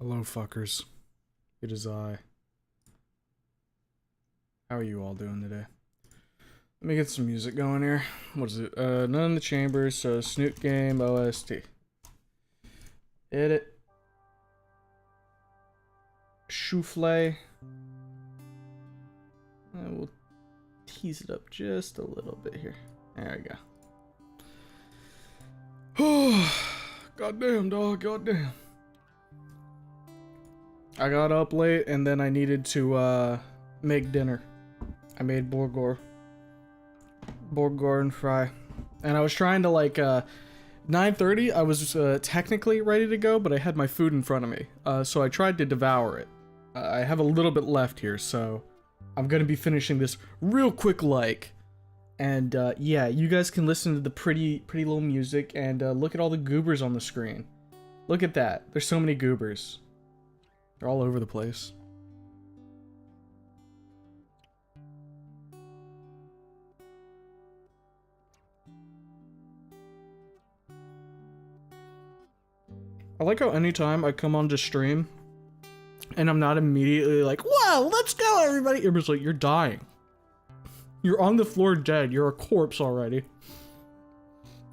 Hello, fuckers. It is I. How are you all doing today? Let me get some music going here. What is it? None in the Chambers, so Snoot Game OST. Edit. Souffle. And we'll tease it up just a little bit here. There we go. Goddamn, dog. Goddamn. I got up late and then I needed to make dinner. I made Borgor and fry. And I was trying to 9:30 I was technically ready to go, but I had my food in front of me. So I tried to devour it. I have a little bit left here, so I'm gonna be finishing this real quick and yeah, you guys can listen to the pretty little music and look at all the goobers on the screen. Look at that. There's so many goobers. They're all over the place. I like how anytime I come onto stream and I'm not immediately like, whoa, let's go everybody. Everybody's like, you're dying. You're on the floor dead. You're a corpse already.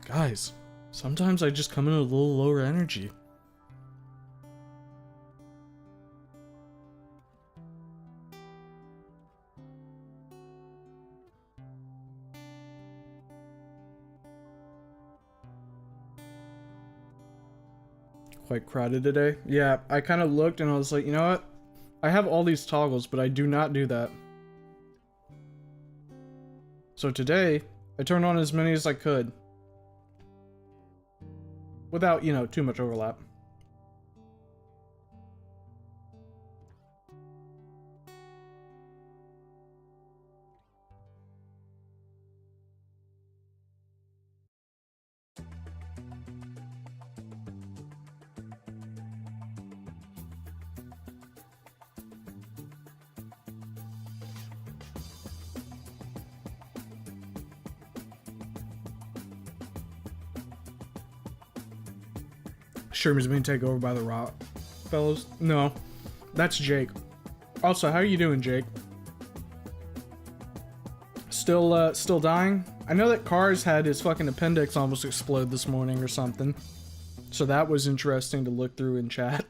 Guys, sometimes I just come in a little lower energy. Quite crowded today. Yeah, I kind of looked and I was like, you know what? I have all these toggles, but I do not do that. So today, I turned on as many as I could. Without, you know, too much overlap. Sherman's being taken over by the Rock fellows. No, that's Jake. Also, how are you doing, Jake? Still dying? I know that Cars had his fucking appendix almost explode this morning or something. So that was interesting to look through in chat.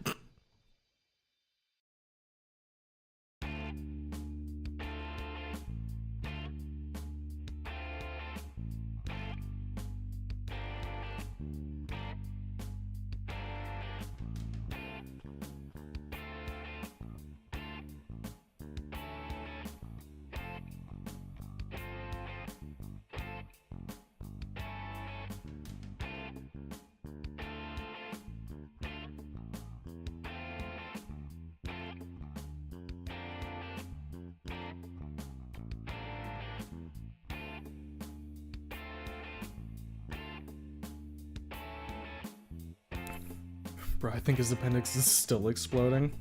Bro, I think his appendix is still exploding.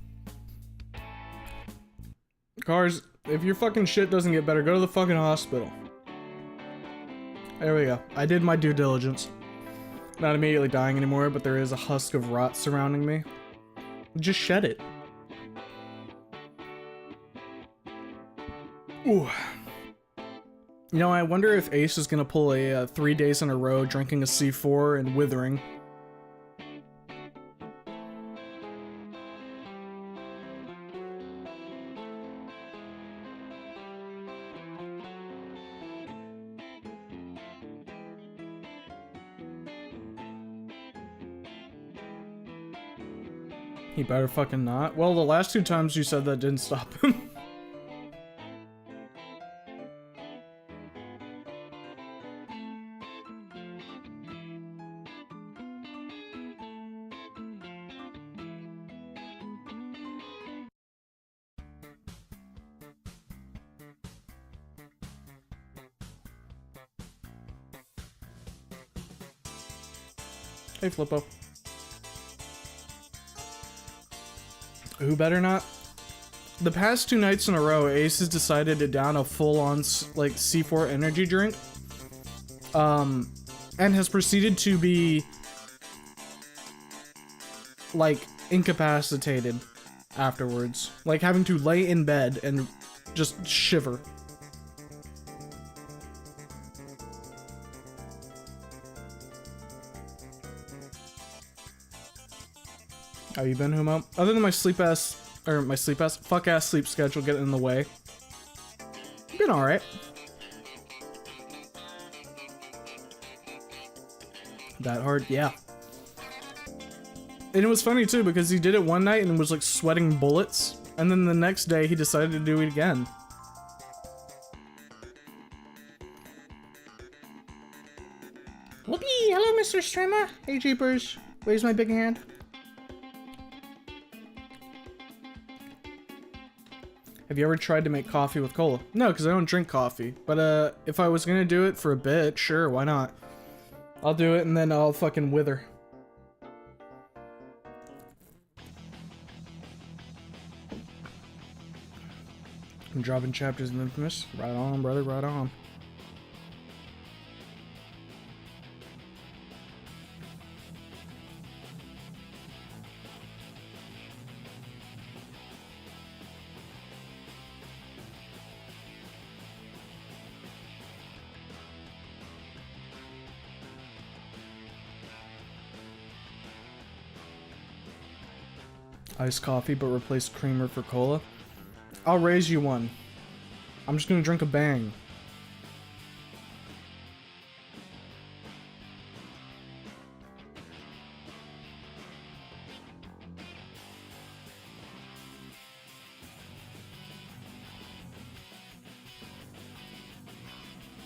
Cars, if your fucking shit doesn't get better, go to the fucking hospital. There we go. I did my due diligence. Not immediately dying anymore, but there is a husk of rot surrounding me. Just shed it. Ooh. You know, I wonder if Ace is gonna pull a 3 days in a row drinking a C4 and withering. He better fucking not. Well, the last 2 times you said that didn't stop him. Hey, Flippo. Who better not? The past 2 nights in a row, Ace has decided to down a full-on, like, C4 energy drink. And has proceeded to be, like, incapacitated afterwards. Like, having to lay in bed and just shiver. How you been, Humo? Other than my fuck ass sleep schedule getting in the way, been alright. That hard? Yeah. And it was funny too, because he did it one night and was like sweating bullets, and then the next day he decided to do it again. Whoopee! Hello, Mr. Streamer. Hey, Jeepers. Where's my big hand? Have you ever tried to make coffee with cola? No, because I don't drink coffee. But if I was gonna do it for a bit, sure, why not? I'll do it and then I'll fucking wither. I'm dropping chapters in Infamous. Right on, brother, right on. Iced coffee, but replace creamer for cola. I'll raise you one. I'm just gonna drink a bang.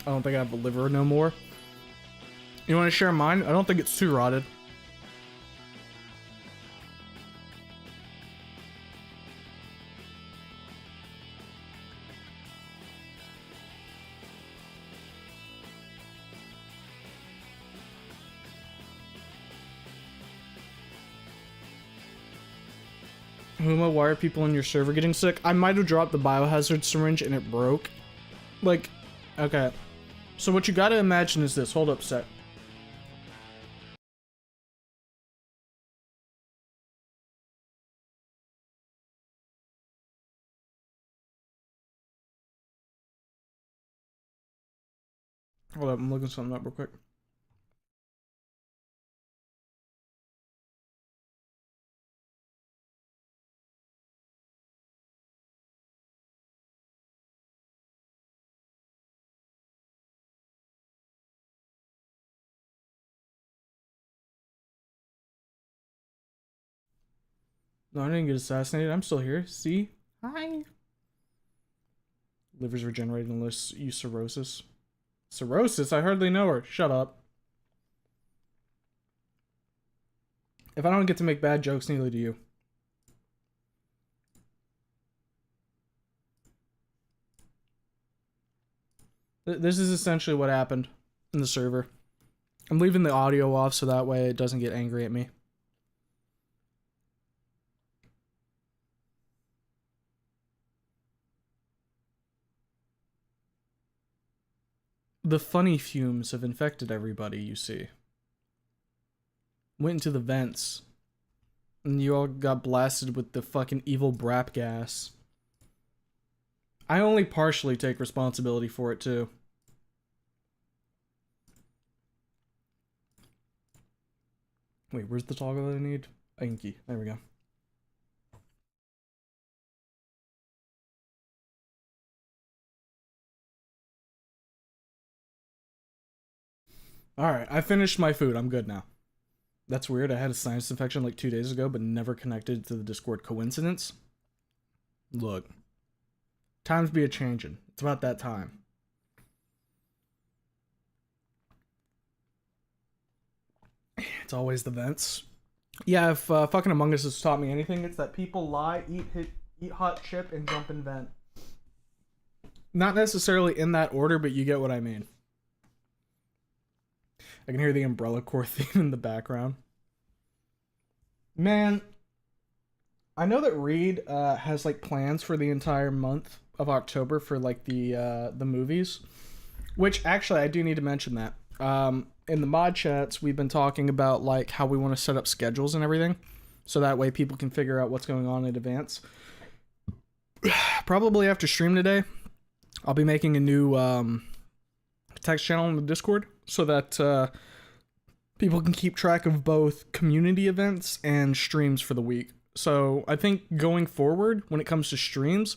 I don't think I have a liver no more. You want to share mine? I don't think it's too rotted. Huma, why are people in your server getting sick? I might have dropped the biohazard syringe and it broke. Like, okay. So what you gotta imagine is this. Hold up a sec. Hold up, I'm looking something up real quick. No, I didn't get assassinated. I'm still here. See? Hi. Liver's regenerated unless you cirrhosis. Cirrhosis? I hardly know her. Shut up. If I don't get to make bad jokes, neither do you. This is essentially what happened in the server. I'm leaving the audio off so that way it doesn't get angry at me. The funny fumes have infected everybody, you see. Went into the vents. And you all got blasted with the fucking evil brap gas. I only partially take responsibility for it, too. Wait, where's the toggle that I need? Inky. There we go. Alright, I finished my food. I'm good now. That's weird. I had a sinus infection like 2 days ago, but never connected to the Discord. Coincidence? Look. Times be a changing. It's about that time. It's always the vents. Yeah, if fucking Among Us has taught me anything, it's that people lie, eat hot chip, and jump in vent. Not necessarily in that order, but you get what I mean. I can hear the Umbrella Corps theme in the background. Man, I know that Reed has like plans for the entire month of October for like the movies, which actually I do need to mention that. In the mod chats, we've been talking about like how we want to set up schedules and everything, so that way people can figure out what's going on in advance. Probably after stream today, I'll be making a new text channel in the Discord so that people can keep track of both community events and streams for the week. So I think going forward, when it comes to streams,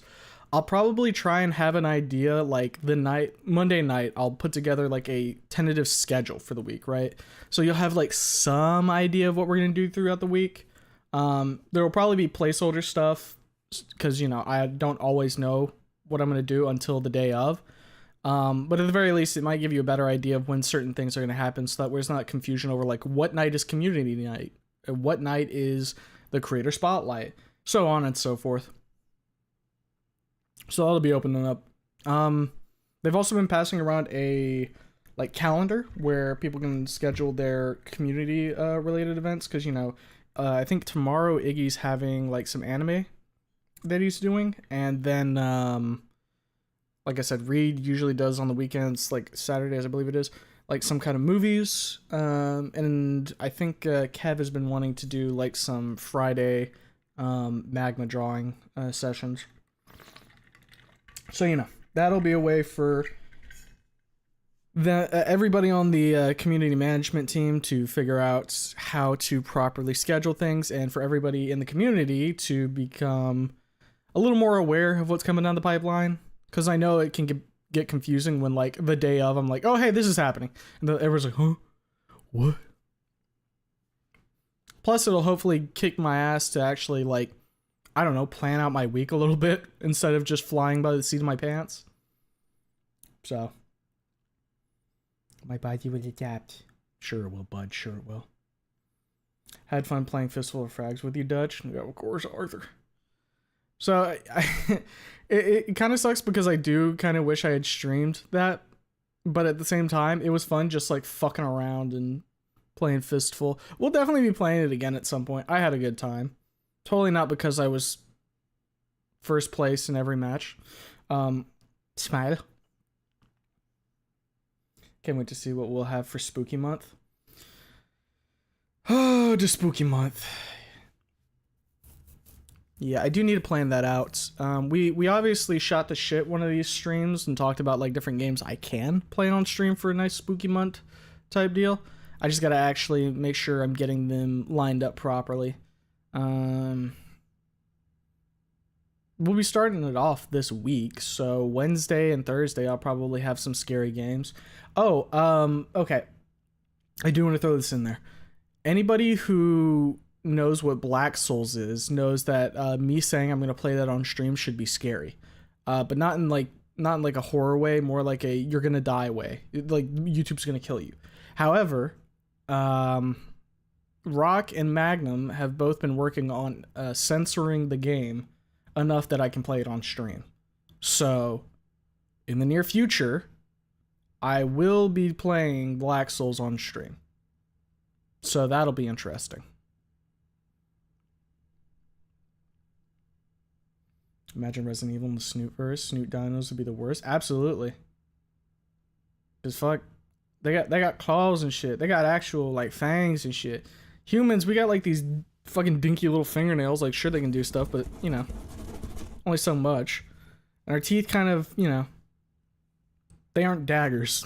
I'll probably try and have an idea like Monday night, I'll put together like a tentative schedule for the week, right? So you'll have like some idea of what we're going to do throughout the week. There will probably be placeholder stuff because, you know, I don't always know what I'm going to do until the day of. But at the very least, it might give you a better idea of when certain things are going to happen so that there's not confusion over like what night is community night, what night is the creator spotlight, so on and so forth. So that'll be opening up. They've also been passing around a like calendar where people can schedule their community related events because, you know, I think tomorrow Iggy's having like some anime that he's doing, and then like I said, Reed usually does on the weekends, like Saturdays I believe it is, like some kind of movies, and I think Kev has been wanting to do like some Friday magma drawing sessions. So, you know, that'll be a way for everybody on the community management team to figure out how to properly schedule things, and for everybody in the community to become a little more aware of what's coming down the pipeline. Because I know it can get confusing when, like, the day of, I'm like, oh, hey, this is happening. And everyone's like, huh? What? Plus, it'll hopefully kick my ass to actually, like, I don't know, plan out my week a little bit instead of just flying by the seat of my pants. So, my body will adapt. Sure it will, bud. Sure it will. Had fun playing Fistful of Frags with you, Dutch. Yeah, of course, Arthur. So, it kind of sucks because I do kind of wish I had streamed that. But at the same time, it was fun just, like, fucking around and playing Fistful. We'll definitely be playing it again at some point. I had a good time. Totally not because I was first place in every match. Smile. Can't wait to see what we'll have for Spooky Month. Oh, just Spooky Month. Yeah, I do need to plan that out. We obviously shot the shit one of these streams and talked about like different games I can play on stream for a nice Spooky Month type deal. I just gotta actually make sure I'm getting them lined up properly. We'll be starting it off this week, so Wednesday and Thursday I'll probably have some scary games. Oh, okay. I do want to throw this in there. Anybody who knows what Black Souls is knows that me saying I'm gonna play that on stream should be scary, but not in like a horror way, more like a you're gonna die way. Like YouTube's gonna kill you. However, Rock and Magnum have both been working on censoring the game enough that I can play it on stream. So, in the near future, I will be playing Black Souls on stream. So that'll be interesting. Imagine Resident Evil in the Snootverse. Snoot dinos would be the worst. Absolutely. Cause fuck, they got claws and shit. They got actual like fangs and shit. Humans, we got like these fucking dinky little fingernails. Like, sure, they can do stuff, but, you know, only so much. And our teeth kind of, you know, they aren't daggers.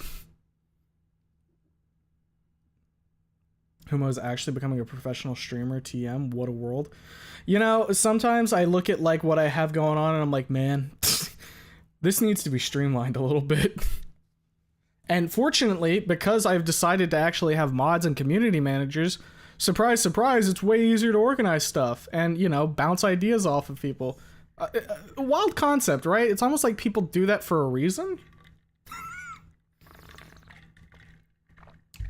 Humo's actually becoming a professional streamer. TM, what a world. You know, sometimes I look at like what I have going on and I'm like, man, this needs to be streamlined a little bit. And fortunately, because I've decided to actually have mods and community managers, surprise, surprise, it's way easier to organize stuff and, you know, bounce ideas off of people. Wild concept, right? It's almost like people do that for a reason.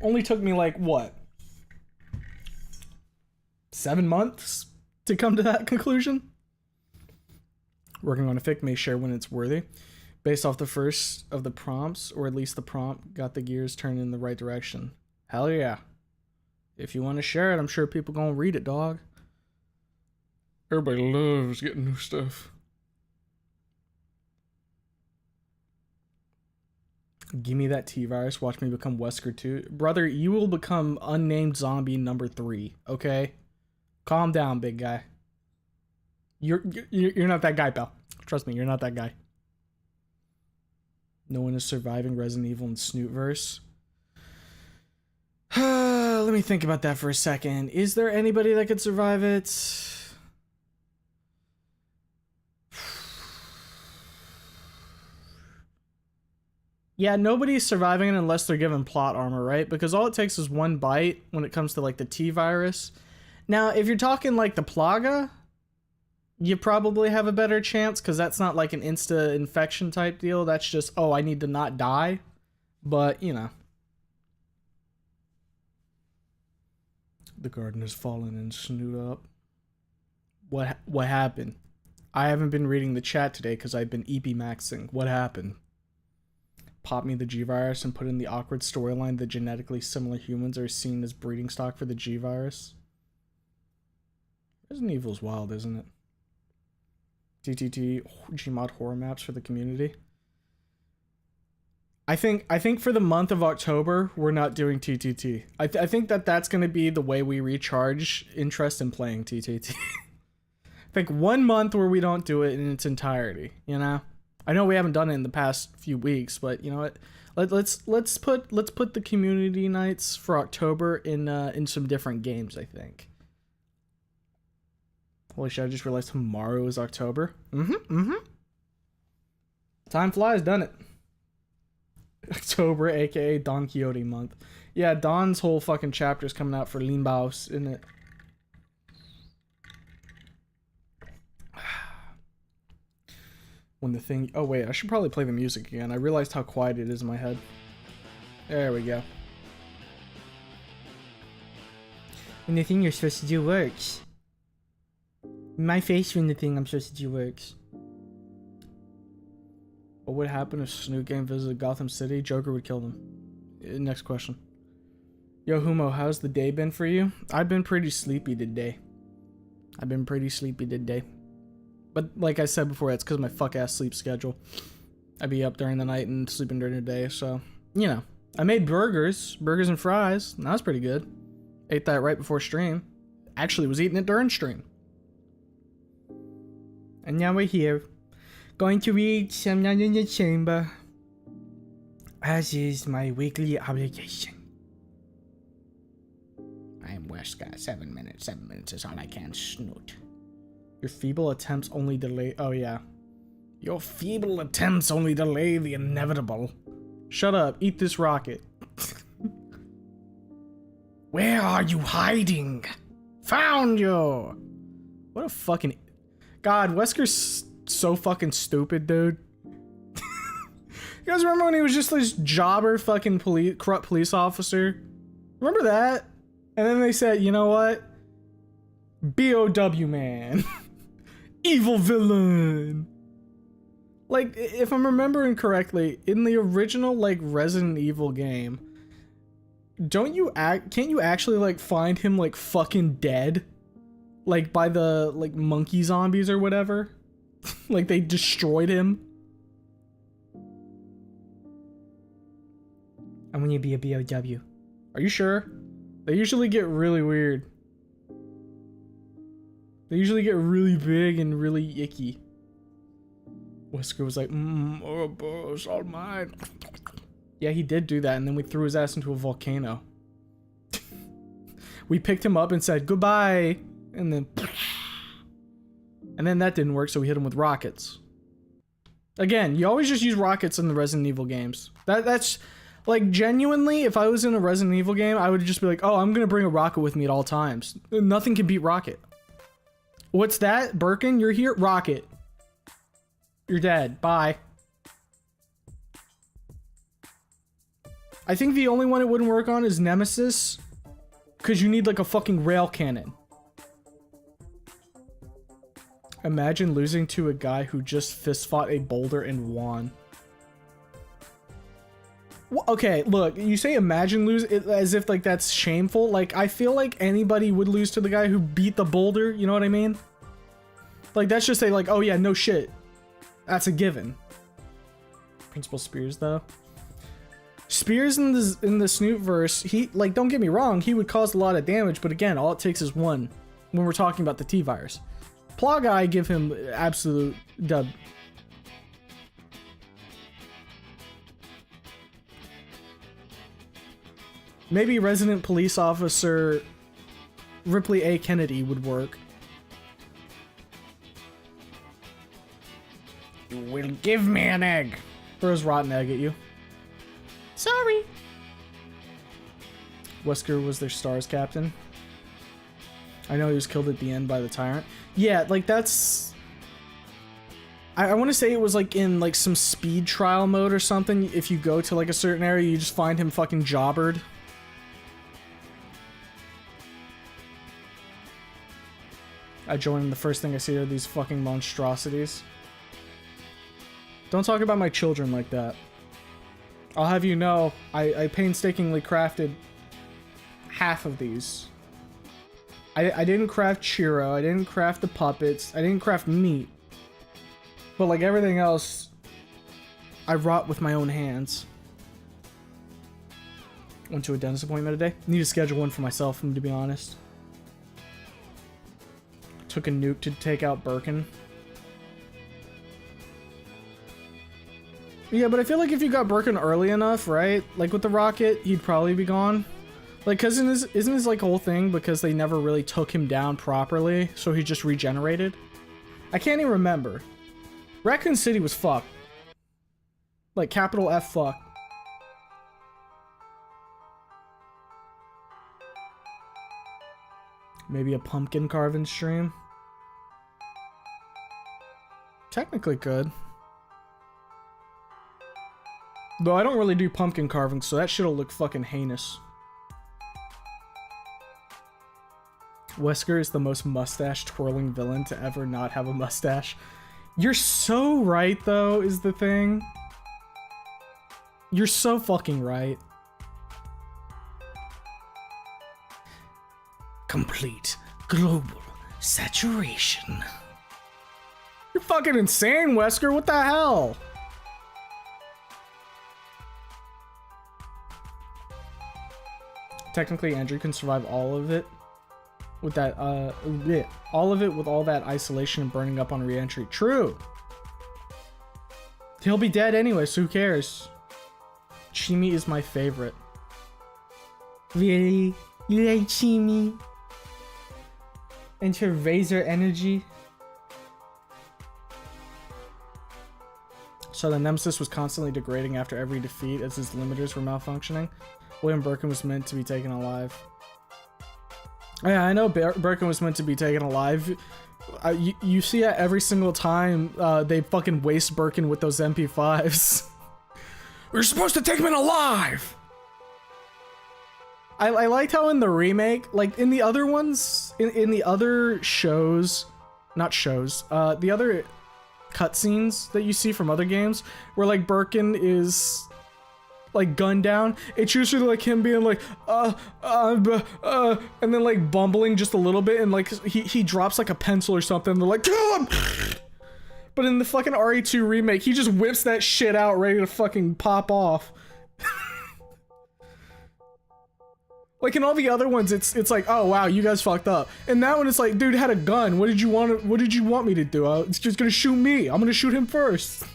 Only took me like, what? 7 months to come to that conclusion? Working on a fic may share when it's worthy. Based off the first of the prompts, or at least the prompt got the gears turned in the right direction. Hell yeah. If you want to share it, I'm sure people gonna read it, dog. Everybody loves getting new stuff. Give me that T-Virus. Watch me become Wesker 2. Brother, you will become unnamed zombie number 3, okay? Calm down, big guy. You're not that guy, pal. Trust me, you're not that guy. No one is surviving Resident Evil and Snootverse. Let me think about that for a second. Is there anybody that could survive it? Yeah, nobody's surviving it unless they're given plot armor, right? Because all it takes is one bite when it comes to like the T-Virus. Now, if you're talking like the Plaga, you probably have a better chance because that's not like an insta infection type deal. That's just, oh, I need to not die. But, you know. The garden has fallen and Snoot up. What happened? I haven't been reading the chat today because I've been EP maxing. What happened? Pop me the G-Virus and put in the awkward storyline that genetically similar humans are seen as breeding stock for the G-Virus. Resident Evil's wild, isn't it? TTT Gmod horror maps for the community. I think for the month of October we're not doing TTT. I think that's going to be the way we recharge interest in playing TTT. I think 1 month where we don't do it in its entirety, you know? I know we haven't done it in the past few weeks, but you know what? Let's put the community nights for October in some different games, I think. Holy shit, I just realized tomorrow is October. Time flies, doesn't it? October, aka Don Quixote month. Yeah, Don's whole fucking chapter is coming out for Limbaus, isn't it? When the thing... Oh, wait, I should probably play the music again. I realized how quiet it is in my head. There we go. When the thing you're supposed to do works. My face when the thing I'm supposed to do works. What would happen if Snoot Game visited Gotham City? Joker would kill them. Next question. Yo, Humo, how's the day been for you? I've been pretty sleepy today. But like I said before, it's because of my fuck-ass sleep schedule. I'd be up during the night and sleeping during the day, so... You know. I made burgers and fries. And that was pretty good. Ate that right before stream. Actually was eating it during stream. And now we're here. Going to read some Night in the Chamber. As is my weekly obligation. I am Wesker. 7 minutes. 7 minutes is all I can snoot. Your feeble attempts only delay... Oh, yeah. Your feeble attempts only delay the inevitable. Shut up. Eat this rocket. Where are you hiding? Found you! What a fucking... God, Wesker's so fucking stupid, dude. You guys remember when he was just this jobber fucking corrupt police officer? Remember that? And then they said, you know what? BOW man. Evil villain. Like, if I'm remembering correctly, in the original, like, Resident Evil game, can't you actually, like, find him, like, fucking dead? Like, by the, like, monkey zombies or whatever? Like, they destroyed him? I'm gonna be a BOW. Are you sure? They usually get really weird. They usually get really big and really icky. Wesker was like, oh, it's all mine. Yeah, he did do that, and then we threw his ass into a volcano. We picked him up and said goodbye, and then that didn't work, so we hit him with rockets. Again, you always just use rockets in the Resident Evil games. That's like, genuinely, if I was in a Resident Evil game, I would just be like, oh, I'm gonna bring a rocket with me at all times. Nothing can beat rocket. What's that? Birkin, you're here? Rocket. You're dead. Bye. I think the only one it wouldn't work on is Nemesis, because you need like a fucking rail cannon. Imagine losing to a guy who just fist fought a boulder and won. Okay, look, you say imagine lose it as if like that's shameful. Like, I feel like anybody would lose to the guy who beat the boulder, you know what I mean? Like, that's just say like, oh yeah, no shit. That's a given. Principal Spears though. Spears in the Snoot verse, he, like, don't get me wrong, he would cause a lot of damage, but again, all it takes is one when we're talking about the T-Virus. Plaga, I give him absolute dub. Maybe Resident Police Officer Ripley A. Kennedy would work. You will give me an egg. Throws rotten egg at you. Sorry. Wesker was their STARS captain. I know he was killed at the end by the tyrant. Yeah, like that's... I want to say it was like in like some speed trial mode or something. If you go to like a certain area, you just find him fucking jobbered. I join and the first thing I see are these fucking monstrosities. Don't talk about my children like that. I'll have you know, I painstakingly crafted half of these. I didn't craft Chiro, I didn't craft the puppets, I didn't craft meat. But like everything else, I wrought with my own hands. Went to a dentist appointment today. Need to schedule one for myself, to be honest. Took a nuke to take out Birkin. Yeah, but I feel like if you got Birkin early enough, right? Like with the rocket, he'd probably be gone. Like, cause isn't his like whole thing because they never really took him down properly, so he just regenerated? I can't even remember. Raccoon City was fucked. Like capital F fuck. Maybe a pumpkin carving stream. Technically could. Though I don't really do pumpkin carving, so that shit'll look fucking heinous. Wesker is the most mustache twirling villain to ever not have a mustache. You're so right, though, is the thing. You're so fucking right. Complete global saturation. You're fucking insane, Wesker. What the hell? Technically, Andrew can survive all of it with that, all of it with all that isolation and burning up on re-entry. True. He'll be dead anyway, so who cares? Chimi is my favorite. Really? You like Chimi? And her razor energy? So the Nemesis was constantly degrading after every defeat as his limiters were malfunctioning. William Birkin was meant to be taken alive. Yeah, I know Birkin was meant to be taken alive. You see that every single time they fucking waste Birkin with those MP5s. We're supposed to take him in alive! I liked how in the remake, like in the other ones, in the other shows, not shows, the other cutscenes that you see from other games, where like Birkin is like gunned down, it's usually like him being like, and then like bumbling just a little bit, and like he drops like a pencil or something, and they're like, kill him! But in the fucking RE2 remake, he just whips that shit out ready to fucking pop off. Like in all the other ones, it's like, oh wow, you guys fucked up. And that one, it's like, dude had a gun. What did you want me to do? It's just gonna shoot me. I'm gonna shoot him first.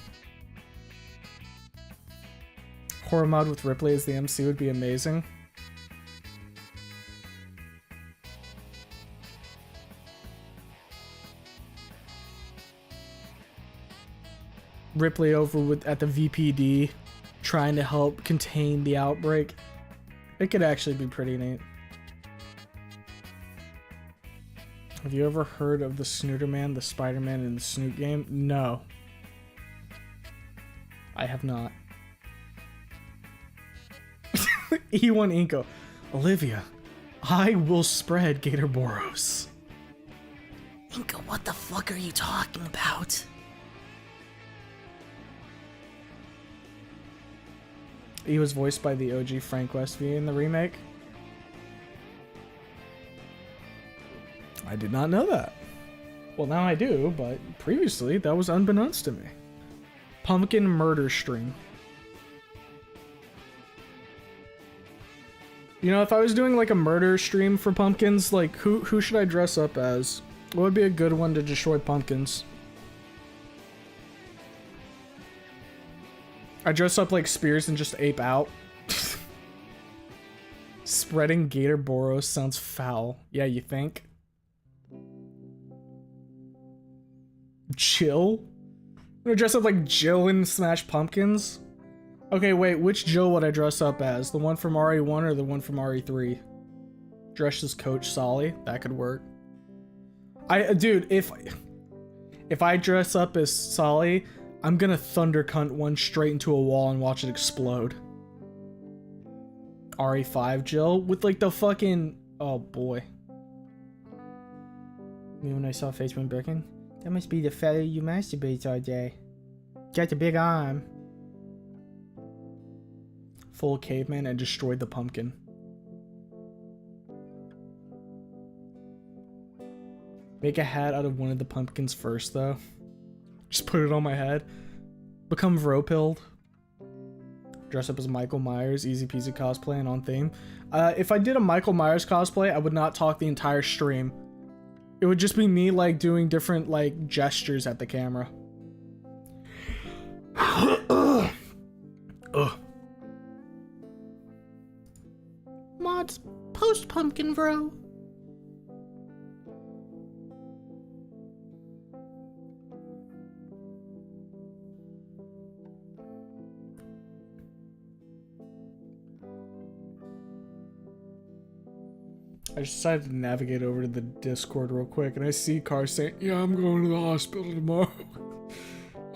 Horror mod with Ripley as the MC would be amazing. Ripley over at the VPD trying to help contain the outbreak. It could actually be pretty neat. Have you ever heard of the Snooterman, the Spider-Man, and the Snoot game? No. I have not. E1 Inko. Olivia, I will spread Gator Boros. Inka, what the fuck are you talking about? He was voiced by the OG Frank Westview in the remake. I did not know that. Well, now I do, but previously that was unbeknownst to me. Pumpkin murder stream. You know, if I was doing like a murder stream for pumpkins, like who should I dress up as? What would be a good one to destroy pumpkins? I dress up like Spears and just ape out. Spreading Gator Boros sounds foul. Yeah, you think? Jill? I'm gonna dress up like Jill in Smash Pumpkins? Okay, wait, which Jill would I dress up as? The one from RE1 or the one from RE3? Dress as Coach Solly? That could work. Dude, if I dress up as Solly, I'm gonna thunder cunt one straight into a wall and watch it explode. RE5 Jill with like the fucking, oh boy. Me when I saw Facebook Birkin, that must be the fella you masturbate all day. Got the big arm. Full caveman and destroyed the pumpkin. Make a hat out of one of the pumpkins first, though. Just put it on my head. Become Vropilled. Dress up as Michael Myers, easy peasy cosplay and on theme. If I did a Michael Myers cosplay, I would not talk the entire stream. It would just be me, like, doing different, like, gestures at the camera. Ugh. Mods, post pumpkin bro. I just decided to navigate over to the Discord real quick, and I see Car saying, "Yeah, I'm going to the hospital tomorrow.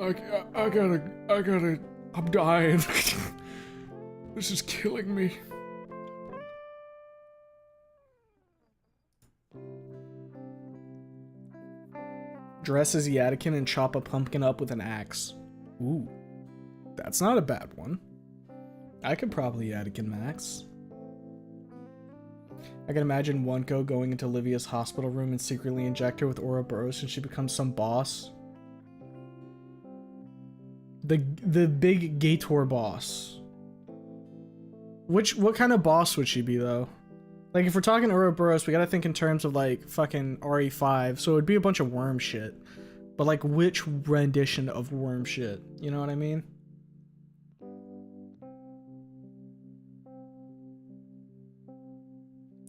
I gotta, I'm dying. This is killing me." Dress as Yadikin and chop a pumpkin up with an axe. Ooh, that's not a bad one. I could probably Yadikin Max. I can imagine Wonko going into Livia's hospital room and secretly inject her with Ouroboros and she becomes some boss. The big Gator boss. What kind of boss would she be though? Like if we're talking Ouroboros, we gotta think in terms of like fucking RE5, so it would be a bunch of worm shit. But like which rendition of worm shit? You know what I mean?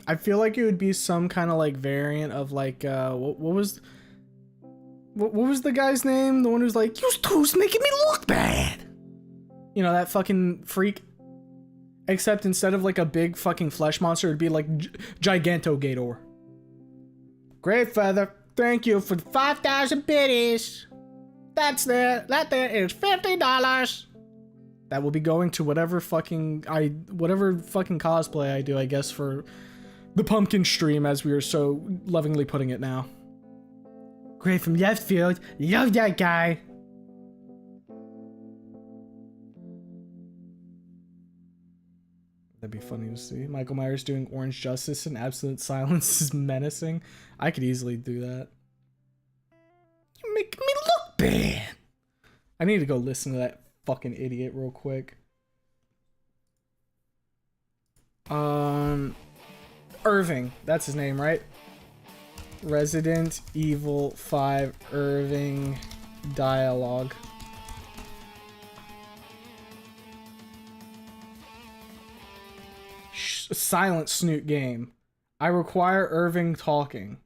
I feel like it would be some kind of like variant of like what was the guy's name? The one who's like, "You two's making me look bad." You know, that fucking freak. Except instead of like a big fucking flesh monster, it'd be like Gigantogator. Great feather, thank you for 5,000 biddies. That there is $50. That will be going to whatever fucking cosplay I do, I guess, for the pumpkin stream, as we are so lovingly putting it now. Great from left field, love that guy. That'd be funny to see. Michael Myers doing Orange Justice and Absolute Silence is menacing. I could easily do that. You make me look bad. I need to go listen to that fucking idiot real quick. Irving. That's his name, right? Resident Evil 5 Irving dialogue. Silent Snoot game. I require Irving talking.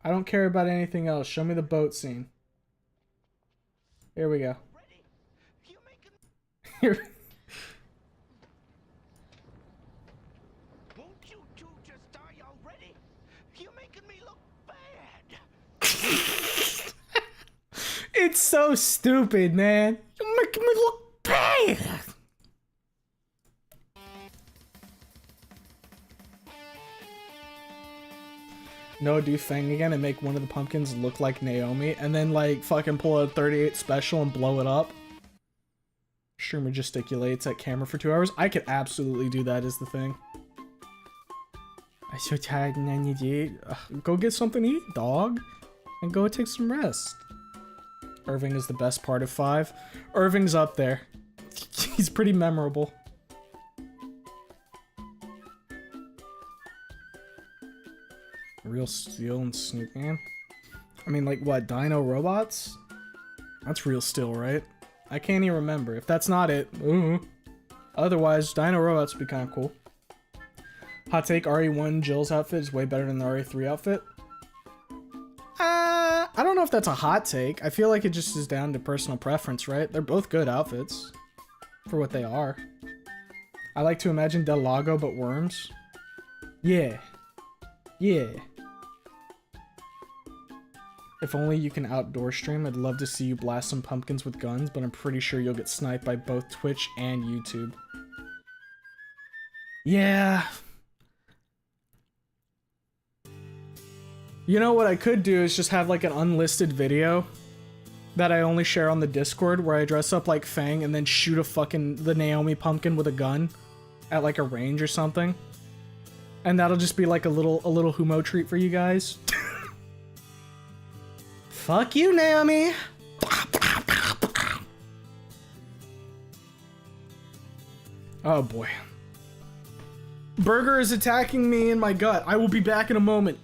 I don't care about anything else. Show me the boat scene. Here we go. Here. Won't you two just die already? You're making me look bad. It's so stupid, man. You're making me look bad. No, do Fang again and make one of the pumpkins look like Naomi, and then like fucking pull out a 38 special and blow it up. Streamer gesticulates at camera for 2 hours. I could absolutely do that is the thing. I'm so tired and I need to eat. Go get something to eat, dog. And go take some rest. Irving is the best part of 5. Irving's up there. He's pretty memorable. Real Steel and Snoop Man? I mean, like, what, Dino Robots? That's Real Steel, right? I can't even remember. If that's not it, otherwise, Dino Robots would be kind of cool. Hot take, RE1 Jill's outfit is way better than the RE3 outfit. I don't know if that's a hot take. I feel like it just is down to personal preference, right? They're both good outfits for what they are. I like to imagine Del Lago, but worms. Yeah. Yeah. If only you can outdoor stream, I'd love to see you blast some pumpkins with guns, but I'm pretty sure you'll get sniped by both Twitch and YouTube. Yeah. You know what I could do is just have like an unlisted video that I only share on the Discord where I dress up like Fang and then shoot the Naomi pumpkin with a gun at like a range or something. And that'll just be like a little humo treat for you guys. Fuck you, Naomi! Oh boy. Burger is attacking me in my gut. I will be back in a moment.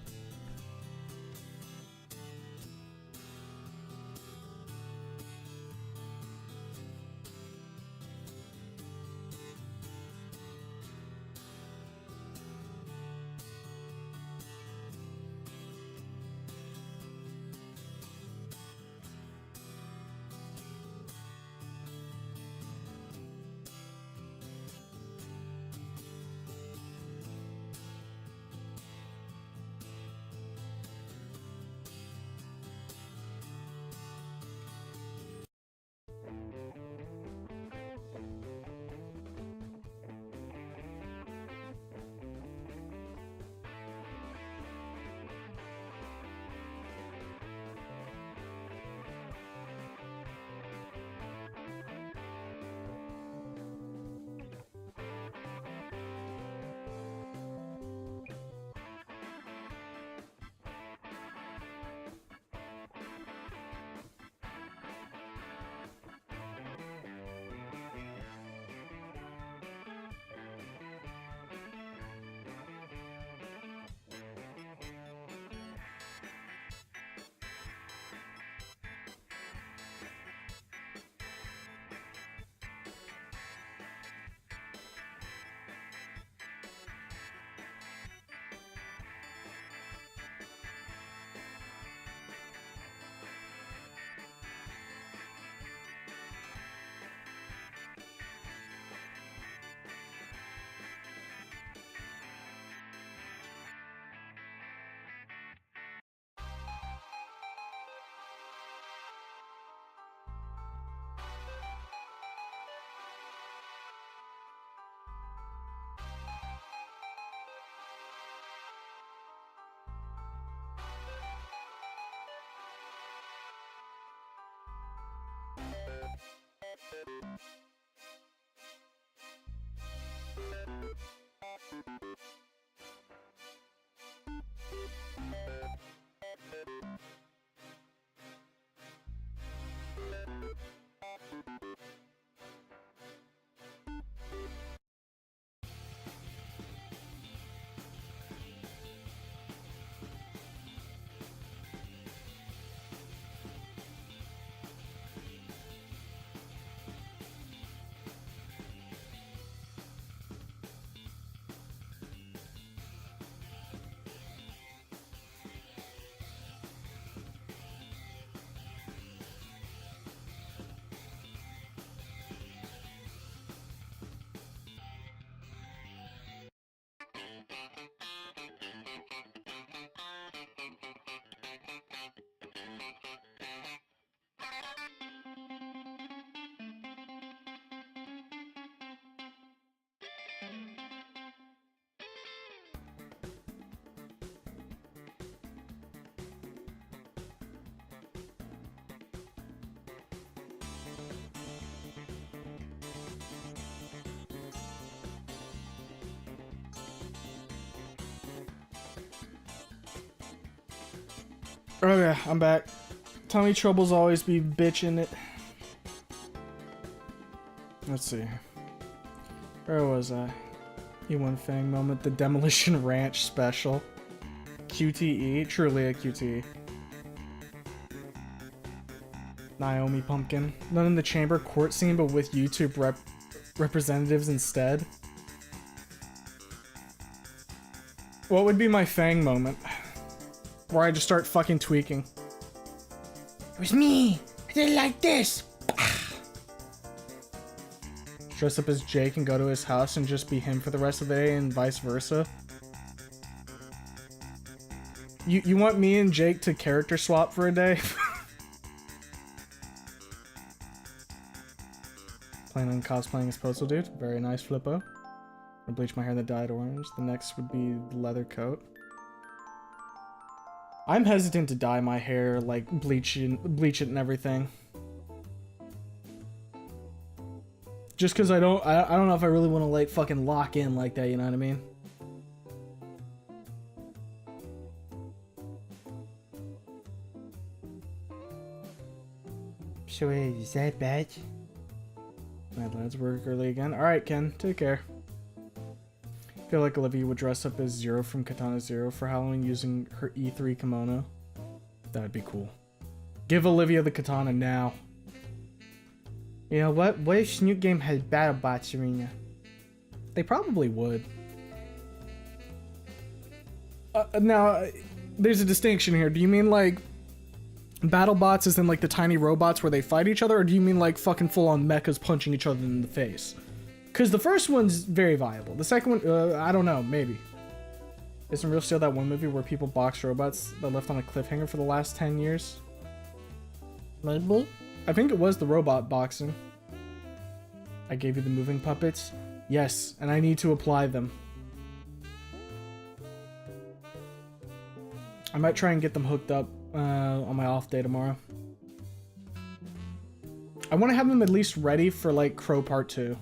Okay, I'm back. Tummy troubles always be bitching it. Let's see. Where was I? E1 Fang moment, the Demolition Ranch special. QTE, truly a QTE. Naomi Pumpkin. None in the chamber court scene, but with YouTube representatives instead. What would be my Fang moment? Where I just start fucking tweaking. It was me. I did it like this. Dress up as Jake and go to his house and just be him for the rest of the day and vice versa. You want me and Jake to character swap for a day? Planning on cosplaying as Postal Dude. Very nice, Flippo. I bleach my hair that dyed orange. The next would be the leather coat. I'm hesitant to dye my hair, like bleach it and everything. Just because I don't know if I really want to like fucking lock in like that, you know what I mean? So is that bad? Mad lads work early again. Alright, Ken, take care. I feel like Olivia would dress up as Zero from Katana Zero for Halloween using her E3 kimono. That'd be cool. Give Olivia the katana now. You know what? What if Snoot Game has battle bots, Arena? They probably would. Now, there's a distinction here. Do you mean like battle bots as in like the tiny robots where they fight each other, or do you mean like fucking full-on mechas punching each other in the face? Because the first one's very viable. The second one, I don't know, maybe. Isn't Real Steel that one movie where people box robots that left on a cliffhanger for the last 10 years? Maybe? I think it was the robot boxing. I gave you the moving puppets. Yes, and I need to apply them. I might try and get them hooked up on my off day tomorrow. I want to have them at least ready for like Crow Part 2.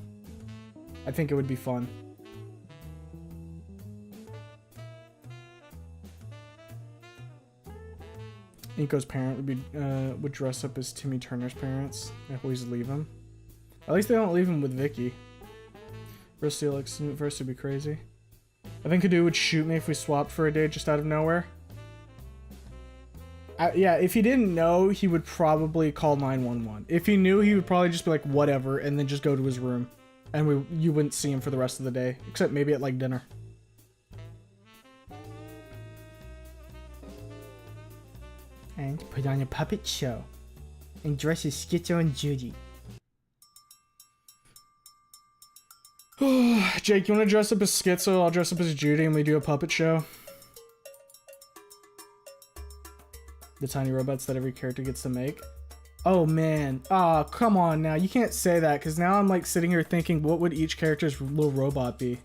I think it would be fun. Nico's parent would dress up as Timmy Turner's parents. They always leave him. At least they don't leave him with Vicky. First like Snoot first would be crazy. I think Kadu would shoot me if we swapped for a day just out of nowhere. Yeah, if he didn't know, he would probably call 911. If he knew, he would probably just be like, whatever, and then just go to his room. And you wouldn't see him for the rest of the day. Except maybe at like dinner. And put on a puppet show. And dress as Schizo and Judy. Jake, you want to dress up as Schizo? I'll dress up as Judy and we do a puppet show. The tiny robots that every character gets to make. Oh man. Ah, come on now. You can't say that because now I'm like sitting here thinking what would each character's little robot be?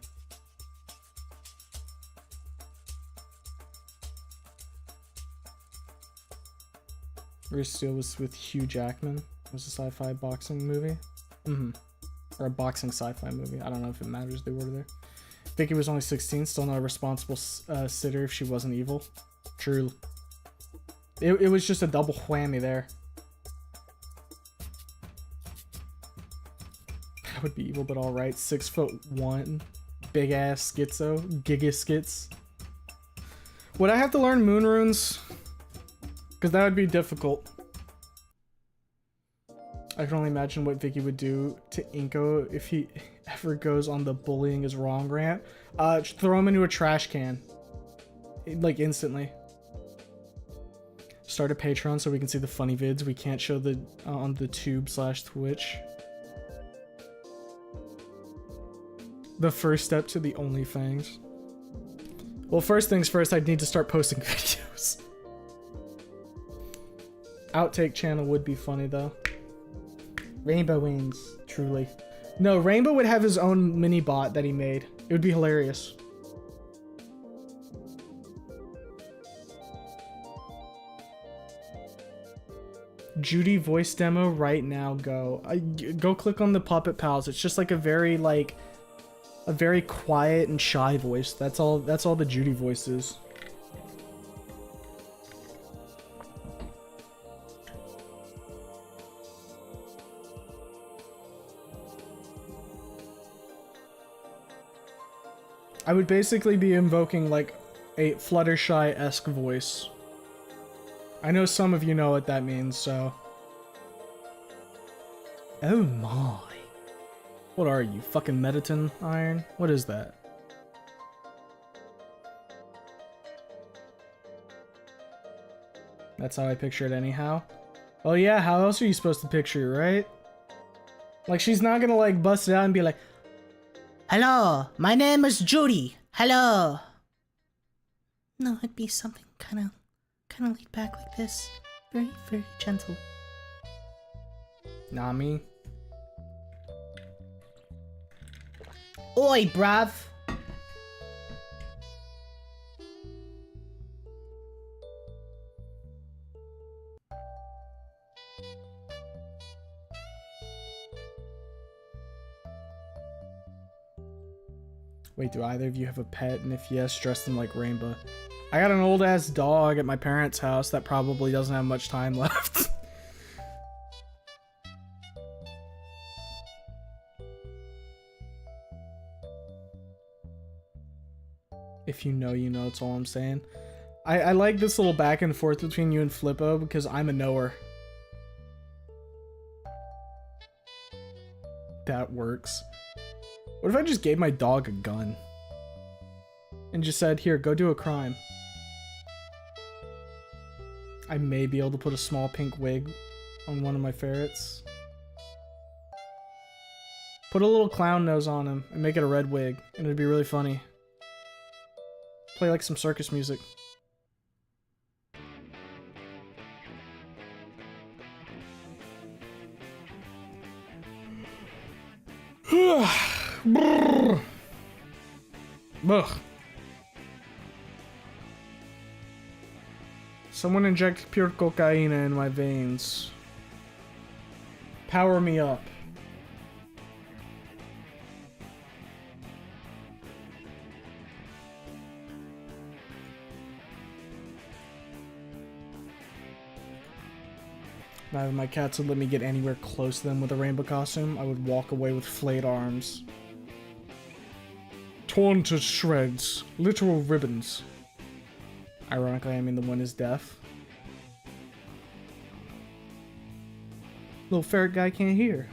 Real Steel was with Hugh Jackman. It was a sci-fi boxing movie. Or a boxing sci-fi movie. I don't know if it matters the order there. Vicky was only 16, still not a responsible sitter if she wasn't evil. True. It was just a double whammy there. That would be evil, but alright. 6'1", big ass schizo, giga skits. Would I have to learn moon runes? Because that would be difficult. I can only imagine what Vicky would do to Inko if he ever goes on the bullying is wrong rant. Throw him into a trash can. Like instantly. Start a Patreon so we can see the funny vids we can't show the on the tube/Twitch. The first step to the OnlyFans. Well, first things first, I'd need to start posting videos. Outtake channel would be funny though. Rainbow wins. Truly. No, Rainbow would have his own mini bot that he made. It would be hilarious. Judy voice demo right now. Go click on the Puppet Pals. It's just like a very quiet and shy voice. That's all the Judy voice is. I would basically be invoking like a Fluttershy-esque voice. I know some of you know what that means, so. Oh my. What are you, fucking Mediton Iron? What is that? That's how I picture it anyhow. Oh yeah, how else are you supposed to picture it, right? Like, she's not gonna like bust it out and be like, Hello, my name is Judy. Hello. No, it'd be something kind of laid back like this. Very, very gentle. Nami. Oi, bruv. Wait, do either of you have a pet? And if yes, dress them like Rainbow. I got an old ass dog at my parents' house that probably doesn't have much time left. If you know, you know, that's all I'm saying. I like this little back and forth between you and Flippo because I'm a knower. That works. What if I just gave my dog a gun? And just said, here, go do a crime. I may be able to put a small pink wig on one of my ferrets. Put a little clown nose on him and make it a red wig, and it'd be really funny. Play like some circus music. Ugh. Someone inject pure cocaine in my veins. Power me up. Now, if my cats would let me get anywhere close to them with a rainbow costume, I would walk away with flayed arms. Torn to shreds. Literal ribbons. Ironically, I mean the one is deaf. Little ferret guy can't hear.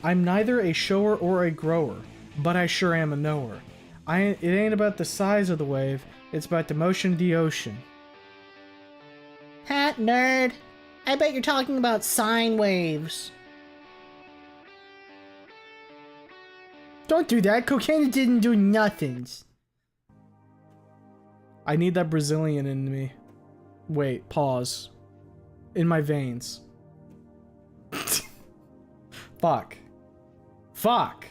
I'm neither a shower or a grower, but I sure am a knower. It ain't about the size of the wave, it's about the motion of the ocean. Ha, nerd. I bet you're talking about sine waves. Don't do that. Cocaine didn't do nothing. I need that Brazilian in me. Wait, pause. In my veins. Fuck. Fuck!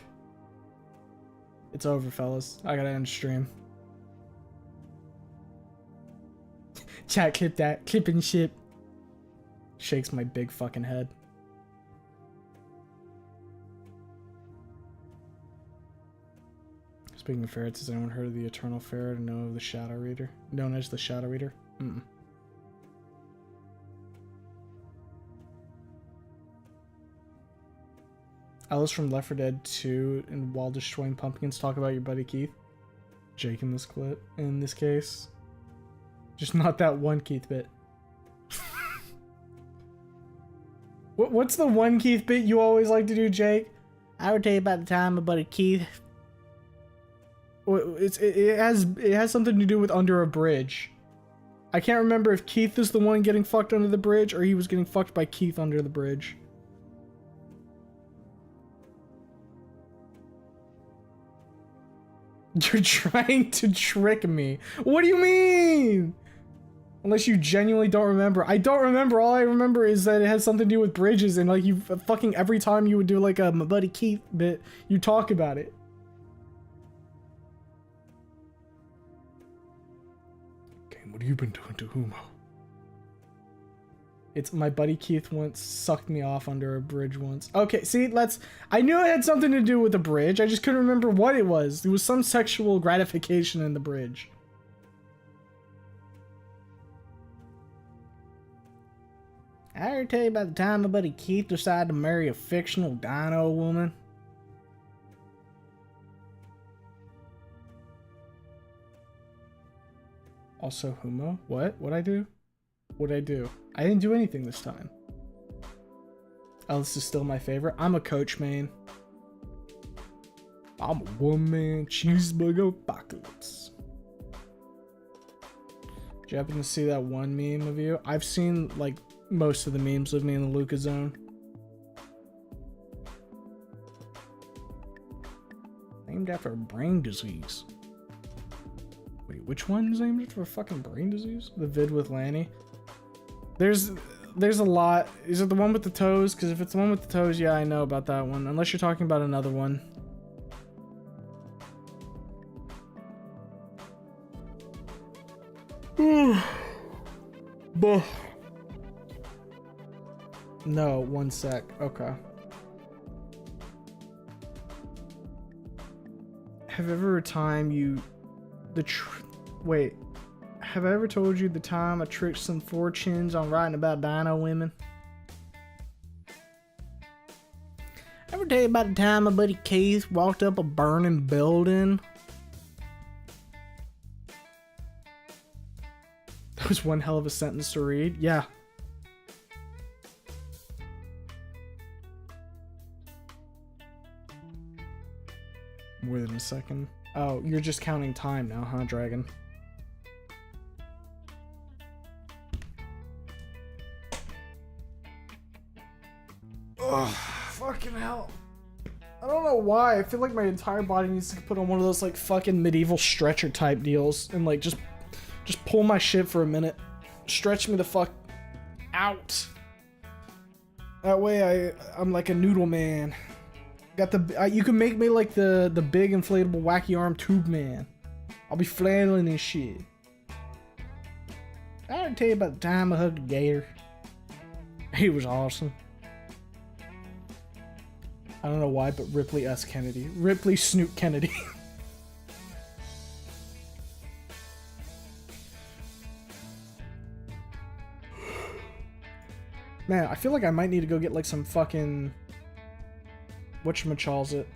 It's over, fellas. I gotta end stream. Chat, clip that. Clip and ship. Shakes my big fucking head. Speaking of ferrets, has anyone heard of the Eternal Ferret and know of the Shadow Reader? Known as the Shadow Reader? Mm-mm. Alice from Left 4 Dead 2 and While Destroying Pumpkins talk about your buddy Keith. Jake in this clip, in this case. Just not that one Keith bit. What's the one Keith bit you always like to do, Jake? I would tell you about the time my buddy Keith. It has something to do with under a bridge. I can't remember if Keith is the one getting fucked under the bridge or he was getting fucked by Keith under the bridge. You're trying to trick me. What do you mean? Unless you genuinely don't remember. I don't remember. All I remember is that it has something to do with bridges, and like you fucking every time you would do like a my buddy Keith bit, you talk about it. Okay, what have you been doing to Humo? It's my buddy Keith once sucked me off under a bridge once. Okay, see, I knew it had something to do with the bridge. I just couldn't remember what it was. There was some sexual gratification in the bridge. I ever tell you about the time my buddy Keith decided to marry a fictional dino woman? Also Humo. What? What'd I do? What'd I do? I didn't do anything this time. Ellis is still my favorite. I'm a Coach main. I'm a one-man cheeseburger apocalypse. Did you happen to see that one meme of you? I've seen like most of the memes of me in the Luca zone. Named after a brain disease. Wait, which one is named after a fucking brain disease? The vid with Lanny. There's a lot. Is it the one with the toes? Because if it's the one with the toes, yeah, I know about that one. Unless you're talking about another one. Buh. No, one sec. Okay. Have ever a time you wait, have I ever told you the time I tricked some fortunes on writing about dino women? Ever tell you about the time my buddy Keith walked up a burning building? That was one hell of a sentence to read. Yeah. More than a second. Oh, you're just counting time now, huh, Dragon? Ugh, fucking hell. I don't know why. I feel like my entire body needs to put on one of those like fucking medieval stretcher type deals and like just pull my shit for a minute. Stretch me the fuck out. That way I'm like a noodle man. Got the you can make me like the big inflatable wacky arm tube man. I'll be flailing and shit. I didn't tell you about the time I hugged a gator. He was awesome. I don't know why, but Ripley S. Kennedy. Ripley Snoot Kennedy. Man, I feel like I might need to go get like some fucking whatchamacalls it.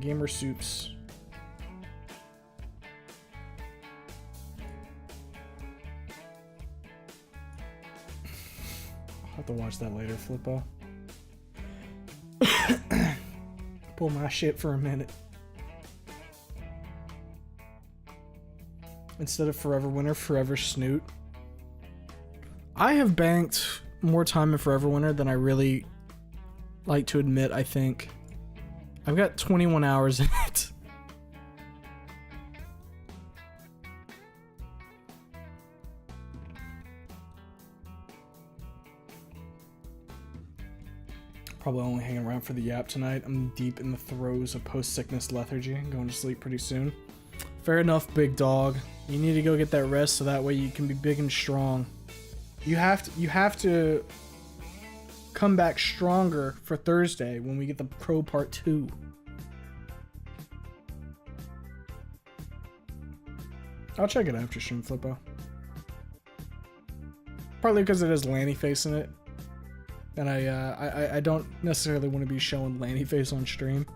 Gamer soups. I'll have to watch that later, Flippo. Pull my shit for a minute. Instead of Forever Winter, Forever Snoot. I have banked more time in Forever Winter than I really like to admit, I think. I've got 21 hours in it. Probably only hanging around for the yap tonight. I'm deep in the throes of post-sickness lethargy. Going to sleep pretty soon. Fair enough, big dog. You need to go get that rest so that way you can be big and strong. You have to come back stronger for Thursday when we get the Pro Part 2. I'll check it after stream, Flippo. Partly because it has Lanny face in it. And I don't necessarily want to be showing Lanny face on stream.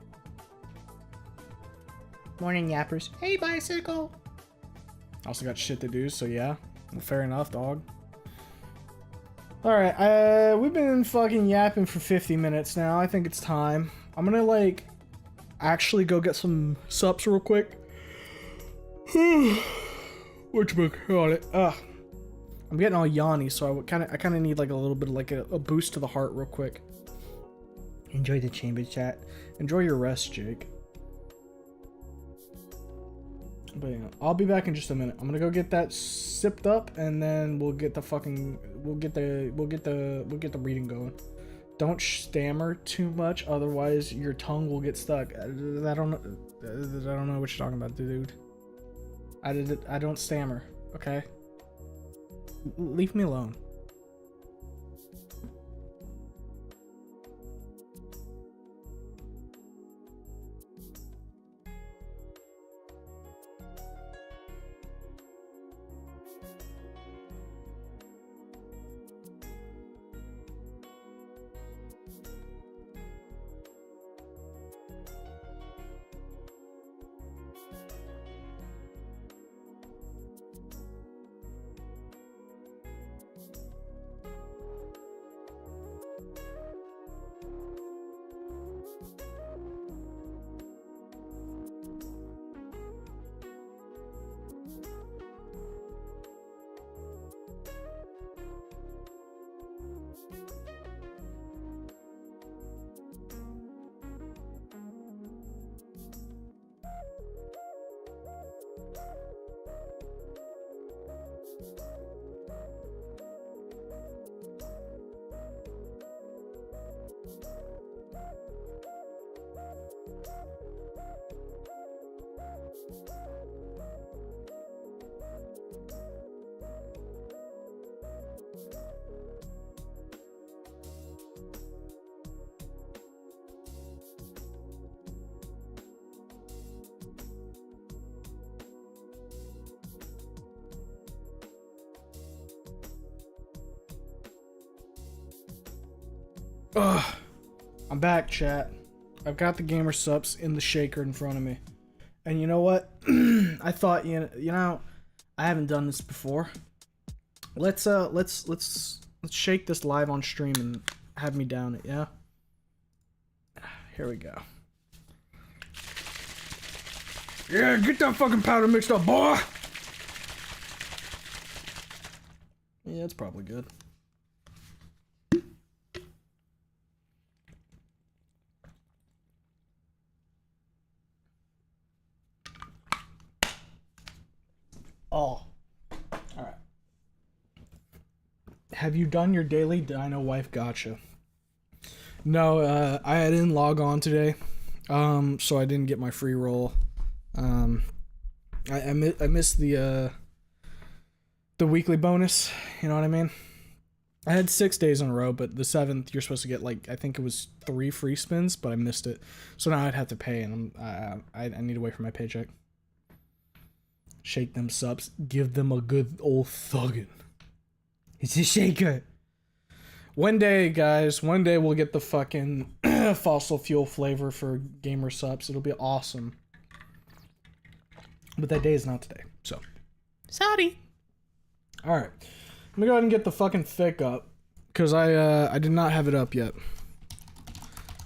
Morning, yappers. Hey, bicycle! Also got shit to do, so yeah. Well, fair enough, dog. Alright, we've been fucking yapping for 50 minutes now. I think it's time. I'm gonna, like, actually go get some sups real quick. Whatchamacallit it? I'm getting all yawny, so I kind of need, like, a little bit of, like, a boost to the heart real quick. Enjoy the chamber chat. Enjoy your rest, Jake. But yeah, I'll be back in just a minute. I'm gonna go get that sipped up, and then we'll get the fucking we'll get the reading going. Don't stammer too much, otherwise your tongue will get stuck. I don't know what you're talking about, dude. I don't stammer. Okay, leave me alone. Ugh. I'm back, chat. I've got the gamer subs in the shaker in front of me. And you know what? I thought, you know, I haven't done this before. Let's shake this live on stream and have me down it, yeah? Here we go. Yeah, get that fucking powder mixed up, boy! Yeah, it's probably good. Oh. Alright. Have you done your daily Dino Wife Gotcha? No, I didn't log on today. So I didn't get my free roll. I missed the weekly bonus, you know what I mean? I had 6 days in a row, but the 7th you're supposed to get like I think it was 3 free spins, but I missed it. So now I'd have to pay, and I need to wait for my paycheck. Shake them subs, give them a good old thuggin'. It's a shaker. One day, guys, one day we'll get the fucking fossil fuel flavor for gamer subs. It'll be awesome. But that day is not today, so. Sorry. Alright. Let me go ahead and get the fucking fic up. Because I did not have it up yet.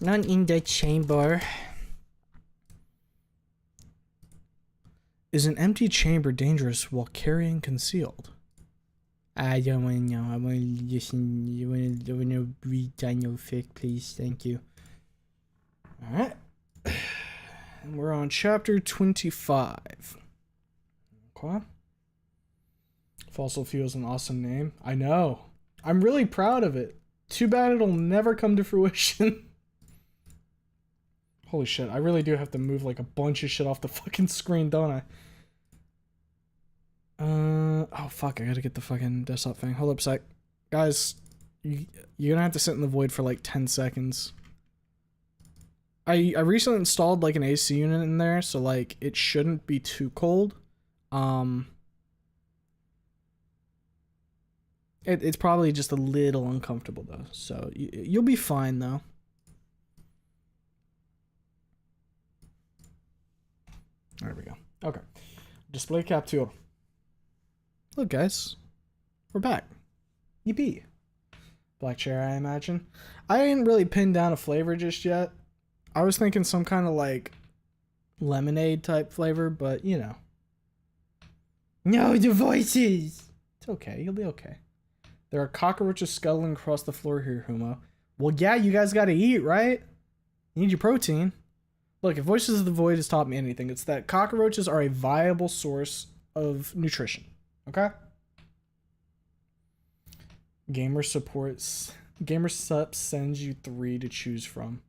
Not in the chamber. Is an empty chamber dangerous while carrying concealed? I don't want to know. I want to listen. I want to read Dino fic, please. Thank you. Alright. And we're on chapter 25. Okay. Fossil fuel is an awesome name. I know. I'm really proud of it. Too bad it'll never come to fruition. Holy shit, I really do have to move like a bunch of shit off the fucking screen, don't I? Oh fuck, I gotta get the fucking desktop thing. Hold up a sec. Guys, you're gonna have to sit in the void for like 10 seconds. I recently installed like an AC unit in there, so like it shouldn't be too cold. It's probably just a little uncomfortable though, so you'll be fine though. There we go. Okay. Display capture. Look, guys. We're back. Yippee. Black chair, I imagine. I didn't really pin down a flavor just yet. I was thinking some kind of like lemonade type flavor, but you know. No, the voices. It's okay. You'll be okay. There are cockroaches scuttling across the floor here, Humo. Well, yeah, you guys gotta eat, right? You need your protein. Look, if Voices of the Void has taught me anything, it's that cockroaches are a viable source of nutrition. Okay? GamerSup sends you 3 to choose from.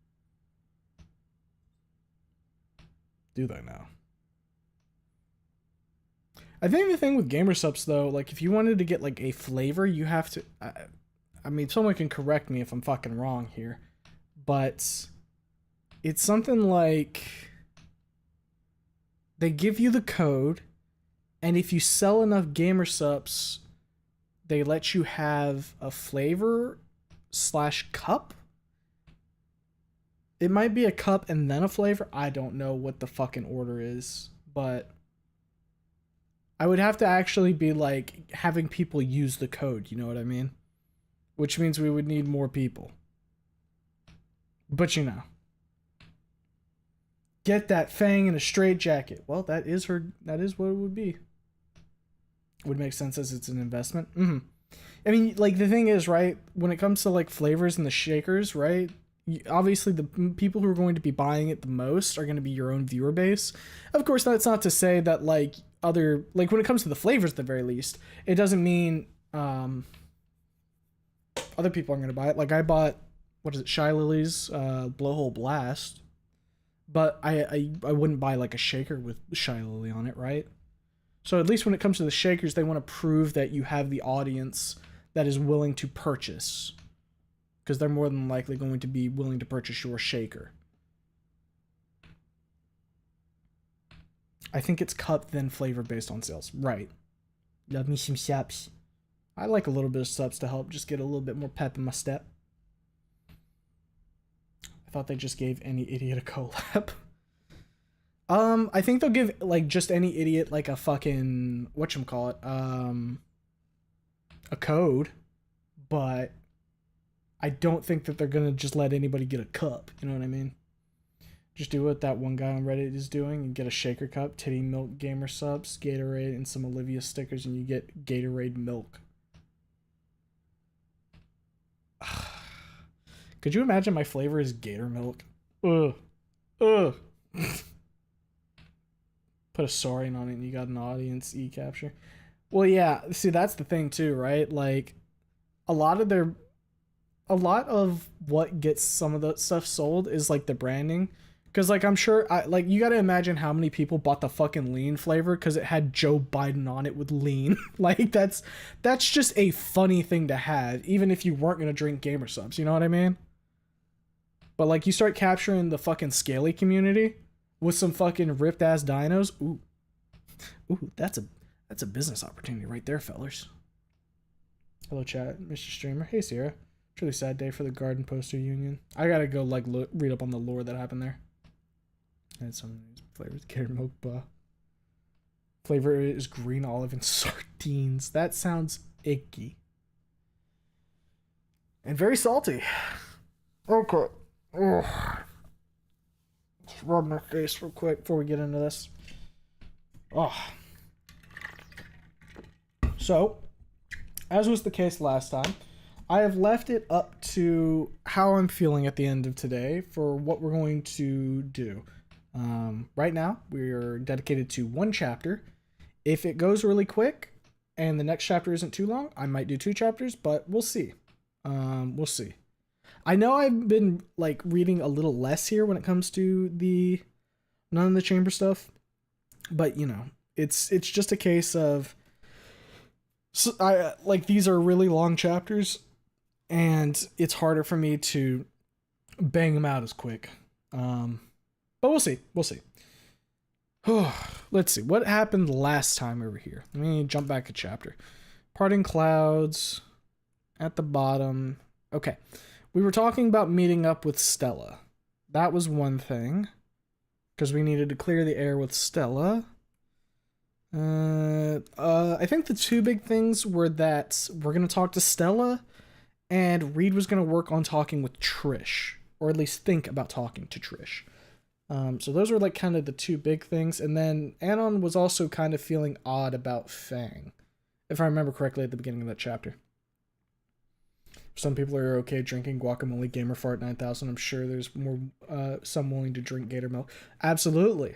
Do they now? I think the thing with GamerSups though, like if you wanted to get like a flavor, you have to. I mean, someone can correct me if I'm fucking wrong here, but it's something like they give you the code, and if you sell enough GamerSups, they let you have a flavor / cup. It might be a cup and then a flavor. I don't know what the fucking order is, but I would have to actually be like having people use the code, you know what I mean? Which means we would need more people. But you know. Get that Fang in a straitjacket. Well, that is what it would be. Would make sense as it's an investment. I mean, like the thing is, right, when it comes to like flavors and the shakers, right? Obviously the people who are going to be buying it the most are going to be your own viewer base. Of course, that's not to say that like when it comes to the flavors at the very least, it doesn't mean other people aren't going to buy it. Like I bought, what is it, Shy Lily's Blowhole Blast, but I wouldn't buy like a shaker with Shy Lily on it, right? So at least when it comes to the shakers, they want to prove that you have the audience that is willing to purchase, because they're more than likely going to be willing to purchase your shaker. I think it's cup then flavor based on sales. Right. Love me some subs. I like a little bit of subs to help just get a little bit more pep in my step. thought they just gave any idiot a collab. I think they'll give like just any idiot like a fucking whatchamacallit, a code, but I don't think that they're gonna just let anybody get a cup. You know what I mean? Just do what that one guy on Reddit is doing and get a shaker cup, titty milk, gamer subs, Gatorade, and some Olivia stickers, and you get Gatorade milk. Could you imagine my flavor is Gator milk? Ugh. Ugh. Put a soaring on it and you got an audience e-capture. Well, yeah, see, that's the thing too, right? Like, a lot of what gets some of the stuff sold is like the branding. Because, like, I'm sure, like, you gotta imagine how many people bought the fucking lean flavor because it had Joe Biden on it with lean. Like, that's just a funny thing to have, even if you weren't gonna drink gamer subs, you know what I mean? But, like, you start capturing the fucking scaly community with some fucking ripped ass dinos. Ooh, that's a business opportunity right there, fellers. Hello, chat, Mr. Streamer. Hey, Sierra. Truly sad day for the Garden Poster Union. I gotta go like read up on the lore that happened there. And some flavors, carrot milk, flavor is green olive and sardines. That sounds icky and very salty. Okay. Ugh. Just rub my face real quick before we get into this. Oh. So, as was the case last time, I have left it up to how I'm feeling at the end of today for what we're going to do. Right now, we're dedicated to one chapter. If it goes really quick and the next chapter isn't too long, I might do 2 chapters, but we'll see. We'll see. I know I've been like reading a little less here when it comes to the Nun in the Chamber stuff, but you know, it's just a case of these are really long chapters, and it's harder for me to bang them out as quick. But we'll see. We'll see. Let's see. What happened last time over here? Let me jump back a chapter. Parting clouds at the bottom. Okay. We were talking about meeting up with Stella. That was one thing. Because we needed to clear the air with Stella. I think the 2 big things were that we're going to talk to Stella, and Reed was going to work on talking with Trish. Or at least think about talking to Trish. So those were like kind of the 2 big things. And then Anon was also kind of feeling odd about Fang, if I remember correctly at the beginning of that chapter. Some people are okay drinking guacamole, Gamerfart 9000. I'm sure there's more some willing to drink Gator milk. Absolutely.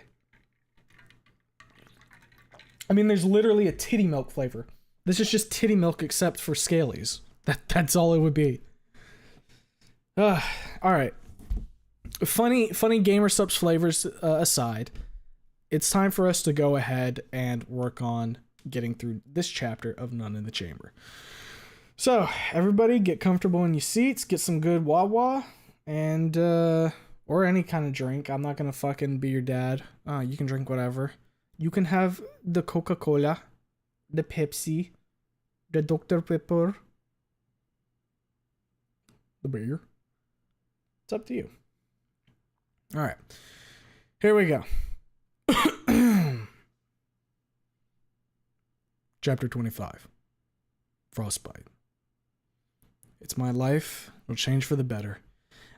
I mean, there's literally a titty milk flavor. This is just titty milk except for scalies. That's all it would be. All right. Funny gamer subs flavors aside, it's time for us to go ahead and work on getting through this chapter of Nun in the Chamber. So, everybody get comfortable in your seats, get some good Wawa, and, or any kind of drink. I'm not gonna fucking be your dad. You can drink whatever. You can have the Coca-Cola, the Pepsi, the Dr. Pepper, the beer. It's up to you. All right, here we go. Chapter 25, Frostbite. It's my life, it'll change for the better.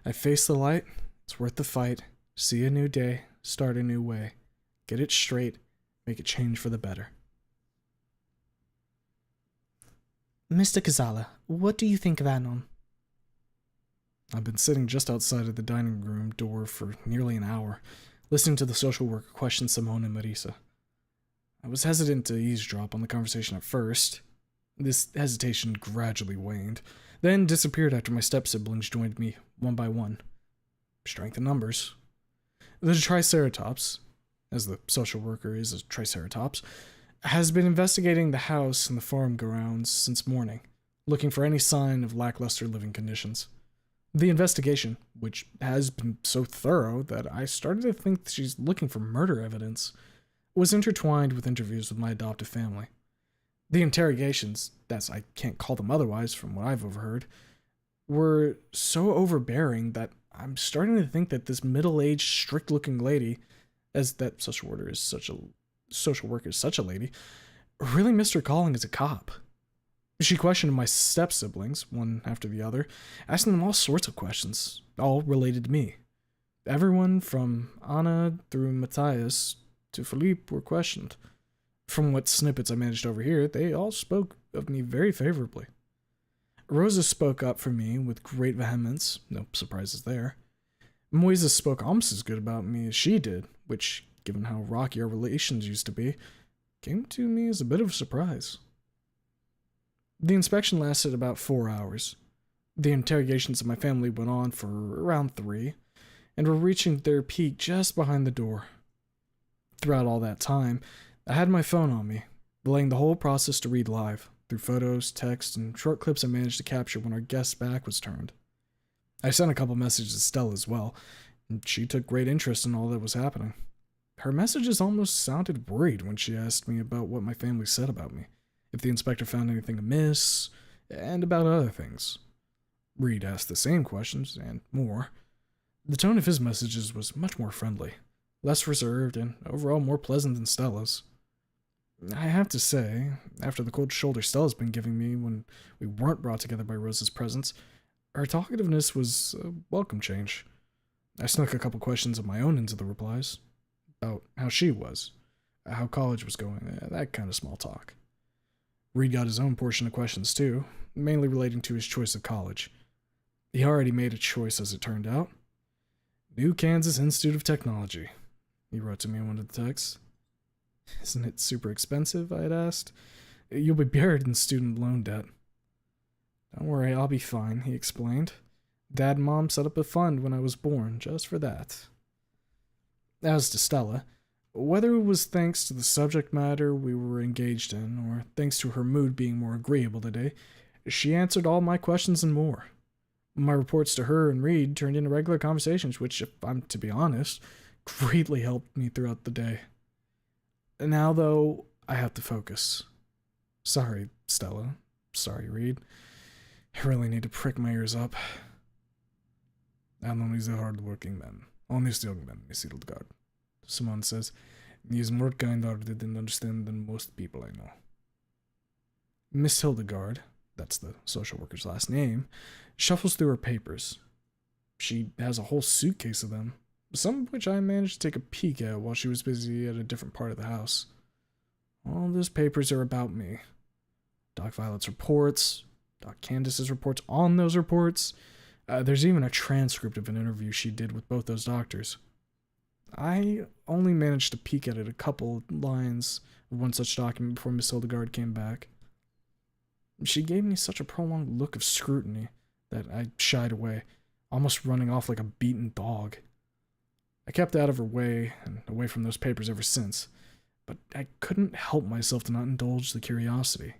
I face the light, it's worth the fight. See a new day, start a new way. Get it straight, make it change for the better. Mr. Kazala, what do you think of Anon? I've been sitting just outside of the dining room door for nearly an hour, listening to the social worker question Simone and Marisa. I was hesitant to eavesdrop on the conversation at first. This hesitation gradually waned, then disappeared after my step-siblings joined me one by one. Strength in numbers. The Triceratops, as the social worker is a Triceratops, has been investigating the house and the farm grounds since morning, looking for any sign of lackluster living conditions. The investigation, which has been so thorough that I started to think she's looking for murder evidence, was intertwined with interviews with my adoptive family. The interrogations, as I can't call them otherwise from what I've overheard, were so overbearing that I'm starting to think that this middle-aged, strict-looking lady, as that social worker is such a lady, really missed her calling as a cop. She questioned my step-siblings, one after the other, asking them all sorts of questions, all related to me. Everyone from Anna through Matthias to Philippe were questioned. From what snippets I managed to overhear, they all spoke of me very favorably. Rosa spoke up for me with great vehemence, no surprises there. Moises spoke almost as good about me as she did, which, given how rocky our relations used to be, came to me as a bit of a surprise. The inspection lasted about 4 hours. The interrogations of my family went on for around 3, and were reaching their peak just behind the door. Throughout all that time, I had my phone on me, relaying the whole process to Reed live, through photos, text, and short clips I managed to capture when our guest's back was turned. I sent a couple messages to Stella as well, and she took great interest in all that was happening. Her messages almost sounded worried when she asked me about what my family said about me, if the inspector found anything amiss, and about other things. Reed asked the same questions, and more. The tone of his messages was much more friendly, less reserved, and overall more pleasant than Stella's. I have to say, after the cold shoulder Stella's been giving me when we weren't brought together by Rosa's presence, her talkativeness was a welcome change. I snuck a couple questions of my own into the replies, about how she was, how college was going, that kind of small talk. Reed got his own portion of questions too, mainly relating to his choice of college. He already made a choice as it turned out. New Kansas Institute of Technology, he wrote to me in one of the texts. Isn't it super expensive? I had asked. You'll be buried in student loan debt. Don't worry, I'll be fine, he explained. Dad and Mom set up a fund when I was born, just for that. As to Stella, whether it was thanks to the subject matter we were engaged in, or thanks to her mood being more agreeable today, she answered all my questions and more. My reports to her and Reed turned into regular conversations, which, if I'm to be honest, greatly helped me throughout the day. Now, though, I have to focus. Sorry, Stella. Sorry, Reed. I really need to prick my ears up. Alan is a hard-working man. Honest young man, Miss Hildegard. Simone says, he is more kind-hearted and understanding than most people I know. Miss Hildegard, that's the social worker's last name, shuffles through her papers. She has a whole suitcase of them, some of which I managed to take a peek at while she was busy at a different part of the house. All those papers are about me. Doc Violet's reports, Doc Candace's reports on those reports. There's even a transcript of an interview she did with both those doctors. I only managed to peek at it a couple lines of one such document before Miss Hildegard came back. She gave me such a prolonged look of scrutiny that I shied away, almost running off like a beaten dog. I kept out of her way and away from those papers ever since, but I couldn't help myself to not indulge the curiosity.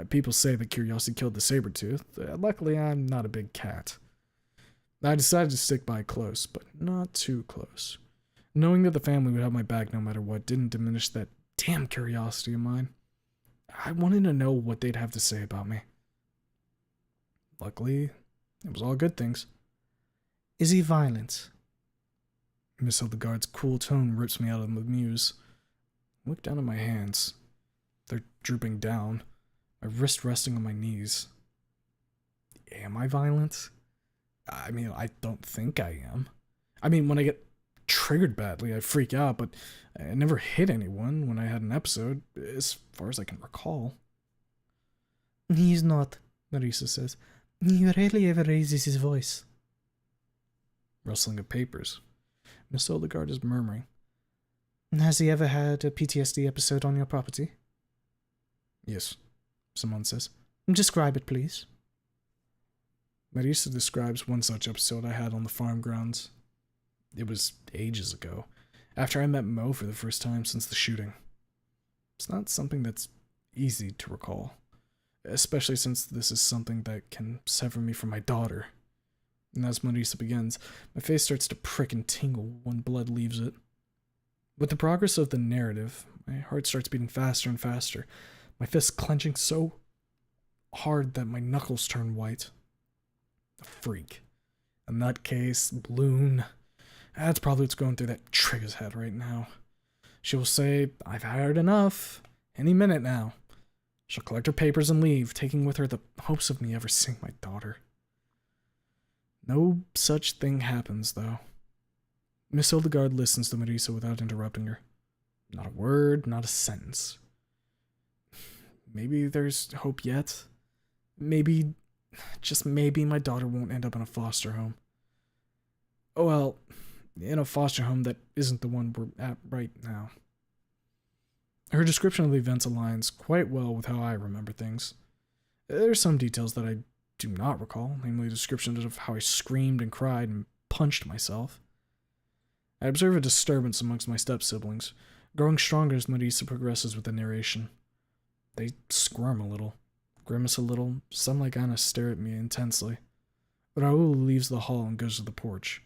People say that curiosity killed the saber-tooth. Luckily, I'm not a big cat. I decided to stick by close, but not too close. Knowing that the family would have my back no matter what didn't diminish that damn curiosity of mine. I wanted to know what they'd have to say about me. Luckily, it was all good things. Is he violent? Miss Hildegard's cool tone rips me out of the muse. I look down at my hands. They're drooping down, my wrist resting on my knees. Am I violent? I mean, I don't think I am. I mean, when I get triggered badly, I freak out, but I never hit anyone when I had an episode, as far as I can recall. He's not, Marisa says. He rarely ever raises his voice. Rustling of papers. Miss Hildegard is murmuring. Has he ever had a PTSD episode on your property? Yes, Simone says. Describe it, please. Marisa describes one such episode I had on the farm grounds. It was ages ago, after I met Mo for the first time since the shooting. It's not something that's easy to recall, especially since this is something that can sever me from my daughter. And as Marisa begins, my face starts to prick and tingle when blood leaves it. With the progress of the narrative, my heart starts beating faster and faster, my fists clenching so hard that my knuckles turn white. A freak. A nutcase, balloon. That's probably what's going through that Trigger's head right now. She will say, I've hired enough. Any minute now. She'll collect her papers and leave, taking with her the hopes of me ever seeing my daughter. No such thing happens, though. Miss Hildegard listens to Marisa without interrupting her. Not a word, not a sentence. Maybe there's hope yet. Maybe, just maybe, my daughter won't end up in a foster home. Oh well, in a foster home that isn't the one we're at right now. Her description of the events aligns quite well with how I remember things. There are some details that I do not recall, namely descriptions of how I screamed and cried and punched myself. I observe a disturbance amongst my step-siblings, growing stronger as Marisa progresses with the narration. They squirm a little, grimace a little, some like Anna stare at me intensely. Raul leaves the hall and goes to the porch.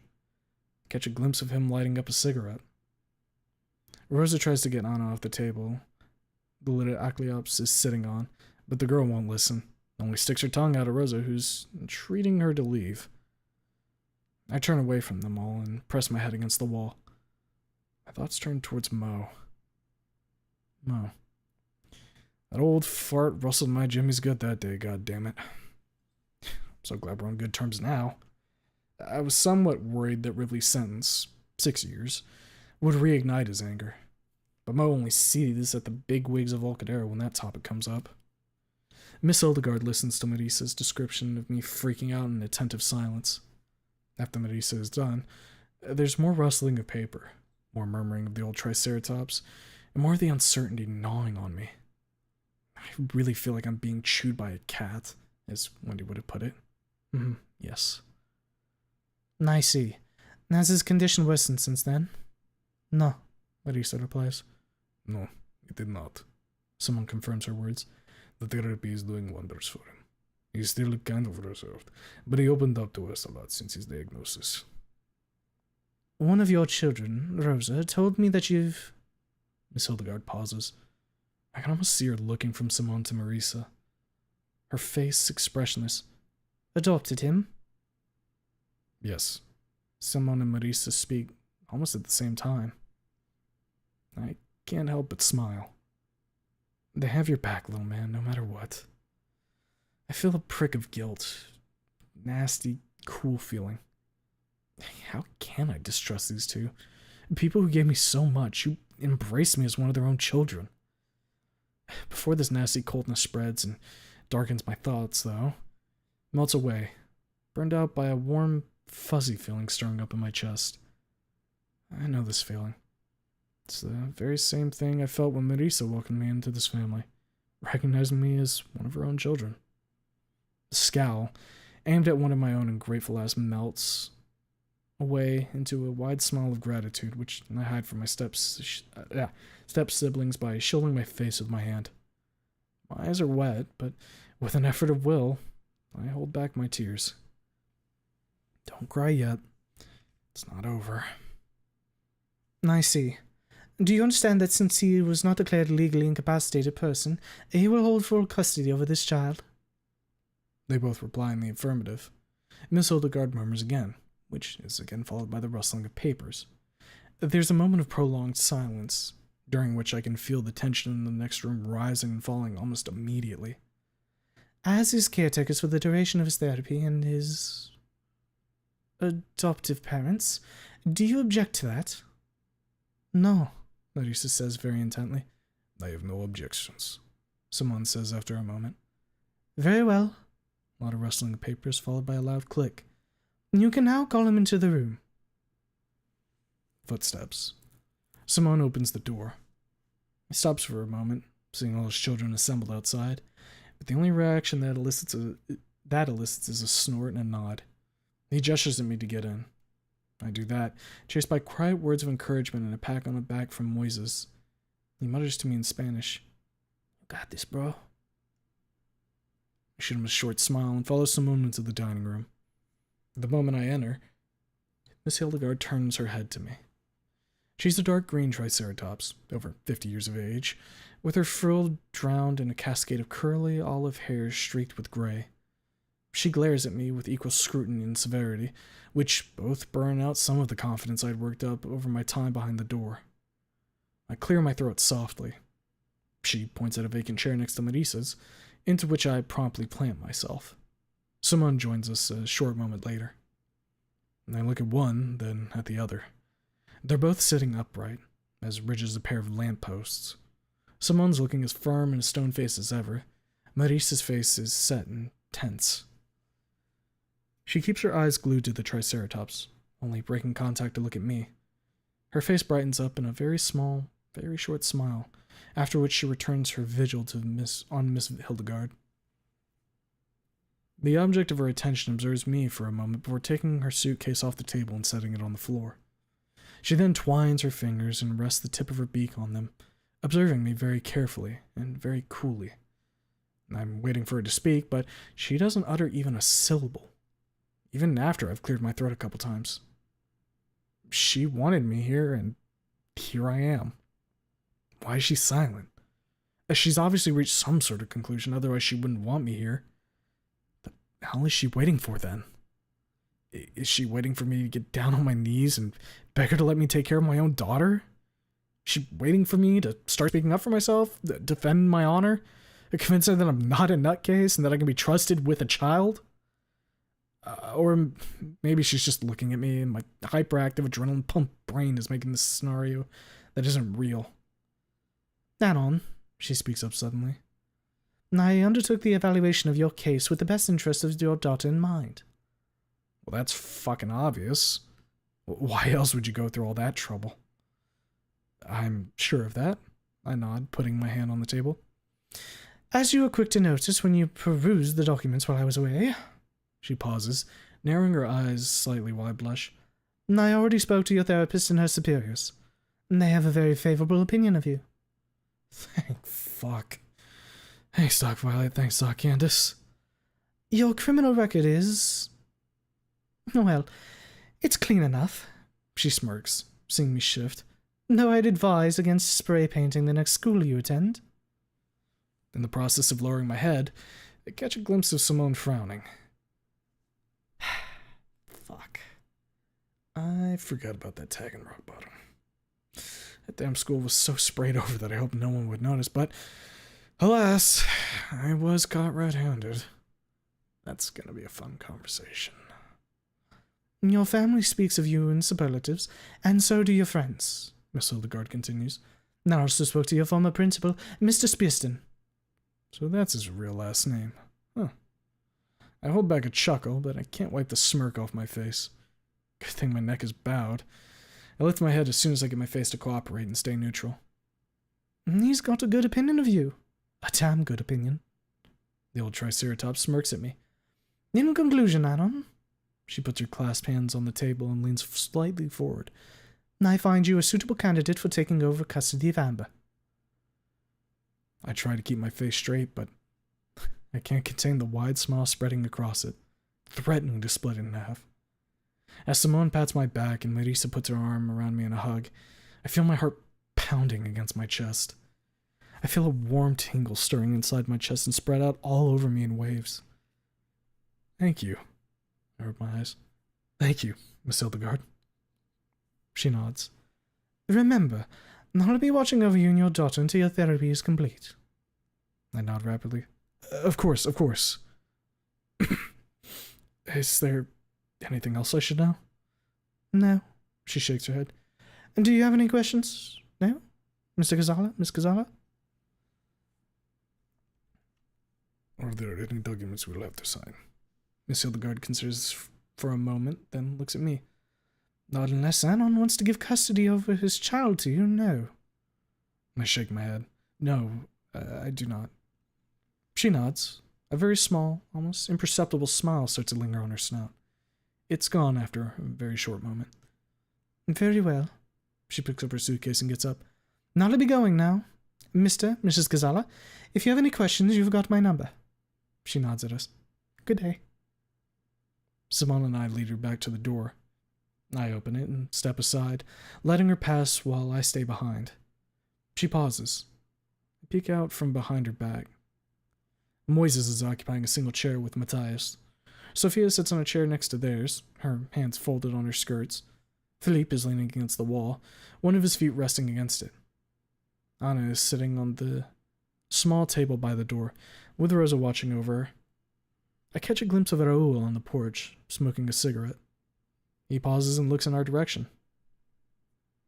I catch a glimpse of him lighting up a cigarette. Rosa tries to get Anna off the table the lid Acleops is sitting on, but the girl won't listen, only sticks her tongue out at Rosa, who's entreating her to leave. I turn away from them all and press my head against the wall. My thoughts turn towards Mo. Mo. That old fart rustled my Jimmy's gut that day, goddammit. I'm so glad we're on good terms now. I was somewhat worried that Ridley's sentence, 6 years, would reignite his anger. But Mo only sees at the bigwigs of Volcadero when that topic comes up. Miss Hildegard listens to Marisa's description of me freaking out in attentive silence. After Marisa is done, there's more rustling of paper, more murmuring of the old Triceratops, and more of the uncertainty gnawing on me. I really feel like I'm being chewed by a cat, as Wendy would have put it. Yes. I see. Has his condition worsened since then? No, Marisa replies. No, it did not. Someone confirms her words. The therapy is doing wonders for him. He's still kind of reserved, but he opened up to us a lot since his diagnosis. One of your children, Rosa, told me that you've... Miss Hildegard pauses. I can almost see her looking from Simone to Marisa. Her face expressionless. Adopted him? Yes. Simone and Marisa speak almost at the same time. I can't help but smile. They have your back, little man, no matter what. I feel a prick of guilt. Nasty, cool feeling. How can I distrust these two? People who gave me so much, who embraced me as one of their own children. Before this nasty coldness spreads and darkens my thoughts, though, melts away, burned out by a warm, fuzzy feeling stirring up in my chest. I know this feeling. It's the very same thing I felt when Marisa welcomed me into this family, recognizing me as one of her own children. The scowl, aimed at one of my own ungrateful ass, melts away into a wide smile of gratitude, which I hide from my step-siblings by shielding my face with my hand. My eyes are wet, but with an effort of will, I hold back my tears. Don't cry yet. It's not over. I see. Do you understand that since he was not declared a legally incapacitated person, he will hold full custody over this child? They both reply in the affirmative. Miss Hildegard murmurs again, which is again followed by the rustling of papers. There's a moment of prolonged silence, during which I can feel the tension in the next room rising and falling almost immediately. As his caretakers for the duration of his therapy and his adoptive parents, do you object to that? No, Larissa says very intently. I have no objections, Simone says after a moment. Very well. A lot of rustling of papers followed by a loud click. You can now call him into the room. Footsteps. Simone opens the door. He stops for a moment, seeing all his children assembled outside, but the only reaction that elicits is a snort and a nod. He gestures at me to get in. I do that, chased by quiet words of encouragement and a pat on the back from Moises. He mutters to me in Spanish. You got this, bro. I shoot him a short smile and follow Simone into the dining room. The moment I enter, Miss Hildegard turns her head to me. She's a dark green Triceratops, over 50 years of age, with her frill drowned in a cascade of curly olive hair streaked with gray. She glares at me with equal scrutiny and severity, which both burn out some of the confidence I'd worked up over my time behind the door. I clear my throat softly. She points at a vacant chair next to Marissa's, into which I promptly plant myself. Simone joins us a short moment later. I look at one, then at the other. They're both sitting upright, as rigid as a pair of lampposts. Simone's looking as firm and as stone-faced as ever. Marissa's face is set and tense. She keeps her eyes glued to the Triceratops, only breaking contact to look at me. Her face brightens up in a very small, very short smile, after which she returns her vigil to Miss Hildegard. The object of her attention observes me for a moment before taking her suitcase off the table and setting it on the floor. She then twines her fingers and rests the tip of her beak on them, observing me very carefully and very coolly. I'm waiting for her to speak, but she doesn't utter even a syllable, even after I've cleared my throat a couple times. She wanted me here, and here I am. Why is she silent? She's obviously reached some sort of conclusion, otherwise she wouldn't want me here. The hell is she waiting for, then? Is she waiting for me to get down on my knees and beg her to let me take care of my own daughter? Is she waiting for me to start speaking up for myself, defend my honor, convince her that I'm not a nutcase and that I can be trusted with a child? Or maybe she's just looking at me and my hyperactive adrenaline pump brain is making this scenario that isn't real. Anon, she speaks up suddenly. I undertook the evaluation of your case with the best interest of your daughter in mind. Well, that's fucking obvious. Why else would you go through all that trouble? I'm sure of that, I nod, putting my hand on the table. As you were quick to notice when you perused the documents while I was away. She pauses, narrowing her eyes slightly while I blush. I already spoke to your therapist and her superiors. They have a very favorable opinion of you. Thank fuck. Thanks, Doc Violet. Thanks, Doc Candace. Your criminal record is... well, it's clean enough. She smirks, seeing me shift. Though I'd advise against spray painting the next school you attend. In the process of lowering my head, I catch a glimpse of Simone frowning. Fuck. I forgot about that tag in Rock Bottom. That damn school was so sprayed over that I hoped no one would notice, but alas, I was caught red-handed. That's gonna be a fun conversation. Your family speaks of you in superlatives, and so do your friends, Miss Hildegard continues. I also spoke to your former principal, Mr. Spearston. So that's his real last name. Huh. I hold back a chuckle, but I can't wipe the smirk off my face. Good thing my neck is bowed. I lift my head as soon as I get my face to cooperate and stay neutral. He's got a good opinion of you. A damn good opinion. The old Triceratops smirks at me. In conclusion, Anon, she puts her clasped hands on the table and leans slightly forward. I find you a suitable candidate for taking over custody of Amber. I try to keep my face straight, but I can't contain the wide smile spreading across it, threatening to split it in half. As Simone pats my back and Marissa puts her arm around me in a hug, I feel my heart pounding against my chest. I feel a warm tingle stirring inside my chest and spread out all over me in waves. Thank you. I rub my eyes. Thank you, Miss Hildegard. She nods. Remember, I'll be watching over you and your daughter until your therapy is complete. I nod rapidly. Of course, of course. Is there anything else I should know? No. She shakes her head. And do you have any questions? No? Mr. Ghazala? Miss Ghazala? Are there any documents we'll have to sign? Miss Hildegard considers for a moment, then looks at me. Not unless Anon wants to give custody over his child to you, no. I shake my head. No, I do not. She nods. A very small, almost imperceptible smile starts to linger on her snout. It's gone after a very short moment. Very well. She picks up her suitcase and gets up. I'll be going now. Mrs. Ghazala, if you have any questions, you've got my number. She nods at us. Good day. Simone and I lead her back to the door. I open it and step aside, letting her pass while I stay behind. She pauses. I peek out from behind her back. Moises is occupying a single chair with Matthias. Sophia sits on a chair next to theirs, her hands folded on her skirts. Philippe is leaning against the wall, one of his feet resting against it. Anna is sitting on the small table by the door, with Rosa watching over her. I catch a glimpse of Raoul on the porch, smoking a cigarette. He pauses and looks in our direction.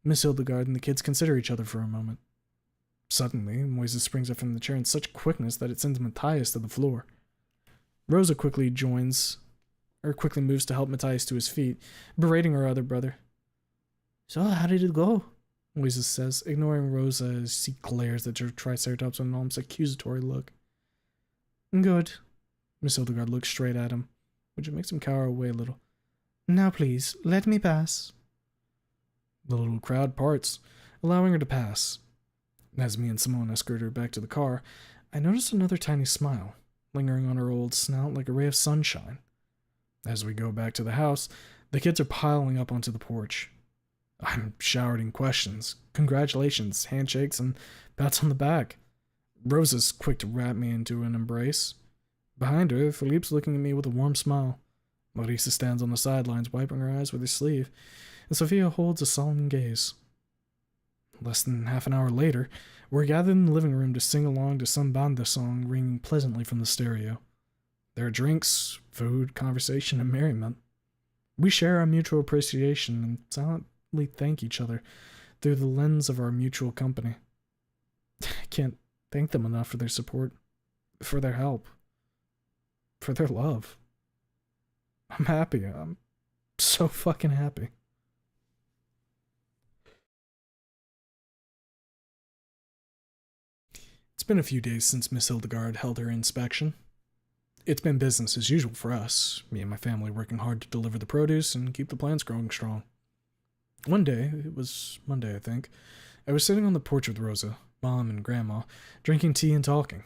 Miss Hildegard and the kids consider each other for a moment. Suddenly, Moises springs up from the chair in such quickness that it sends Matthias to the floor. Rosa quickly moves to help Matthias to his feet, berating her other brother. So, how did it go? Moises says, ignoring Rosa as he glares at her Triceratops with an almost accusatory look. Good. Miss Hildegard looks straight at him, which makes him cower away a little. Now please, let me pass. The little crowd parts, allowing her to pass. As me and Simone escort her back to the car, I notice another tiny smile, lingering on her old snout like a ray of sunshine. As we go back to the house, the kids are piling up onto the porch. I'm showered in questions, congratulations, handshakes, and pats on the back. Rosa's quick to wrap me into an embrace. Behind her, Philippe's looking at me with a warm smile. Marisa stands on the sidelines, wiping her eyes with her sleeve, and Sophia holds a solemn gaze. Less than half an hour later, we're gathered in the living room to sing along to some banda song ringing pleasantly from the stereo. There are drinks, food, conversation, and merriment. We share our mutual appreciation and silently thank each other through the lens of our mutual company. I can't thank them enough for their support, for their help, for their love. I'm happy. I'm so fucking happy. It's been a few days since Miss Hildegard held her inspection. It's been business as usual for us, me and my family working hard to deliver the produce and keep the plants growing strong. One day, it was Monday I think, I was sitting on the porch with Rosa, Mom, and Grandma, drinking tea and talking.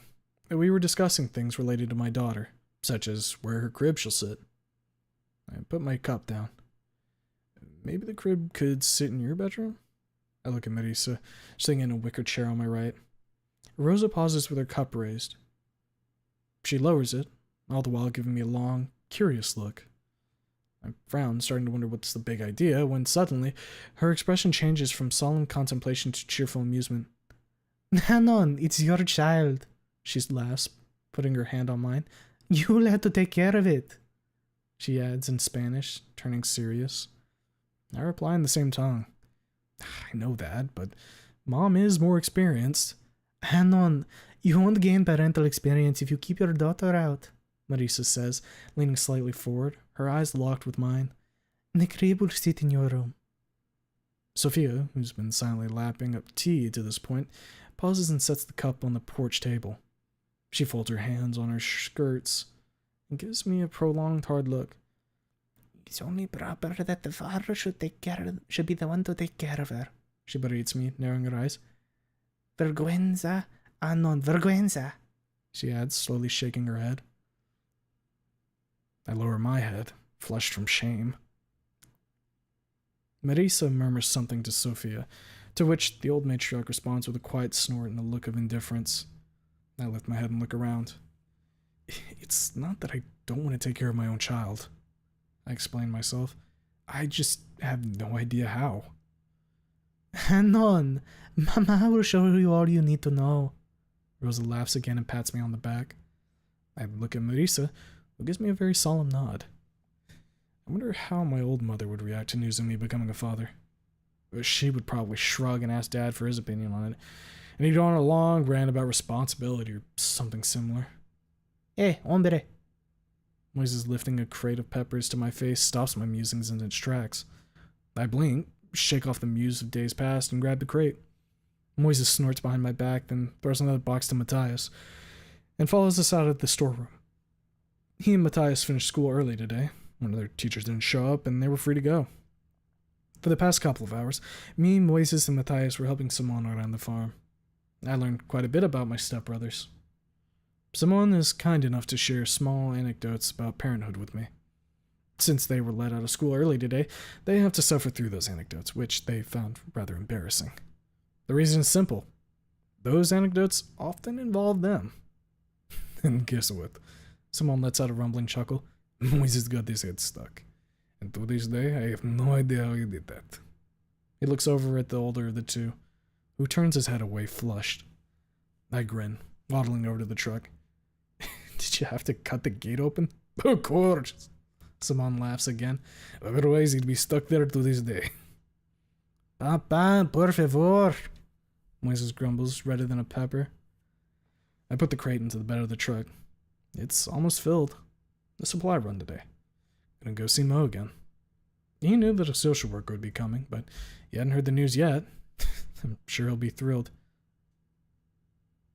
We were discussing things related to my daughter, such as where her crib shall sit. I put my cup down. Maybe the crib could sit in your bedroom? I look at Marisa, sitting in a wicker chair on my right. Rosa pauses with her cup raised. She lowers it, all the while giving me a long, curious look. I frown, starting to wonder what's the big idea, when suddenly her expression changes from solemn contemplation to cheerful amusement. Nanon, it's your child, she laughs, putting her hand on mine. You'll have to take care of it, she adds in Spanish, turning serious. I reply in the same tongue. I know that, but Mom is more experienced. Nanon, you won't gain parental experience if you keep your daughter out, Marisa says, leaning slightly forward, her eyes locked with mine. The crib will sit in your room. Sophia, who's been silently lapping up tea to this point, pauses and sets the cup on the porch table. She folds her hands on her skirts and gives me a prolonged hard look. It's only proper that the father should be the one to take care of her, she berates me, narrowing her eyes. Vergüenza, non vergüenza, she adds, slowly shaking her head. I lower my head, flushed from shame. Marisa murmurs something to Sophia, to which the old matriarch responds with a quiet snort and a look of indifference. I lift my head and look around. It's not that I don't want to take care of my own child, I explain myself. I just have no idea how. Non, Mama will show you all you need to know. Rosa laughs again and pats me on the back. I look at Marisa, who gives me a very solemn nod. I wonder how my old mother would react to news of me becoming a father. She would probably shrug and ask Dad for his opinion on it, and he'd go on a long rant about responsibility or something similar. Hey, hombre. Moises, lifting a crate of peppers to my face, stops my musings in its tracks. I blink, shake off the muse of days past, and grab the crate. Moises snorts behind my back, then throws another box to Matthias, and follows us out of the storeroom. He and Matthias finished school early today. One of their teachers didn't show up, and they were free to go. For the past couple of hours, me, Moises, and Matthias were helping Simone around the farm. I learned quite a bit about my stepbrothers. Simone is kind enough to share small anecdotes about parenthood with me. Since they were let out of school early today, they have to suffer through those anecdotes, which they found rather embarrassing. The reason is simple. Those anecdotes often involve them. And guess what? Simone lets out a rumbling chuckle. Moises got his head stuck. And to this day, I have no idea how he did that. He looks over at the older of the two, who turns his head away flushed. I grin, waddling over to the truck. Did you have to cut the gate open? Of course. Simon laughs again. Otherwise, he'd be stuck there to this day. Papa, por favor. Moises grumbles, redder than a pepper. I put the crate into the bed of the truck. It's almost filled. A supply run today. Gonna go see Mo again. He knew that a social worker would be coming, but he hadn't heard the news yet. I'm sure he'll be thrilled.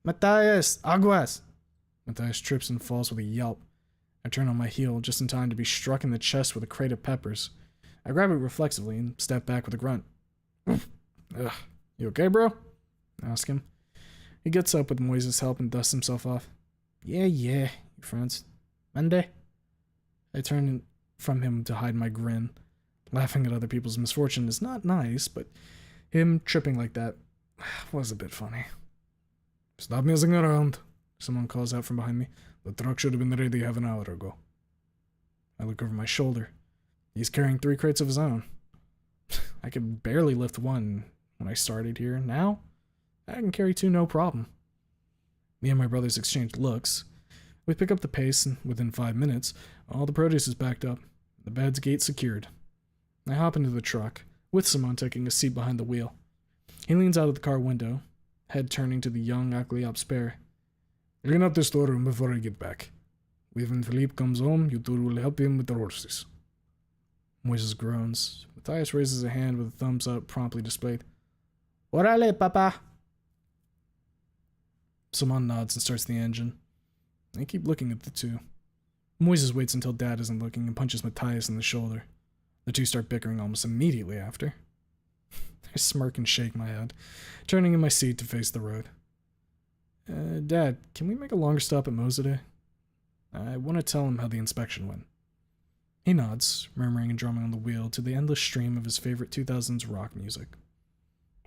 Matthias, aguas! Matthias trips and falls with a yelp. I turn on my heel just in time to be struck in the chest with a crate of peppers. I grab it reflexively and step back with a grunt. Ugh. You okay, bro? I ask him. He gets up with Moises' help and dusts himself off. Yeah, you friends. Monday? I turn from him to hide my grin. Laughing at other people's misfortune is not nice, but him tripping like that was a bit funny. Stop messing around, someone calls out from behind me. The truck should have been ready half an hour ago. I look over my shoulder. He's carrying 3 crates of his own. I could barely lift one when I started here. Now, I can carry 2 no problem. Me and my brothers exchange looks. We pick up the pace, and within 5 minutes, all the produce is backed up, the bed's gate secured. I hop into the truck, with Simon taking a seat behind the wheel. He leans out of the car window, head turning to the young Akliop spare. Clean up the storeroom before I get back. When Philippe comes home, you two will help him with the horses. Moises groans. Matthias raises a hand with a thumbs up promptly displayed. Orale, papa! Simon nods and starts the engine. I keep looking at the two. Moises waits until Dad isn't looking and punches Matthias in the shoulder. The two start bickering almost immediately after. I smirk and shake my head, turning in my seat to face the road. Dad, can we make a longer stop at Mo's today? I want to tell him how the inspection went. He nods, murmuring and drumming on the wheel to the endless stream of his favorite 2000s rock music.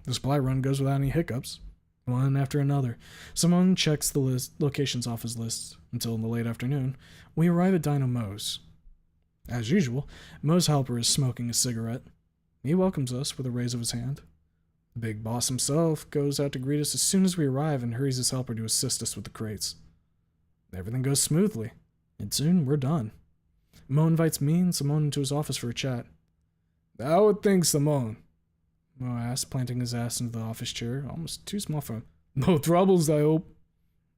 The supply run goes without any hiccups. One after another, someone checks the locations off his list until in the late afternoon, we arrive at Dino Mo's. As usual, Mo's helper is smoking a cigarette. He welcomes us with a raise of his hand. The big boss himself goes out to greet us as soon as we arrive and hurries his helper to assist us with the crates. Everything goes smoothly, and soon we're done. Mo invites me and Simone into his office for a chat. How would things, Simone? Mo asks, planting his ass into the office chair, almost too small for him. No troubles, I hope.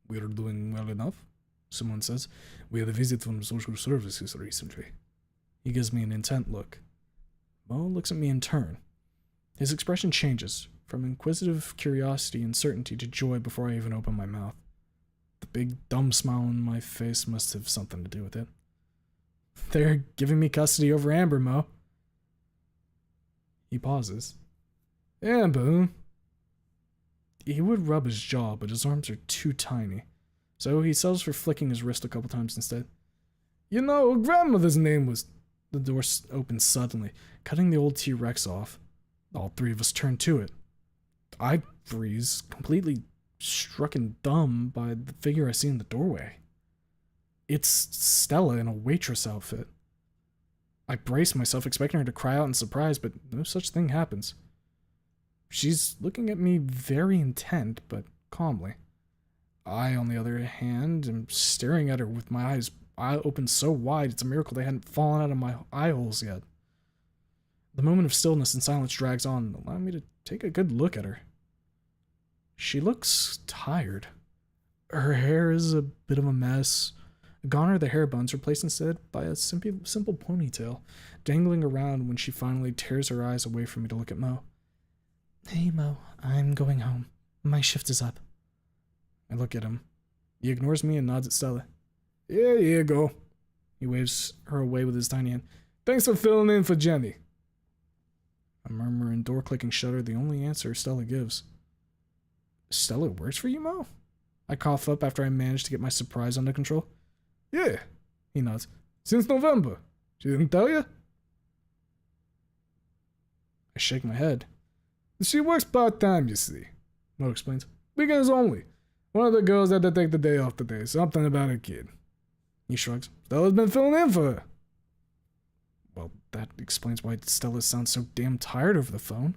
We're doing well enough, Simone says. We had a visit from social services recently. He gives me an intent look. Mo looks at me in turn. His expression changes, from inquisitive curiosity and certainty to joy before I even open my mouth. The big, dumb smile on my face must have something to do with it. They're giving me custody over Amber, Mo. He pauses. Amber? He would rub his jaw, but his arms are too tiny, so he settles for flicking his wrist a couple times instead. You know, grandmother's name was... The door opens suddenly, cutting the old T-Rex off. All 3 of us turn to it. I freeze, completely struck and dumb by the figure I see in the doorway. It's Stella in a waitress outfit. I brace myself, expecting her to cry out in surprise, but no such thing happens. She's looking at me very intent, but calmly. I, on the other hand, am staring at her with my eyes opened so wide it's a miracle they hadn't fallen out of my eye holes yet. The moment of stillness and silence drags on, allowing me to take a good look at her. She looks tired. Her hair is a bit of a mess. Gone are the hair buns, replaced instead by a simple ponytail, dangling around when she finally tears her eyes away from me to look at Mo. Hey, Mo, I'm going home. My shift is up. I look at him. He ignores me and nods at Stella. Yeah, go. He waves her away with his tiny hand. Thanks for filling in for Jenny. A murmur and door-clicking shudder, the only answer Stella gives. Stella works for you, Mo? I cough up after I manage to get my surprise under control. Yeah, he nods. Since November. She didn't tell you? I shake my head. She works part-time, you see, Mo explains. Weekends only. One of the girls had to take the day off today. Something about a kid. He shrugs. Stella's been filling in for her. Well, that explains why Stella sounds so damn tired over the phone.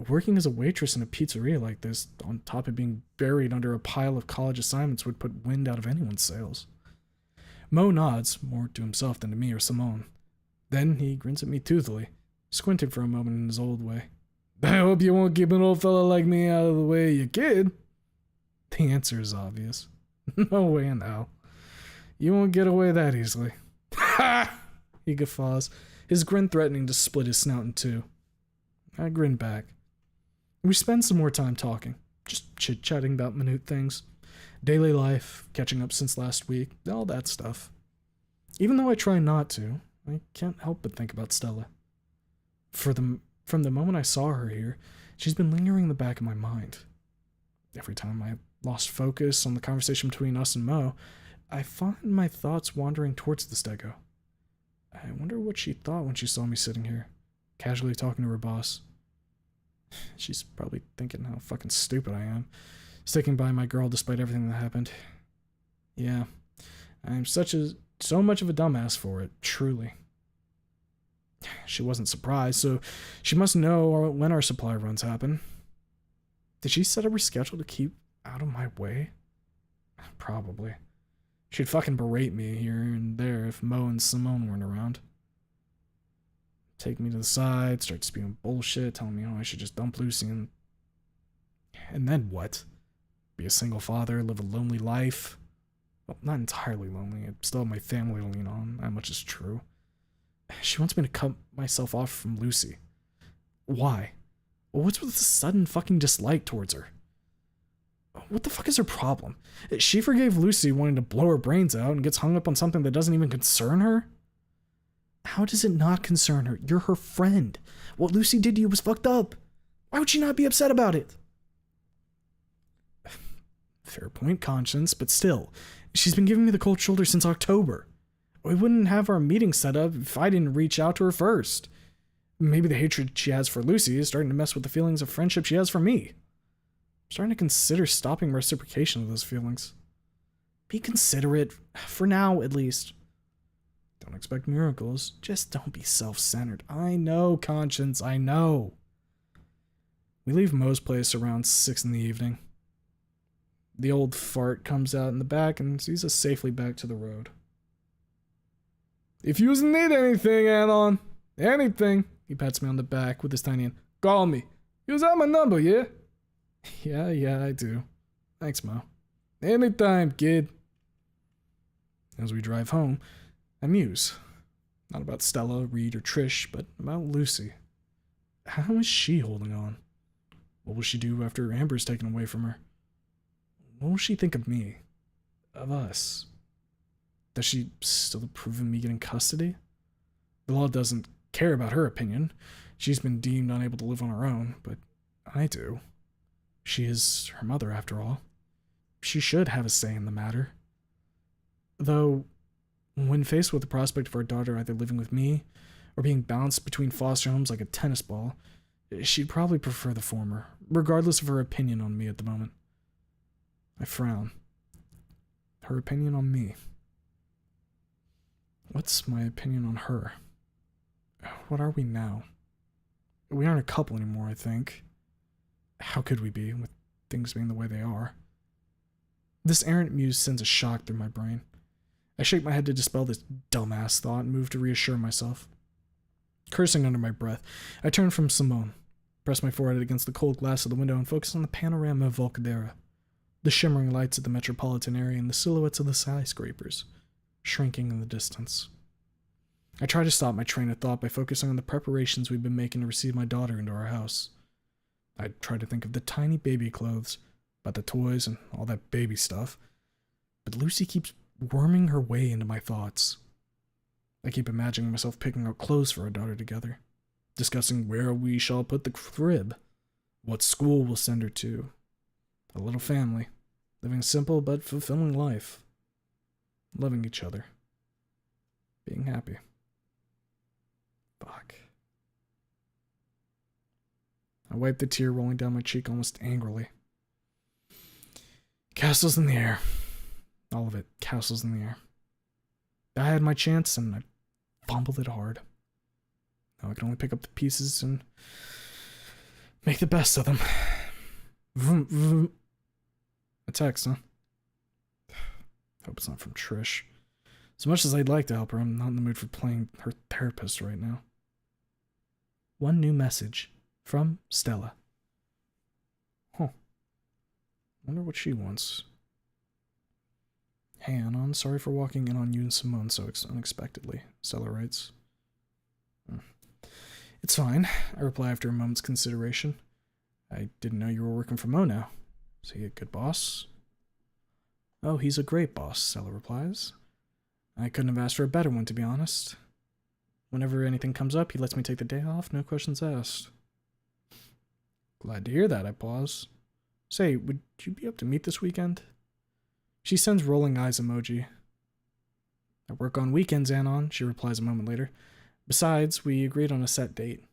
Working as a waitress in a pizzeria like this, on top of being buried under a pile of college assignments, would put wind out of anyone's sails. Mo nods, more to himself than to me or Simone. Then he grins at me toothily, squinting for a moment in his old way. I hope you won't keep an old fella like me out of the way of your kid. The answer is obvious. No way in hell. You won't get away that easily. Ha! He guffaws, his grin threatening to split his snout in two. I grin back. We spend some more time talking, just chit-chatting about minute things. Daily life, catching up since last week, all that stuff. Even though I try not to, I can't help but think about Stella. From the moment I saw her here, she's been lingering in the back of my mind. Every time I lost focus on the conversation between us and Mo, I find my thoughts wandering towards the Stego. I wonder what she thought when she saw me sitting here, casually talking to her boss. She's probably thinking how fucking stupid I am, sticking by my girl despite everything that happened. Yeah, I'm so much of a dumbass for it, truly. She wasn't surprised, so she must know when our supply runs happen. Did she set up her schedule to keep out of my way? Probably. She'd fucking berate me here and there if Mo and Simone weren't around. Take me to the side, start spewing bullshit, telling me how I should just dump Lucy and then what? Be a single father, live a lonely life? Well, not entirely lonely. I still have my family to lean on. That much is true. She wants me to cut myself off from Lucy. Why? What's with the sudden fucking dislike towards her? What the fuck is her problem? She forgave Lucy wanting to blow her brains out and gets hung up on something that doesn't even concern her? How does it not concern her? You're her friend. What Lucy did to you was fucked up. Why would she not be upset about it? Fair point, Conscience, but still, she's been giving me the cold shoulder since October. We wouldn't have our meeting set up if I didn't reach out to her first. Maybe the hatred she has for Lucy is starting to mess with the feelings of friendship she has for me. I'm starting to consider stopping reciprocation of those feelings. Be considerate, for now at least. Don't expect miracles, just don't be self-centered. I know, Conscience, I know. We leave Mo's place around 6 in the evening. The old fart comes out in the back and sees us safely back to the road. If you need anything, Anon, anything, he pats me on the back with his tiny hand. Call me. You have my number, yeah? Yeah, I do. Thanks, Mo. Anytime, kid. As we drive home, I muse. Not about Stella, Reed, or Trish, but about Lucy. How is she holding on? What will she do after Amber's taken away from her? What will she think of me? Of us? Does she still approve of me getting custody? The law doesn't care about her opinion. She's been deemed unable to live on her own, but I do. She is her mother, after all. She should have a say in the matter. Though, when faced with the prospect of our daughter either living with me or being bounced between foster homes like a tennis ball, she'd probably prefer the former, regardless of her opinion on me at the moment. I frown. Her opinion on me. What's my opinion on her? What are we now? We aren't a couple anymore, I think. How could we be, with things being the way they are? This errant muse sends a shock through my brain. I shake my head to dispel this dumbass thought and move to reassure myself. Cursing under my breath, I turn from Simone, press my forehead against the cold glass of the window and focus on the panorama of Volcadera, the shimmering lights of the metropolitan area and the silhouettes of the skyscrapers, shrinking in the distance. I try to stop my train of thought by focusing on the preparations we've been making to receive my daughter into our house. I try to think of the tiny baby clothes, about the toys and all that baby stuff, but Lucy keeps worming her way into my thoughts. I keep imagining myself picking out clothes for our daughter together, discussing where we shall put the crib, what school we'll send her to, a little family, living a simple but fulfilling life, loving each other, being happy. Fuck. I wipe the tear rolling down my cheek almost angrily. Castles in the air. All of it, castles in the air. I had my chance and I fumbled it hard. Now I can only pick up the pieces and make the best of them. Vroom, vroom. A text, huh? Hope it's not from Trish. As much as I'd like to help her, I'm not in the mood for playing her therapist right now. One new message from Stella. Huh. Wonder what she wants. Hey, Anon, sorry for walking in on you and Simone so unexpectedly, Stella writes. It's fine, I reply after a moment's consideration. I didn't know you were working for Mo now. Is he a good boss? Oh, he's a great boss, Stella replies. I couldn't have asked for a better one, to be honest. Whenever anything comes up, he lets me take the day off, no questions asked. Glad to hear that, I pause. Say, would you be up to meet this weekend? She sends rolling eyes emoji. I work on weekends, Anon, she replies a moment later. Besides, we agreed on a set date.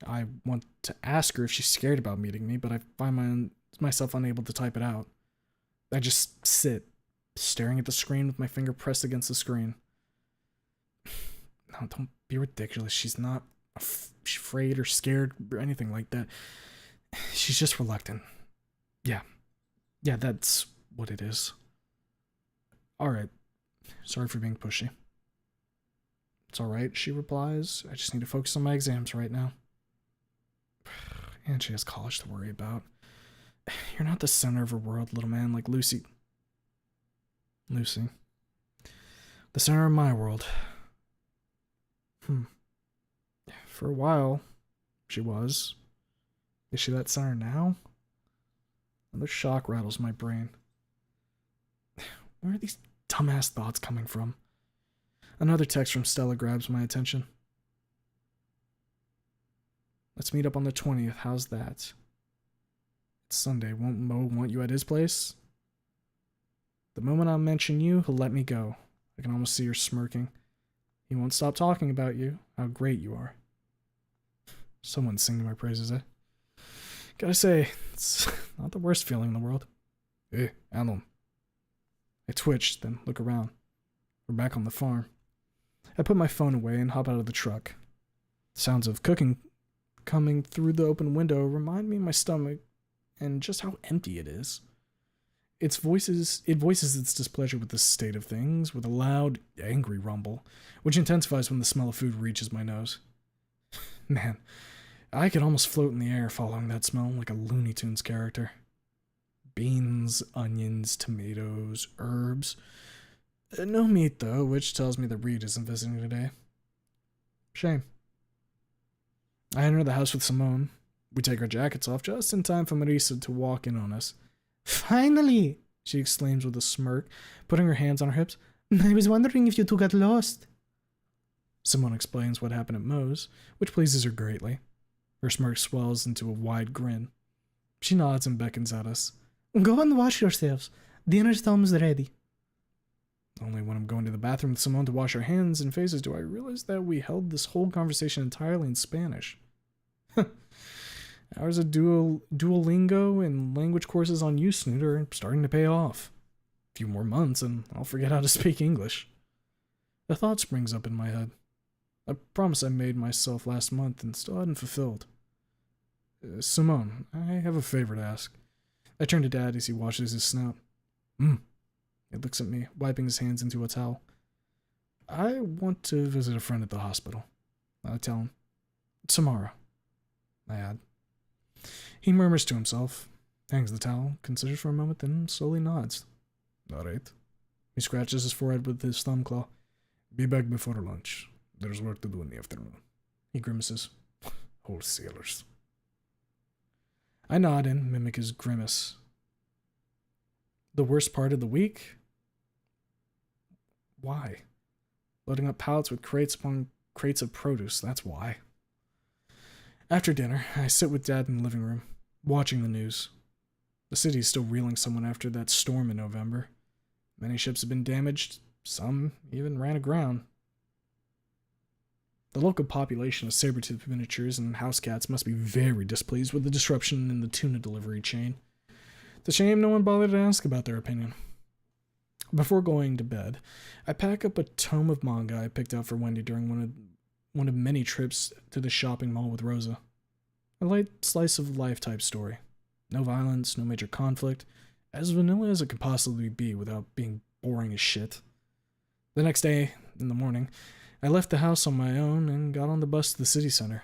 I want to ask her if she's scared about meeting me, but I find myself unable to type it out. I just sit, staring at the screen with my finger pressed against the screen. No, don't be ridiculous. She's not afraid or scared or anything like that. She's just reluctant. Yeah, that's what it is. Alright. Sorry for being pushy. It's alright, she replies. I just need to focus on my exams right now. And she has college to worry about. You're not the center of her world, little man, like Lucy. Lucy. The center of my world. For a while, she was. Is she that center now? Another shock rattles my brain. Where are these dumbass thoughts coming from? Another text from Stella grabs my attention. Let's meet up on the 20th. How's that? It's Sunday. Won't Mo want you at his place? The moment I mention you, he'll let me go. I can almost see her smirking. He won't stop talking about you, how great you are. Someone's singing my praises, eh? Gotta say, it's not the worst feeling in the world. Hey, Alan. I twitch, then look around. We're back on the farm. I put my phone away and hop out of the truck. Sounds of cooking coming through the open window remind me of my stomach and just how empty it is. It voices its displeasure with this state of things with a loud, angry rumble, which intensifies when the smell of food reaches my nose. Man, I could almost float in the air following that smell like a Looney Tunes character. Beans, onions, tomatoes, herbs. No meat, though, which tells me that Reed isn't visiting today. Shame. I enter the house with Simone. We take our jackets off just in time for Marisa to walk in on us. Finally! She exclaims with a smirk, putting her hands on her hips. I was wondering if you two got lost. Simone explains what happened at Moe's, which pleases her greatly. Her smirk swells into a wide grin. She nods and beckons at us. Go and wash yourselves. Dinner's almost ready. Only when I'm going to the bathroom with Simone to wash our hands and faces do I realize that we held this whole conversation entirely in Spanish. Hours of Duolingo and language courses on Usnoot are starting to pay off. A few more months and I'll forget how to speak English. A thought springs up in my head. A promise I made myself last month and still hadn't fulfilled. Simone, I have a favor to ask. I turn to Dad as he washes his snout. He looks at me, wiping his hands into a towel. I want to visit a friend at the hospital. I tell him. Tomorrow. I add. He murmurs to himself, hangs the towel, considers for a moment, then slowly nods. All right. He scratches his forehead with his thumb claw. Be back before lunch. There's work to do in the afternoon. He grimaces. Wholesalers. I nod and mimic his grimace. The worst part of the week? Why? Loading up pallets with crates upon crates of produce, that's why. After dinner, I sit with Dad in the living room, watching the news. The city is still reeling somewhat after that storm in November. Many ships have been damaged, some even ran aground. The local population of saber-toothed miniatures and house cats must be very displeased with the disruption in the tuna delivery chain. It's a shame no one bothered to ask about their opinion. Before going to bed, I pack up a tome of manga I picked out for Wendy during one of many trips to the shopping mall with Rosa. A light slice of life type story. No violence, no major conflict, as vanilla as it could possibly be without being boring as shit. The next day, in the morning, I left the house on my own and got on the bus to the city center.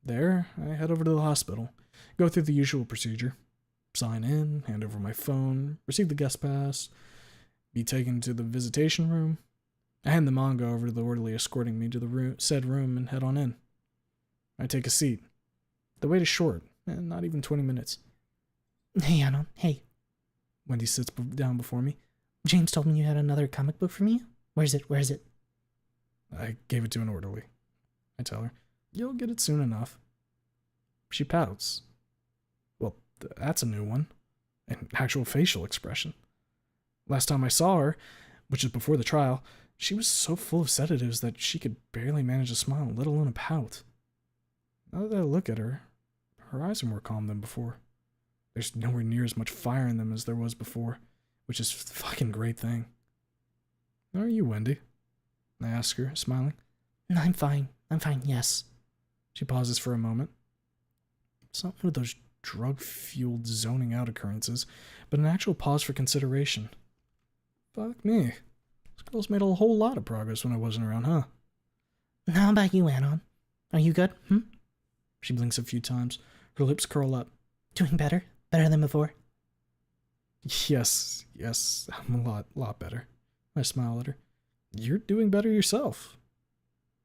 There, I head over to the hospital, go through the usual procedure. Sign in, hand over my phone, receive the guest pass, be taken to the visitation room. I hand the manga over to the orderly escorting me to the said room and head on in. I take a seat. The wait is short, and not even 20 minutes. Hey, Anon. Hey. Wendy sits down before me. James told me you had another comic book for me. Where is it? Where is it? I gave it to an orderly. I tell her, you'll get it soon enough. She pouts. Well, that's a new one. An actual facial expression. Last time I saw her, which is before the trial, she was so full of sedatives that she could barely manage a smile, let alone a pout. Now that I look at her, her eyes are more calm than before. There's nowhere near as much fire in them as there was before, which is a fucking great thing. How are you, Wendy? I ask her, smiling. No, I'm fine. I'm fine, yes. She pauses for a moment. It's not one of those drug-fueled zoning out occurrences, but an actual pause for consideration. Fuck me. This girl's made a whole lot of progress when I wasn't around, huh? How about you, Anon? Are you good? She blinks a few times. Her lips curl up. Doing better? Better than before? Yes, I'm a lot better. I smile at her. You're doing better yourself.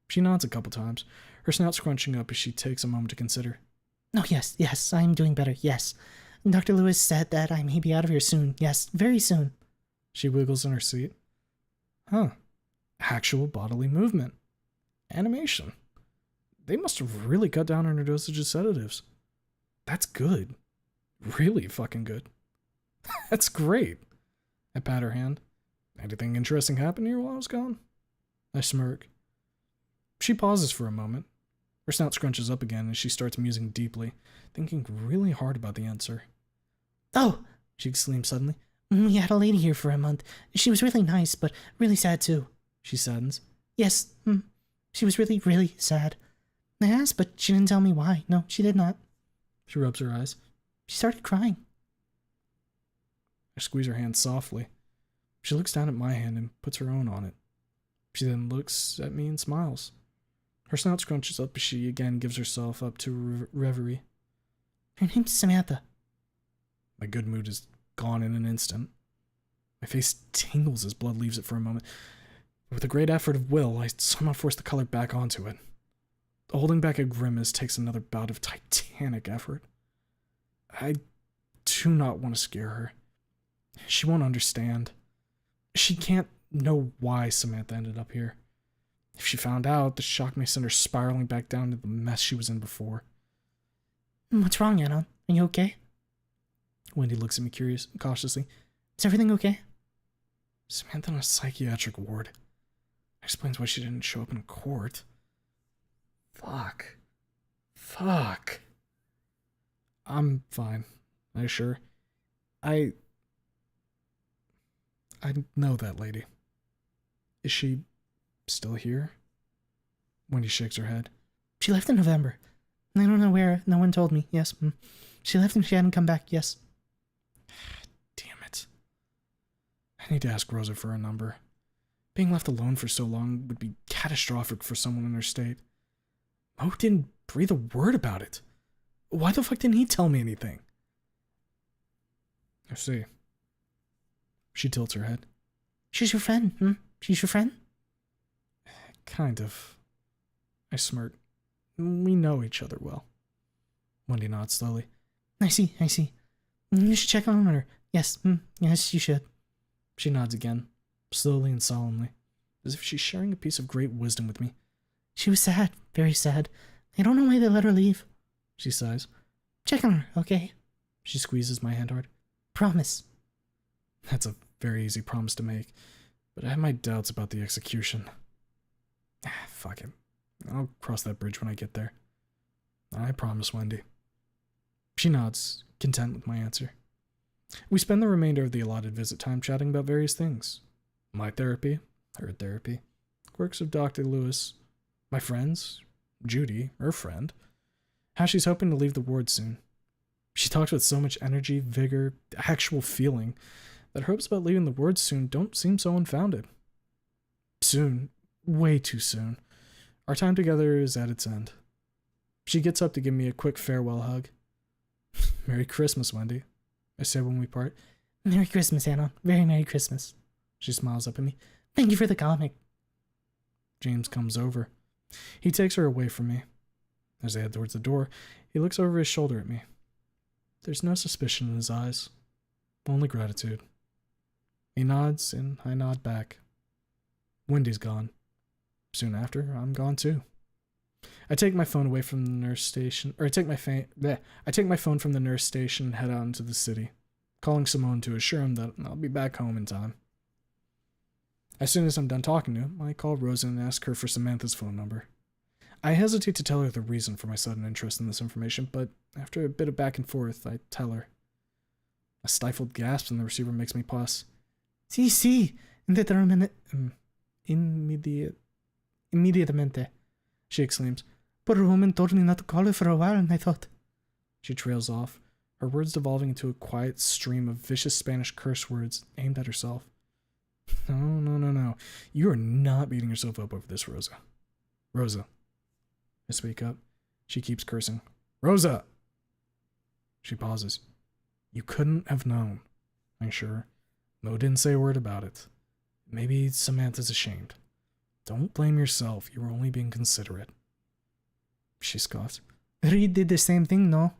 She nods a couple times, her snout scrunching up as she takes a moment to consider. Oh, yes, I'm doing better, yes. Dr. Lewis said that I may be out of here soon, yes, very soon. She wiggles in her seat. Huh. Actual bodily movement. Animation. They must have really cut down on her dosage of sedatives. That's good. Really fucking good. That's great. I pat her hand. Anything interesting happen here while I was gone? I smirk. She pauses for a moment. Her snout scrunches up again as she starts musing deeply, thinking really hard about the answer. Oh, She exclaims suddenly. we had a lady here for a month. She was really nice, but really sad too. She saddens. Yes, she was really, really sad. I asked, but she didn't tell me why. No, she did not. She rubs her eyes. She started crying. I squeeze her hand softly. She looks down at my hand and puts her own on it. She then looks at me and smiles. Her snout scrunches up as she again gives herself up to reverie. Her name's Samantha. My good mood is gone in an instant. My face tingles as blood leaves it for a moment. With a great effort of will, I somehow force the color back onto it. Holding back a grimace takes another bout of titanic effort. I do not want to scare her. She won't understand. She can't know why Samantha ended up here. If she found out, the shock may send her spiraling back down to the mess she was in before. What's wrong, Anon? Are you okay? Wendy looks at me cautiously. Is everything okay? Samantha in a psychiatric ward. Explains why she didn't show up in court. Fuck. I'm fine, I assure. I know that lady. Is she still here? Wendy shakes her head. She left in November. I don't know where. No one told me. Yes. She left and she hadn't come back. Yes. Damn it. I need to ask Rosa for a number. Being left alone for so long would be catastrophic for someone in her state. Mo didn't breathe a word about it. Why the fuck didn't he tell me anything? I see. She tilts her head. She's your friend, She's your friend? Kind of. I smirk. We know each other well. Wendy nods slowly. I see. You should check on her. Yes, yes, you should. She nods again, slowly and solemnly, as if she's sharing a piece of great wisdom with me. She was sad, very sad. I don't know why they let her leave. She sighs. Check on her, okay? She squeezes my hand hard. Promise. That's a very easy promise to make, but I have my doubts about the execution. Fuck it. I'll cross that bridge when I get there. I promise, Wendy. She nods, content with my answer. We spend the remainder of the allotted visit time chatting about various things. My therapy, her therapy, quirks of Dr. Lewis, my friends, Judy, her friend, how she's hoping to leave the ward soon. She talks with so much energy, vigor, actual feeling, that her hopes about leaving the ward soon don't seem so unfounded. Soon, way too soon, our time together is at its end. She gets up to give me a quick farewell hug. Merry Christmas, Wendy, I say when we part. Merry Christmas, Anon. Very Merry Christmas. She smiles up at me. Thank you for the comic. James comes over. He takes her away from me. As they head towards the door, he looks over his shoulder at me. There's no suspicion in his eyes, only gratitude. He nods, and I nod back. Wendy's gone. Soon after, I'm gone too. I take my phone away from the nurse station, or I take my phone from the nurse station and head out into the city, calling Simone to assure him that I'll be back home in time. As soon as I'm done talking to him, I call Rosa and ask her for Samantha's phone number. I hesitate to tell her the reason for my sudden interest in this information, but after a bit of back and forth, I tell her. A stifled gasp and the receiver makes me pause. Sí, immediatamente, she exclaims. But a woman told me not to call her for a while, and I thought... She trails off, her words devolving into a quiet stream of vicious Spanish curse words aimed at herself. No. You are not beating yourself up over this, Rosa. Rosa. I speak up. She keeps cursing. Rosa! She pauses. You couldn't have known. I assure her. Mo didn't say a word about it. Maybe Samantha's ashamed. Don't blame yourself. You were only being considerate. She scoffs. Reed did the same thing, no?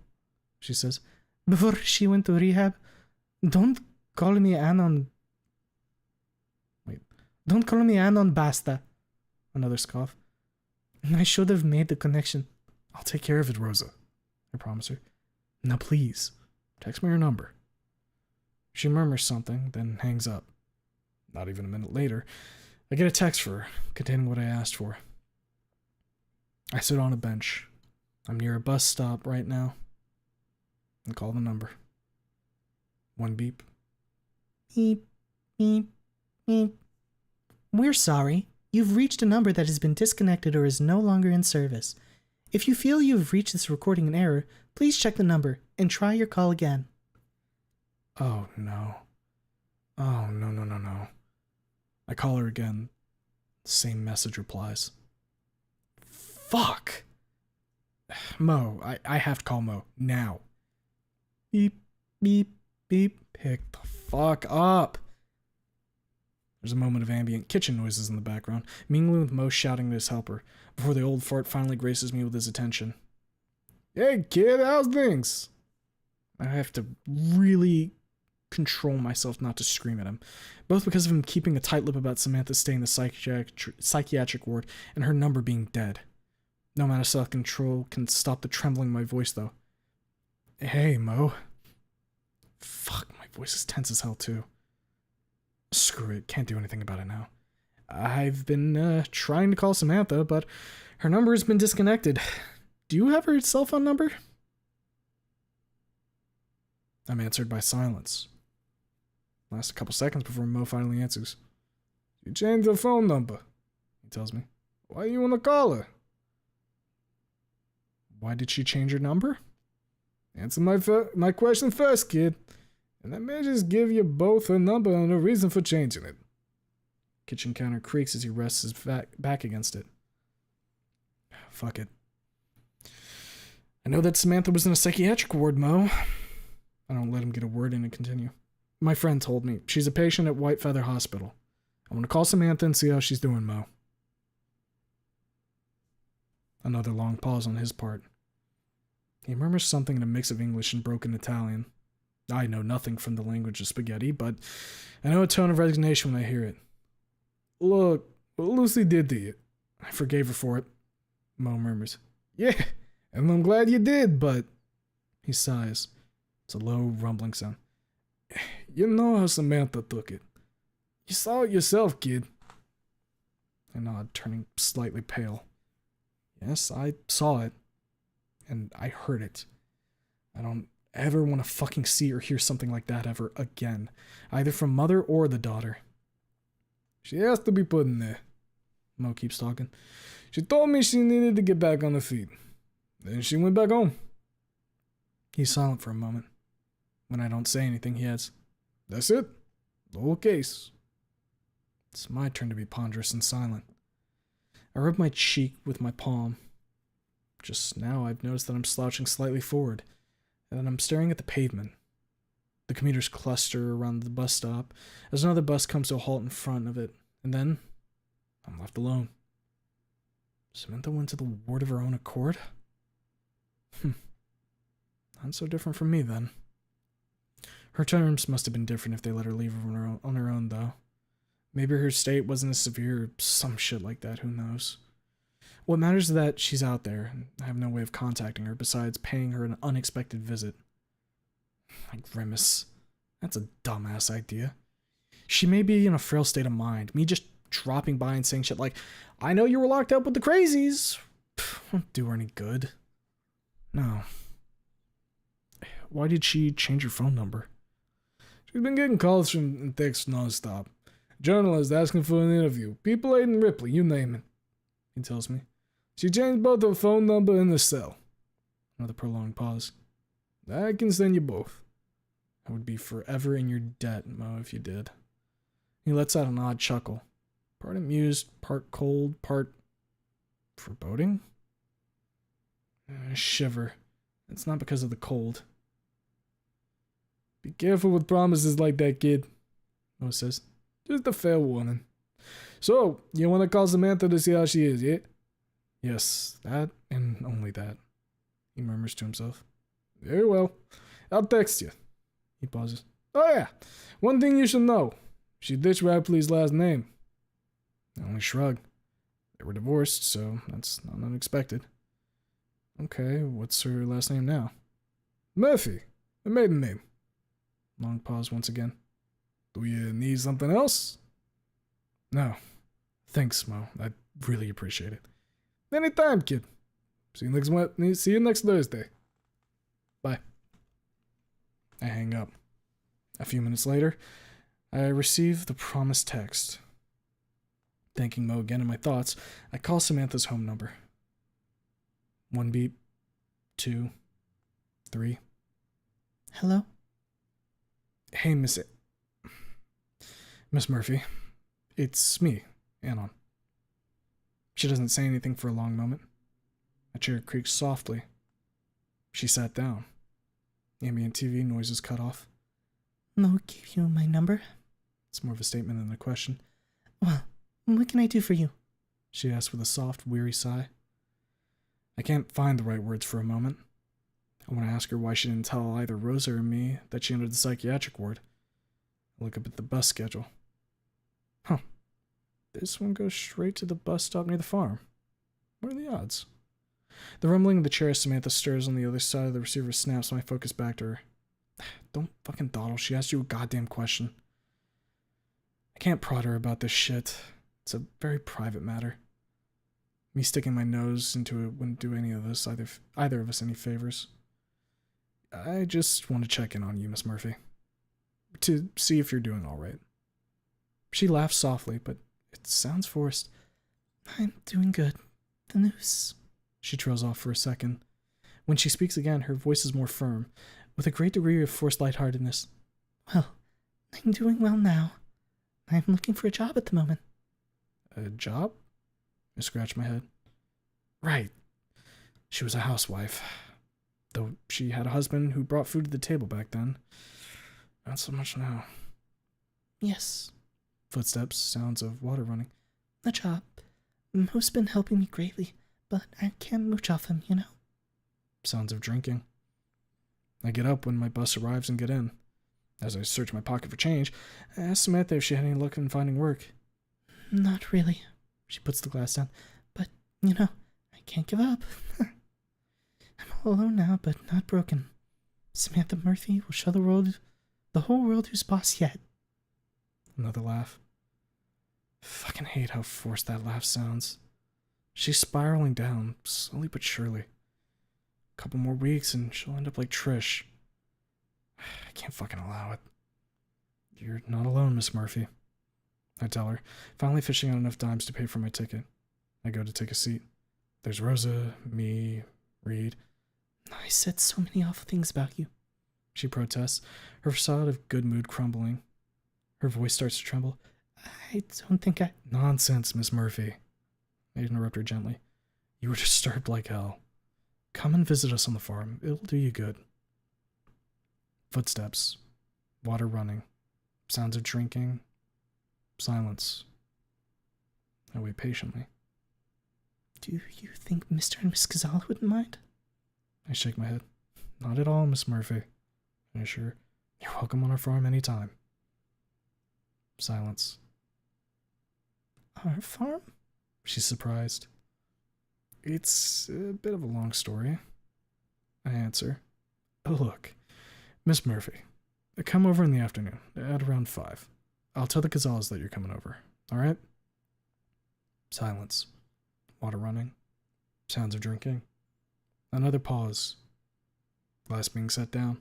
She says. Before she went to rehab. Don't call me Anon. Don't call me Anon, basta. Another scoff. I should have made the connection. I'll take care of it, Rosa. I promise her. Now please, text me your number. She murmurs something, then hangs up. Not even a minute later, I get a text for her, containing what I asked for. I sit on a bench. I'm near a bus stop right now. And call the number. One beep. Beep, beep, beep. We're sorry. You've reached a number that has been disconnected or is no longer in service. If you feel you have reached this recording in error, please check the number and try your call again. Oh, no. Oh, no. I call her again. Same message replies. Fuck! Mo, I have to call Mo. Now. Beep, beep, beep. Pick the fuck up. There's a moment of ambient kitchen noises in the background, mingling with Mo shouting to his helper, before the old fart finally graces me with his attention. Hey kid, how's things? I have to really control myself not to scream at him, both because of him keeping a tight lip about Samantha staying in the psychiatric ward and her number being dead. No amount of self-control can stop the trembling in my voice, though. Hey, Mo. Fuck, my voice is tense as hell, too. Screw it, can't do anything about it now. I've been trying to call Samantha, but her number has been disconnected. Do you have her cell phone number? I'm answered by silence. Lasts a couple seconds before Mo finally answers. She changed her phone number, he tells me. Why you wanna call her? Why did she change her number? Answer my question first, kid. And I may just give you both her number and a reason for changing it. Kitchen counter creaks as he rests his back against it. Fuck it. I know that Samantha was in a psychiatric ward, Mo. I don't let him get a word in and continue. My friend told me. She's a patient at White Feather Hospital. I want to call Samantha and see how she's doing, Mo. Another long pause on his part. He murmurs something in a mix of English and broken Italian. I know nothing from the language of spaghetti, but I know a tone of resignation when I hear it. Look, what Lucy did to you. I forgave her for it, Mo murmurs. Yeah, and I'm glad you did, but... He sighs. It's a low, rumbling sound. You know how Samantha took it. You saw it yourself, kid. I nod, turning slightly pale. Yes, I saw it. And I heard it. I don't ever want to fucking see or hear something like that ever again, either from mother or the daughter. She has to be put in there. Mo keeps talking. She told me she needed to get back on her feet. Then she went back home. He's silent for a moment. When I don't say anything, he adds, "That's it. The whole case." It's my turn to be ponderous and silent. I rub my cheek with my palm. Just now I've noticed that I'm slouching slightly forward, and that I'm staring at the pavement. The commuters cluster around the bus stop as another bus comes to a halt in front of it, and then I'm left alone. Samantha went to the ward of her own accord? Not so different from me, then. Her terms must have been different if they let her leave on her own, though. Maybe her state wasn't as severe or some shit like that, who knows. What matters is that she's out there, and I have no way of contacting her besides paying her an unexpected visit. I grimace. That's a dumbass idea. She may be in a frail state of mind. Me just dropping by and saying shit like, "I know you were locked up with the crazies," won't do her any good. No. Why did she change her phone number? She's been getting calls from and texts nonstop. Journalists asking for an interview. People hating Ripley, you name it. He tells me. She changed both her phone number and her cell. Another prolonged pause. I can send you both. I would be forever in your debt, Mo, if you did. He lets out an odd chuckle. Part amused, part cold, part foreboding? I shiver. It's not because of the cold. Be careful with promises like that, kid, Mo says. Just a fair warning. So, you want to call Samantha to see how she is, yeah? Yes, that and only that, he murmurs to himself. Very well. I'll text you. He pauses. Oh yeah, one thing you should know. She ditched Ripley's last name. I only shrug. They were divorced, so that's not unexpected. Okay, what's her last name now? Murphy. Her maiden name. Long pause once again. Do you need something else? No. Thanks, Mo. I really appreciate it. Anytime, kid. See you next Thursday. Bye. I hang up. A few minutes later, I receive the promised text. Thanking Mo again in my thoughts, I call Samantha's home number. 1 beep. 2. 3. Hello? Hey, Miss Murphy. It's me, Anon. She doesn't say anything for a long moment. A chair creaks softly. She sat down. Ambient TV noises cut off. Mo gave you my number? It's more of a statement than a question. Well, what can I do for you? She asked with a soft, weary sigh. I can't find the right words for a moment. I want to ask her why she didn't tell either Rosa or me that she entered the psychiatric ward. I look up at the bus schedule. Huh. This one goes straight to the bus stop near the farm. What are the odds? The rumbling of the chair as Samantha stirs on the other side of the receiver snaps my focus back to her. Don't fucking dawdle. She asked you a goddamn question. I can't prod her about this shit. It's a very private matter. Me sticking my nose into it wouldn't do any of this, either of us any favors. I just want to check in on you, Miss Murphy. To see if you're doing all right. She laughs softly, but it sounds forced. I'm doing good. The news. She trails off for a second. When she speaks again, her voice is more firm, with a great degree of forced lightheartedness. Well, I'm doing well now. I'm looking for a job at the moment. A job? I scratch my head. Right. She was a housewife. Though she had a husband who brought food to the table back then. Not so much now. Yes. Footsteps, sounds of water running. A job. Mo's been helping me greatly, but I can't mooch off him, you know? Sounds of drinking. I get up when my bus arrives and get in. As I search my pocket for change, I ask Samantha if she had any luck in finding work. Not really. She puts the glass down. But, you know, I can't give up. I'm all alone now, but not broken. Samantha Murphy will show the whole world who's boss yet. Another laugh. Fucking hate how forced that laugh sounds. She's spiraling down, slowly but surely. A couple more weeks and she'll end up like Trish. I can't fucking allow it. You're not alone, Miss Murphy. I tell her, finally fishing out enough dimes to pay for my ticket. I go to take a seat. There's Rosa, me, Reed. I said so many awful things about you. She protests, her facade of good mood crumbling. Her voice starts to tremble. I don't think I... Nonsense, Miss Murphy. I interrupt her gently. You were disturbed like hell. Come and visit us on the farm. It'll do you good. Footsteps. Water running. Sounds of drinking. Silence. I wait patiently. Do you think Mr. and Miss Cazala wouldn't mind? I shake my head. Not at all, Miss Murphy. I assure her. You're welcome on our farm any time. Silence. Our farm? She's surprised. It's a bit of a long story. I answer. Oh, look. Miss Murphy, come over in the afternoon, at around 5. I'll tell the Cazalas that you're coming over, alright? Silence. Water running. Sounds of drinking. Another pause. Glass being set down.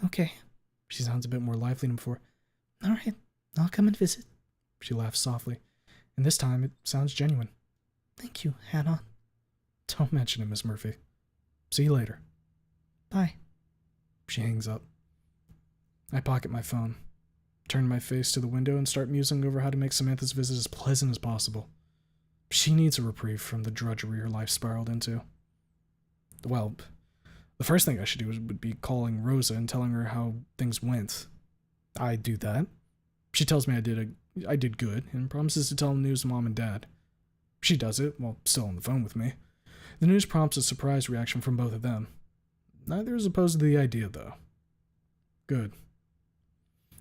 Okay. She sounds a bit more lively than before. All right. I'll come and visit. She laughs softly, and this time it sounds genuine. Thank you, Hannah. Don't mention it, Miss Murphy. See you later. Bye. She hangs up. I pocket my phone, turn my face to the window, and start musing over how to make Samantha's visit as pleasant as possible. She needs a reprieve from the drudgery her life spiraled into. Well, the first thing I should do would be calling Rosa and telling her how things went. I do that. She tells me I did good and promises to tell the news to Mom and Dad. She does it while still on the phone with me. The news prompts a surprised reaction from both of them. Neither is opposed to the idea, though. Good.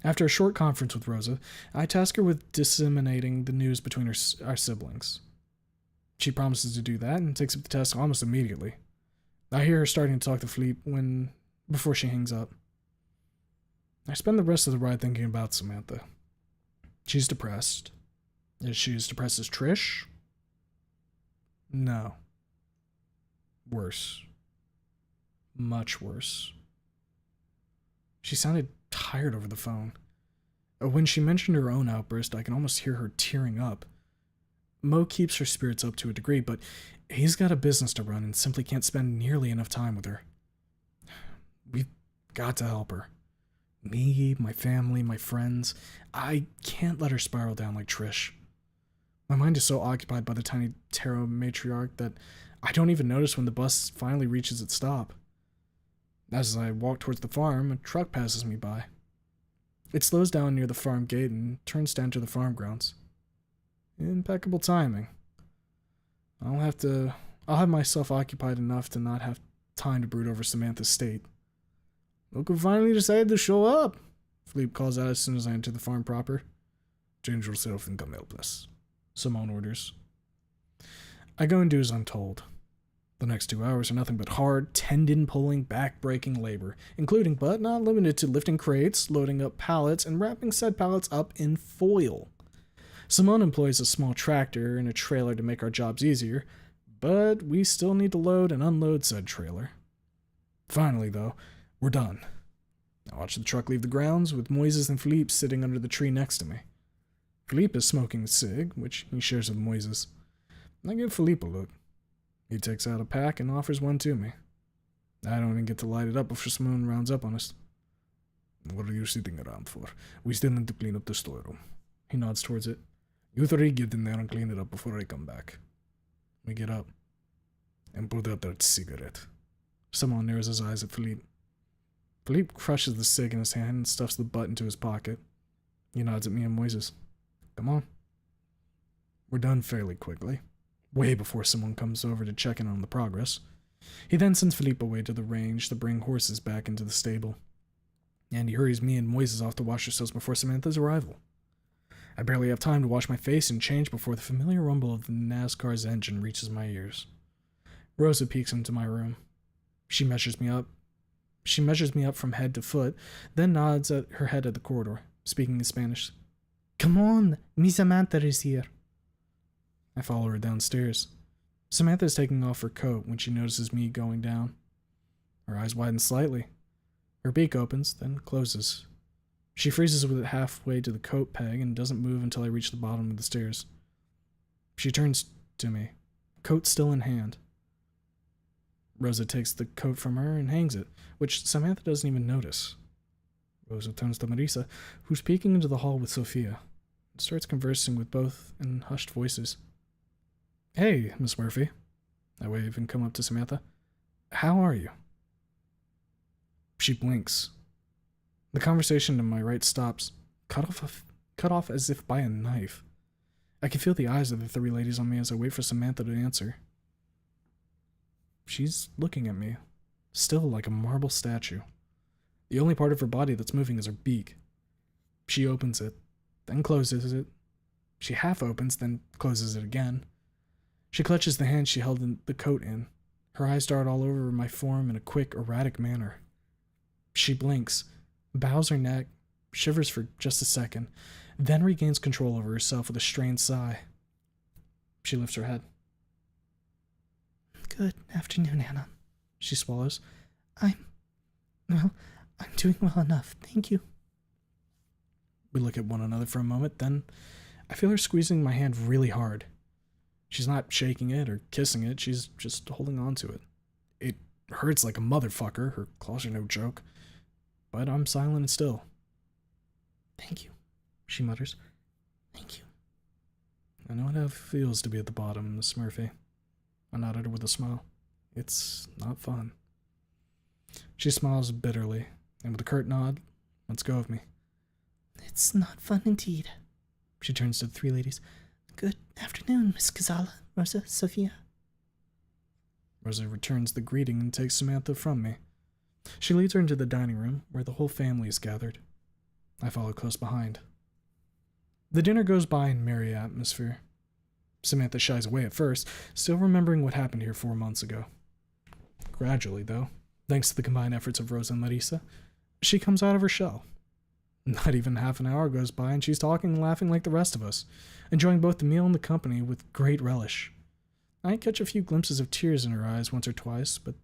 After a short conference with Rosa, I task her with disseminating the news between our siblings. She promises to do that and takes up the task almost immediately. I hear her starting to talk to Philippe before she hangs up. I spend the rest of the ride thinking about Samantha. She's depressed. Is she as depressed as Trish? No. Worse. Much worse. She sounded tired over the phone. When she mentioned her own outburst, I can almost hear her tearing up. Mo keeps her spirits up to a degree, but he's got a business to run and simply can't spend nearly enough time with her. We've got to help her. Me, my family, my friends. I can't let her spiral down like Trish. My mind is so occupied by the tiny tarot matriarch that I don't even notice when the bus finally reaches its stop. As I walk towards the farm, a truck passes me by. It slows down near the farm gate and turns down to the farm grounds. Impeccable timing. I'll have myself occupied enough to not have time to brood over Samantha's state. Look who finally decided to show up, Philippe calls out as soon as I enter the farm proper. Change yourself and come help us, Simone orders. I go and do as I'm told. The next 2 hours are nothing but hard, tendon-pulling, back-breaking labor, including but not limited to lifting crates, loading up pallets, and wrapping said pallets up in foil. Simone employs a small tractor and a trailer to make our jobs easier, but we still need to load and unload said trailer. Finally, though, we're done. I watch the truck leave the grounds, with Moises and Philippe sitting under the tree next to me. Philippe is smoking a cig, which he shares with Moises. I give Philippe a look. He takes out a pack and offers one to me. I don't even get to light it up before Simone rounds up on us. What are you sitting around for? We still need to clean up the storeroom. He nods towards it. You three get in there and clean it up before I come back. We get up. And put out that cigarette. Simone narrows his eyes at Philippe. Philippe crushes the cig in his hand and stuffs the butt into his pocket. He nods at me and Moises. Come on. We're done fairly quickly. Way before someone comes over to check in on the progress. He then sends Philippe away to the range to bring horses back into the stable. And he hurries me and Moises off to wash ourselves before Samantha's arrival. I barely have time to wash my face and change before the familiar rumble of the NASCAR's engine reaches my ears. Rosa peeks into my room. She measures me up from head to foot, then nods at her head at the corridor, speaking in Spanish. Come on, mi Samantha is here. I follow her downstairs. Samantha is taking off her coat when she notices me going down. Her eyes widen slightly. Her beak opens, then closes. She freezes with it halfway to the coat peg and doesn't move until I reach the bottom of the stairs. She turns to me, coat still in hand. Rosa takes the coat from her and hangs it, which Samantha doesn't even notice. Rosa turns to Marisa, who's peeking into the hall with Sophia, and starts conversing with both in hushed voices. "Hey, Miss Murphy." I wave and come up to Samantha. "How are you?" She blinks. The conversation to my right stops, cut off as if by a knife. I can feel the eyes of the three ladies on me as I wait for Samantha to answer. She's looking at me, still like a marble statue. The only part of her body that's moving is her beak. She opens it, then closes it. She half opens, then closes it again. She clutches the hand she held the coat in. Her eyes dart all over my form in a quick, erratic manner. She blinks, bows her neck, shivers for just a second, then regains control over herself with a strained sigh. She lifts her head. Good afternoon, Anna. She swallows. I'm doing well enough, thank you. We look at one another for a moment, then I feel her squeezing my hand really hard. She's not shaking it or kissing it, she's just holding on to it. It hurts like a motherfucker, her claws are no joke. But I'm silent and still. Thank you, she mutters. Thank you. I know how it feels to be at the bottom, Miss Murphy. I nod at her with a smile. It's not fun. She smiles bitterly, and with a curt nod, lets go of me. It's not fun indeed. She turns to the three ladies. Good afternoon, Miss Cazala, Rosa, Sophia. Rosa returns the greeting and takes Samantha from me. She leads her into the dining room, where the whole family is gathered. I follow close behind. The dinner goes by in merry atmosphere. Samantha shies away at first, still remembering what happened here 4 months ago. Gradually, though, thanks to the combined efforts of Rosa and Marisa, she comes out of her shell. Not even half an hour goes by and she's talking and laughing like the rest of us, enjoying both the meal and the company with great relish. I catch a few glimpses of tears in her eyes once or twice, but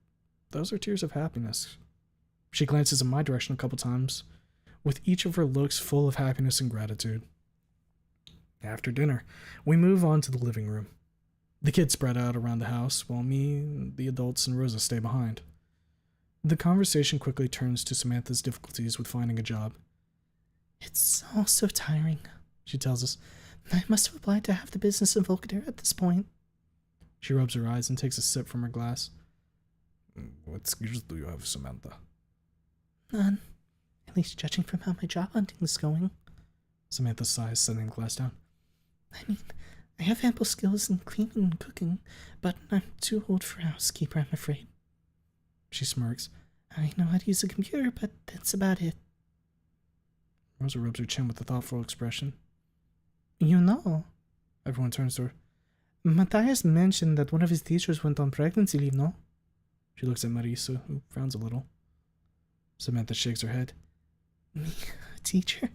those are tears of happiness. She glances in my direction a couple times, with each of her looks full of happiness and gratitude. After dinner, we move on to the living room. The kids spread out around the house, while me, the adults, and Rosa stay behind. The conversation quickly turns to Samantha's difficulties with finding a job. It's all so tiring, she tells us. I must have applied to have the business of Volkadare at this point. She rubs her eyes and takes a sip from her glass. What skills do you have, Samantha? None. At least judging from how my job hunting is going. Samantha sighs, setting the glass down. I mean, I have ample skills in cleaning and cooking, but I'm too old for a housekeeper, I'm afraid. She smirks. I know how to use a computer, but that's about it. Rosa rubs her chin with a thoughtful expression. You know, Everyone turns to her. Matthias mentioned that one of his teachers went on pregnancy leave, no? She looks at Marisa, who frowns a little. Samantha shakes her head. Me, a teacher?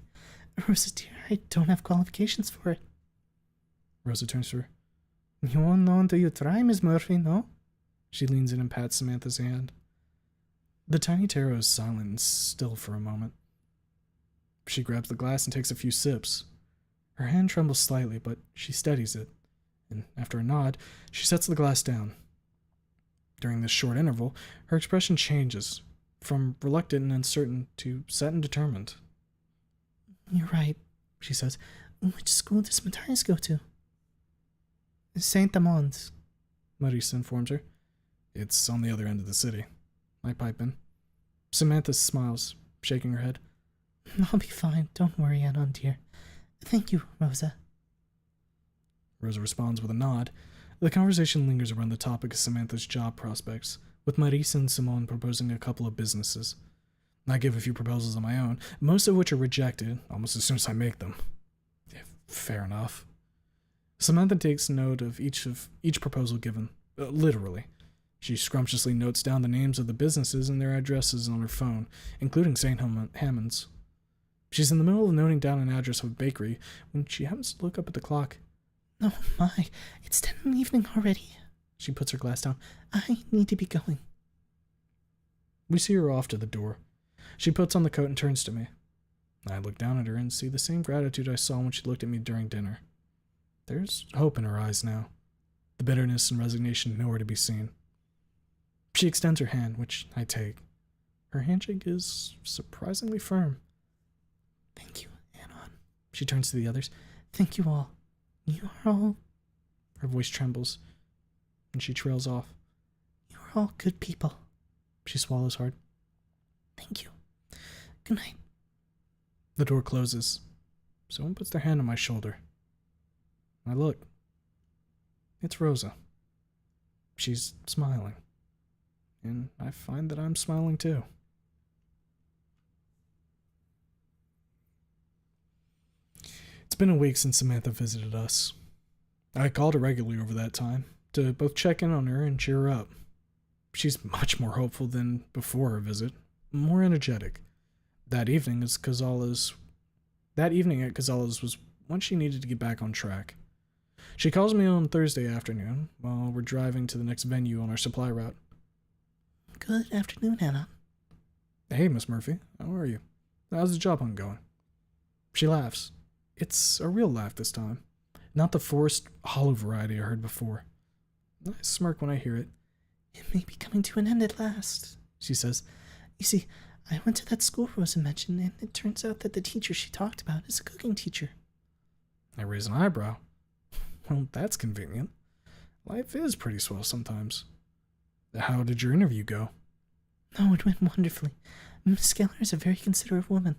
Rosa, dear, I don't have qualifications for it. Rosa turns to her. You won't know until you try, Miss Murphy, no? She leans in and pats Samantha's hand. The tiny tarot is silent and still for a moment. She grabs the glass and takes a few sips. Her hand trembles slightly, but she steadies it, and after a nod, she sets the glass down. During this short interval, her expression changes, from reluctant and uncertain to set and determined. You're right, she says. Which school does Matthias go to? Saint Amand's, Marisa informs her. It's on the other end of the city. I pipe in. Samantha smiles, shaking her head. I'll be fine. Don't worry, Anna, dear. Thank you, Rosa. Rosa responds with a nod. The conversation lingers around the topic of Samantha's job prospects, with Marisa and Simone proposing a couple of businesses. I give a few proposals of my own, most of which are rejected almost as soon as I make them. Yeah, fair enough. Samantha takes note of each proposal given, literally. She scrumptiously notes down the names of the businesses and their addresses on her phone, including St. Hammond's. She's in the middle of noting down an address of a bakery when she happens to look up at the clock. Oh my, it's 10 in the evening already. She puts her glass down. I need to be going. We see her off to the door. She puts on the coat and turns to me. I look down at her and see the same gratitude I saw when she looked at me during dinner. There's hope in her eyes now. The bitterness and resignation nowhere to be seen. She extends her hand, which I take. Her handshake is surprisingly firm. Thank you, Anon. She turns to the others. Thank you all. You are all... Her voice trembles, and she trails off. You are all good people. She swallows hard. Thank you. Good night. The door closes. Someone puts their hand on my shoulder. I look. It's Rosa. She's smiling. And I find that I'm smiling too. It's been a week since Samantha visited us. I called her regularly over that time to both check in on her and cheer her up. She's much more hopeful than before her visit, more energetic. That evening at Cazales was when she needed to get back on track. She calls me on Thursday afternoon while we're driving to the next venue on our supply route. Good afternoon, Anna. Hey, Miss Murphy. How are you? How's the job hunt going? She laughs. It's a real laugh this time. Not the forced, hollow variety I heard before. I smirk when I hear it. It may be coming to an end at last, she says. You see, I went to that school Rosa mentioned, and it turns out that the teacher she talked about is a cooking teacher. I raise an eyebrow. Well, that's convenient. Life is pretty swell sometimes. How did your interview go? Oh, it went wonderfully. Miss Geller is a very considerate woman.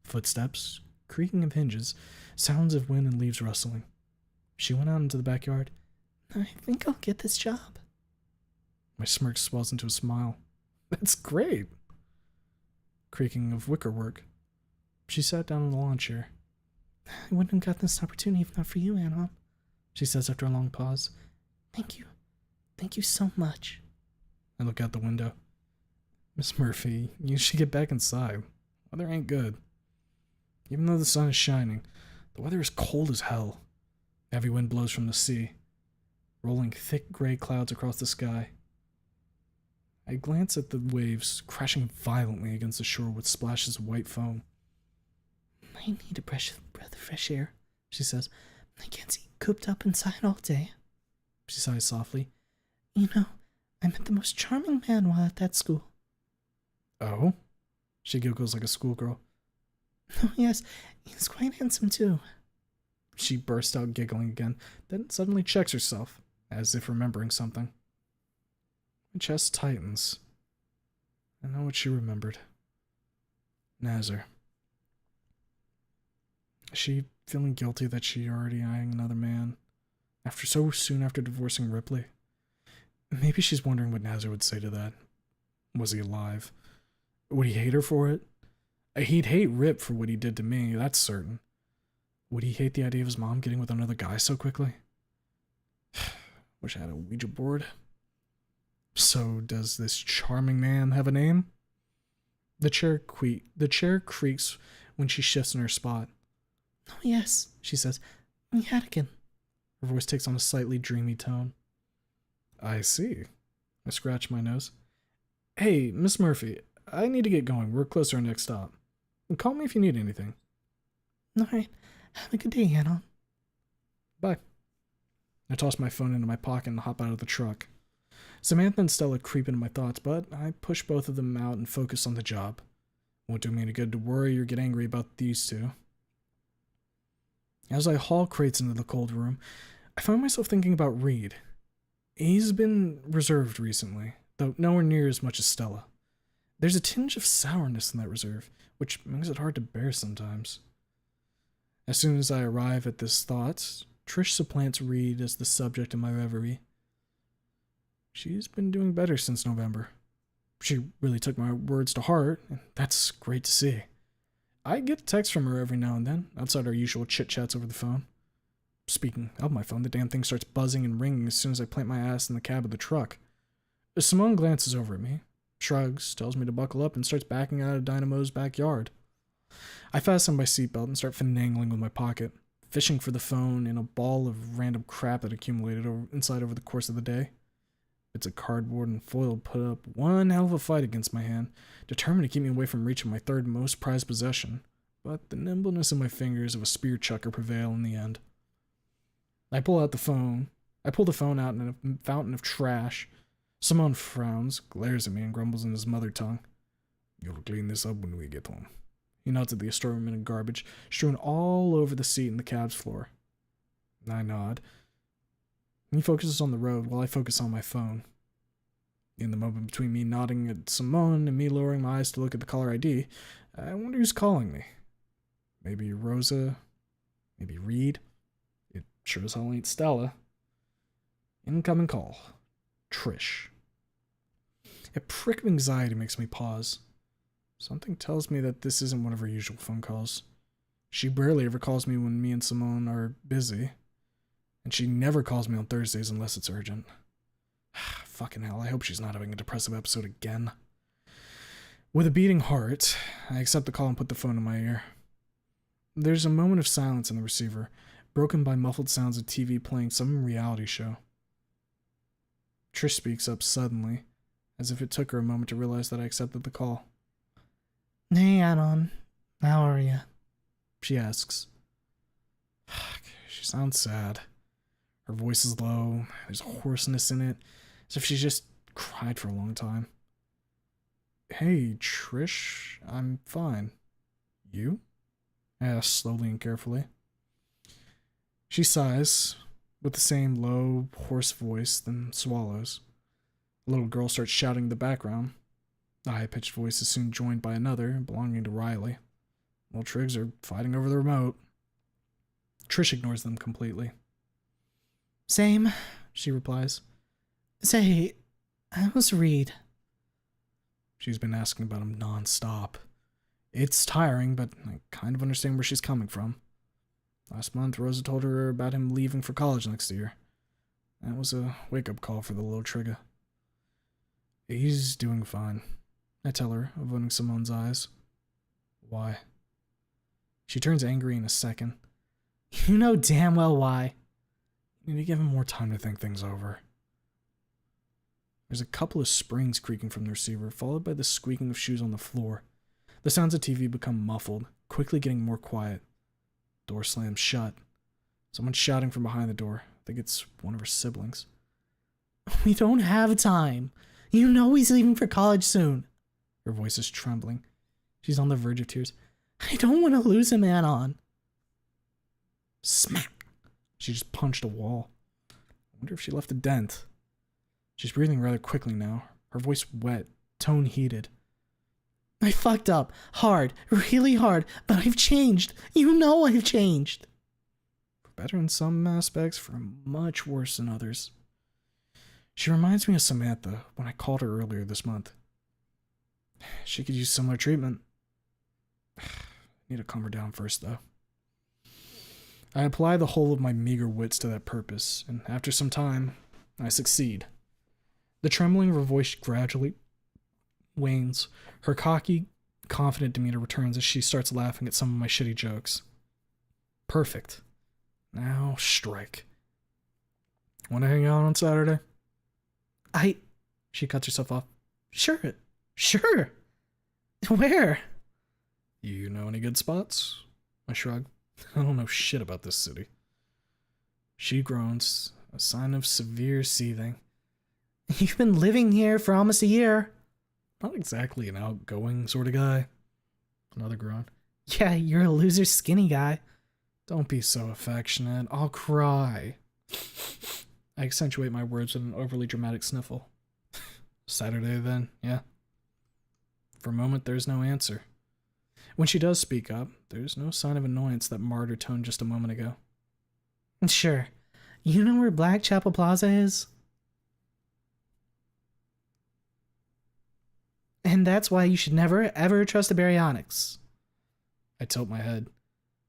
Footsteps, creaking of hinges, sounds of wind and leaves rustling. She went out into the backyard. I think I'll get this job. My smirk swells into a smile. That's great. Creaking of wickerwork. She sat down in the lawn chair. I wouldn't have gotten this opportunity if not for you, Anon, she says after a long pause. Thank you. Thank you so much. I look out the window. Miss Murphy, you should get back inside. Weather ain't good. Even though the sun is shining, the weather is cold as hell. Heavy wind blows from the sea, rolling thick gray clouds across the sky. I glance at the waves crashing violently against the shore with splashes of white foam. I need a breath of fresh air, she says. I can't see cooped up inside all day. She sighs softly. You know, I met the most charming man while at that school. Oh? She giggles like a schoolgirl. Oh, yes, he's quite handsome, too. She bursts out giggling again, then suddenly checks herself, as if remembering something. My chest tightens. I know what she remembered. Nazar. Is she feeling guilty that she already eyeing another man? So soon after divorcing Ripley? Maybe she's wondering what Nazar would say to that. Was he alive? Would he hate her for it? He'd hate Rip for what he did to me, that's certain. Would he hate the idea of his mom getting with another guy so quickly? Wish I had a Ouija board. So, does this charming man have a name? The chair creaks when she shifts in her spot. Oh, yes, she says. Yadigan. Her voice takes on a slightly dreamy tone. I see. I scratch my nose. Hey, Miss Murphy, I need to get going. We're close to our next stop. Call me if you need anything. All right. Have a good day, Anon. Bye. I toss my phone into my pocket and hop out of the truck. Samantha and Stella creep into my thoughts, but I push both of them out and focus on the job. Won't do me any good to worry or get angry about these two. As I haul crates into the cold room, I find myself thinking about Reed. He's been reserved recently, though nowhere near as much as Stella. There's a tinge of sourness in that reserve, which makes it hard to bear sometimes. As soon as I arrive at this thought, Trish supplants Reed as the subject of my reverie. She's been doing better since November. She really took my words to heart, and that's great to see. I get a text from her every now and then, outside our usual chit-chats over the phone. Speaking of my phone, the damn thing starts buzzing and ringing as soon as I plant my ass in the cab of the truck. Simone glances over at me, shrugs, tells me to buckle up, and starts backing out of Dynamo's backyard. I fasten my seatbelt and start finagling with my pocket, fishing for the phone in a ball of random crap that accumulated inside over the course of the day. Bits of cardboard and foil put up one hell of a fight against my hand, determined to keep me away from reaching my third most prized possession. But the nimbleness of my fingers of a spear chucker prevail in the end. I pull the phone out in a fountain of trash. Simone frowns, glares at me, and grumbles in his mother tongue. You'll clean this up when we get home. He nods at the assortment of garbage strewn all over the seat and the cab's floor. I nod. He focuses on the road while I focus on my phone. In the moment between me nodding at Simone and me lowering my eyes to look at the caller ID, I wonder who's calling me. Maybe Rosa? Maybe Reed? It sure as hell ain't Stella. Incoming call. Trish. A prick of anxiety makes me pause. Something tells me that this isn't one of her usual phone calls. She barely ever calls me when me and Simone are busy. And she never calls me on Thursdays unless it's urgent. Fucking hell, I hope she's not having a depressive episode again. With a beating heart, I accept the call and put the phone in my ear. There's a moment of silence in the receiver, broken by muffled sounds of TV playing some reality show. Trish speaks up suddenly, as if it took her a moment to realize that I accepted the call. Hey, Anon. How are you? She asks. She sounds sad. Her voice is low, there's hoarseness in it, as if she's just cried for a long time. Hey, Trish, I'm fine. You? I ask slowly and carefully. She sighs, with the same low, hoarse voice, then swallows. A little girl starts shouting in the background. The high-pitched voice is soon joined by another, belonging to Riley. Little Triggs are fighting over the remote. Trish ignores them completely. Same, She replies. Say, how's Reed? She's been asking about him non-stop. It's tiring, but I kind of understand where she's coming from. Last month, Rosa told her about him leaving for college next year. That was a wake-up call for the little Trigger. He's doing fine, I tell her, avoiding Simone's eyes. Why? She turns angry in a second. You know damn well why. You need to give him more time to think things over. There's a couple of springs creaking from the receiver, followed by the squeaking of shoes on the floor. The sounds of TV become muffled, quickly getting more quiet. Door slams shut. Someone's shouting from behind the door. I think it's one of her siblings. We don't have time. You know he's leaving for college soon. Her voice is trembling. She's on the verge of tears. I don't want to lose him, Anon. Smack! She just punched a wall. I wonder if she left a dent. She's breathing rather quickly now, her voice wet, tone heated. I fucked up. Hard. Really hard. But I've changed. You know I've changed. For better in some aspects, for much worse in others. She reminds me of Samantha when I called her earlier this month. She could use similar treatment. Need to calm her down first, though. I apply the whole of my meager wits to that purpose, and after some time, I succeed. The trembling of her voice gradually wanes. Her cocky, confident demeanor returns as she starts laughing at some of my shitty jokes. Perfect. Now strike. Want to hang out on Saturday? She cuts herself off. Sure. Where? You know any good spots? I shrug. I don't know shit about this city. She groans, a sign of severe seething. You've been living here for almost a year. Not exactly an outgoing sort of guy. Another groan. Yeah, you're a loser skinny guy. Don't be so affectionate. I'll cry. I accentuate my words with an overly dramatic sniffle. Saturday then, yeah? For a moment, there's no answer. When she does speak up, there's no sign of annoyance that marred her tone just a moment ago. Sure. You know where Blackchapel Plaza is? And that's why you should never, ever trust a baryonyx. I tilt my head.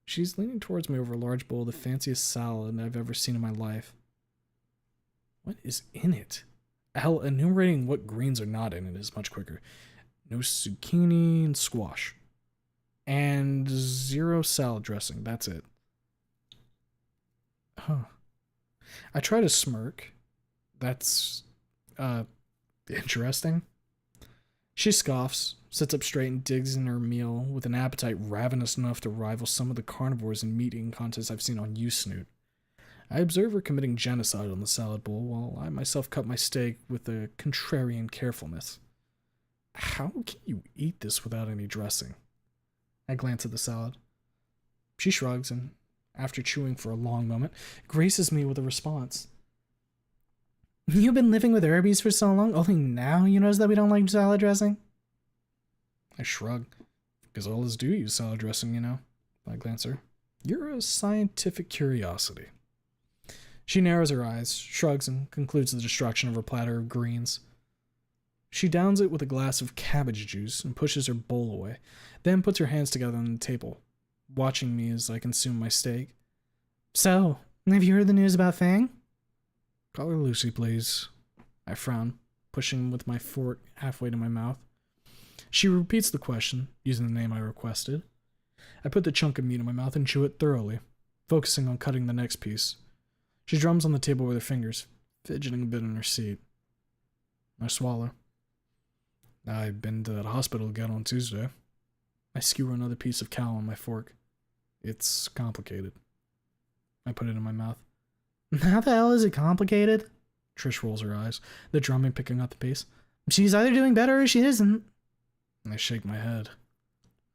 She's leaning towards me over a large bowl of the fanciest salad I've ever seen in my life. What is in it? Hell, enumerating what greens are not in it is much quicker. No zucchini and squash. And 0 salad dressing, that's it. Huh. I try to smirk. That's Interesting. She scoffs, sits up straight, and digs in her meal with an appetite ravenous enough to rival some of the carnivores in meat eating contests I've seen on YouSnoot. I observe her committing genocide on the salad bowl while I myself cut my steak with a contrarian carefulness. How can you eat this without any dressing? I glance at the salad. She shrugs and, after chewing for a long moment, graces me with a response. You've been living with Herbies for so long, only now you notice that we don't like salad dressing? I shrug. Gazolas do use salad dressing, you know. I glance at her. You're a scientific curiosity. She narrows her eyes, shrugs, and concludes the destruction of her platter of greens. She downs it with a glass of cabbage juice and pushes her bowl away, then puts her hands together on the table, watching me as I consume my steak. So, have you heard the news about Fang? Call her Lucy, please. I frown, pushing with my fork halfway to my mouth. She repeats the question, using the name I requested. I put the chunk of meat in my mouth and chew it thoroughly, focusing on cutting the next piece. She drums on the table with her fingers, fidgeting a bit in her seat. I swallow. I've been to that hospital again on Tuesday. I skewer another piece of cow on my fork. It's complicated. I put it in my mouth. How the hell is it complicated? Trish rolls her eyes, the drumming picking up the pace. She's either doing better or she isn't. I shake my head.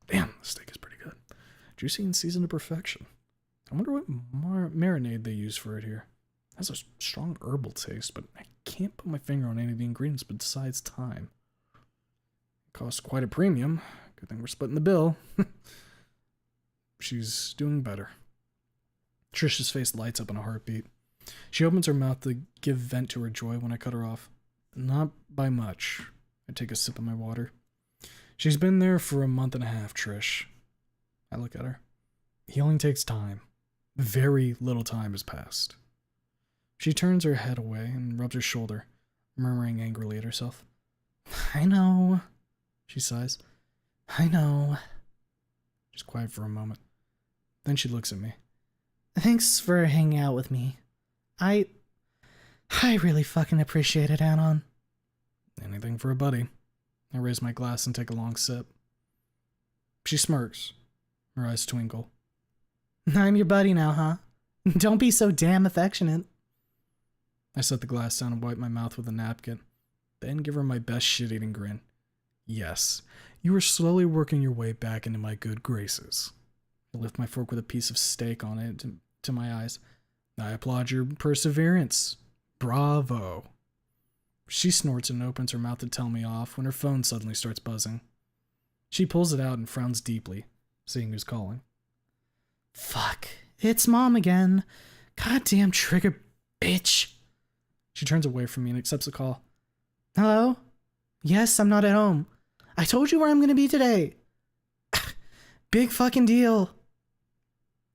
Damn, the steak is pretty good. Juicy and seasoned to perfection. I wonder what marinade they use for it here. It has a strong herbal taste, but I can't put my finger on any of the ingredients besides thyme. It costs quite a premium. Good thing we're splitting the bill. She's doing better. Trish's face lights up in a heartbeat. She opens her mouth to give vent to her joy when I cut her off. Not by much. I take a sip of my water. She's been there for a month and a half, Trish. I look at her. Healing takes time. Very little time has passed. She turns her head away and rubs her shoulder, murmuring angrily at herself. I know, she sighs. I know. She's quiet for a moment. Then she looks at me. Thanks for hanging out with me. I really fucking appreciate it, Anon. Anything for a buddy. I raise my glass and take a long sip. She smirks. Her eyes twinkle. I'm your buddy now, huh? Don't be so damn affectionate. I set the glass down and wipe my mouth with a napkin, then give her my best shit-eating grin. Yes, you are slowly working your way back into my good graces. I lift my fork with a piece of steak on it to my eyes. I applaud your perseverance. Bravo. She snorts and opens her mouth to tell me off when her phone suddenly starts buzzing. She pulls it out and frowns deeply, seeing who's calling. Fuck. It's Mom again. Goddamn trigger bitch. She turns away from me and accepts the call. Hello? Yes, I'm not at home. I told you where I'm gonna be today. Big fucking deal.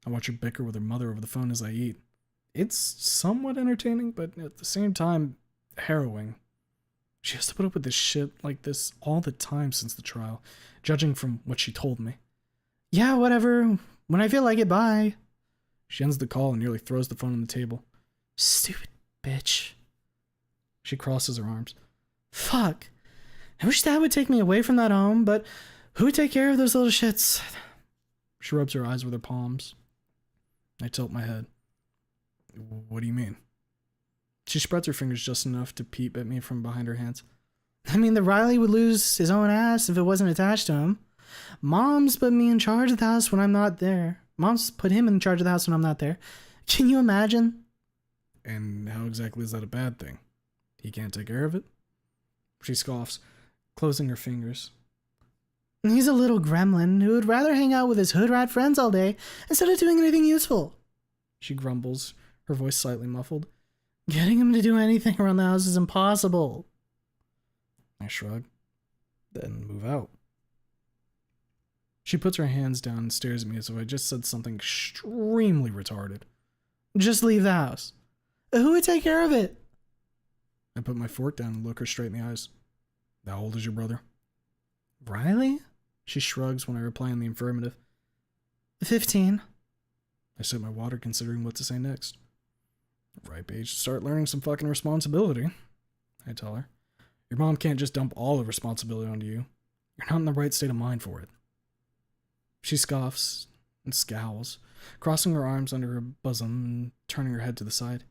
I watch her bicker with her mother over the phone as I eat. It's somewhat entertaining, but at the same time, harrowing. She has to put up with this shit like this all the time since the trial, judging from what she told me. Yeah, whatever. When I feel like it, bye. She ends the call and nearly throws the phone on the table. Stupid bitch. She crosses her arms. Fuck. I wish Dad would take me away from that home, but who would take care of those little shits? She rubs her eyes with her palms. I tilt my head. What do you mean? She spreads her fingers just enough to peep at me from behind her hands. I mean, the Riley would lose his own ass if it wasn't attached to him. Mom's put me in charge of the house when I'm not there. Mom's put him in charge of the house when I'm not there. Can you imagine? And how exactly is that a bad thing? He can't take care of it? She scoffs, closing her fingers. He's a little gremlin who would rather hang out with his hood rat friends all day instead of doing anything useful. She grumbles, her voice slightly muffled. Getting him to do anything around the house is impossible. I shrug, then move out. She puts her hands down and stares at me as if I just said something extremely retarded. Just leave the house. Who would take care of it? I put my fork down and look her straight in the eyes. How old is your brother? Riley? She shrugs when I reply in the affirmative. 15. I sip my water considering what to say next. Ripe age to start learning some fucking responsibility. I tell her. Your mom can't just dump all the responsibility onto you. You're not in the right state of mind for it. She scoffs and scowls, crossing her arms under her bosom and turning her head to the side.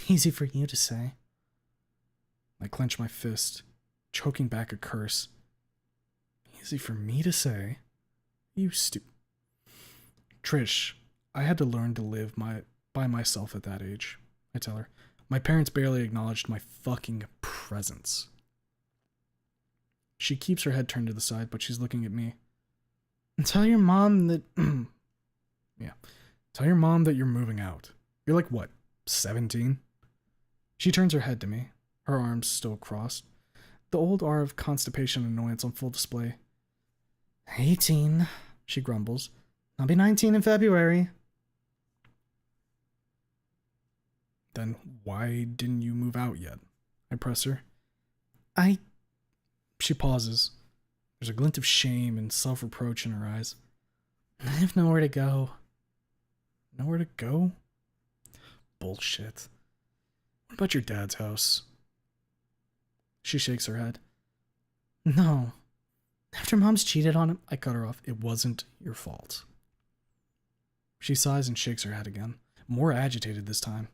Easy for you to say. I clench my fist, choking back a curse. Easy for me to say. You Trish, I had to learn to live by myself at that age, I tell her. My parents barely acknowledged my fucking presence. She keeps her head turned to the side, but she's looking at me. Tell your mom that... Yeah. Tell your mom that you're moving out. You're like, what, 17? She turns her head to me, her arms still crossed, the old R of constipation and annoyance on full display. 18, she grumbles. I'll be 19 in February. Then why didn't you move out yet? I press her. She pauses. There's a glint of shame and self-reproach in her eyes. I have nowhere to go. Nowhere to go? Bullshit. What about your dad's house? She shakes her head. No. After Mom's cheated on him, I cut her off. It wasn't your fault. She sighs and shakes her head again, more agitated this time.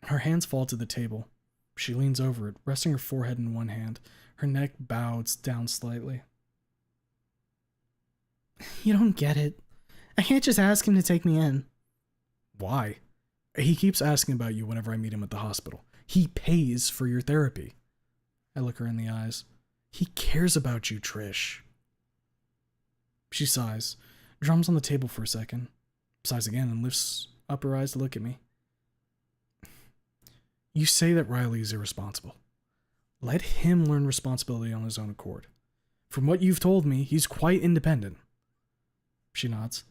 Her hands fall to the table. She leans over it, resting her forehead in one hand. Her neck bows down slightly. You don't get it. I can't just ask him to take me in. Why? He keeps asking about you whenever I meet him at the hospital. He pays for your therapy. I look her in the eyes. He cares about you, Trish. She sighs, drums on the table for a second, sighs again and lifts up her eyes to look at me. You say that Riley is irresponsible. Let him learn responsibility on his own accord. From what you've told me, he's quite independent. She nods.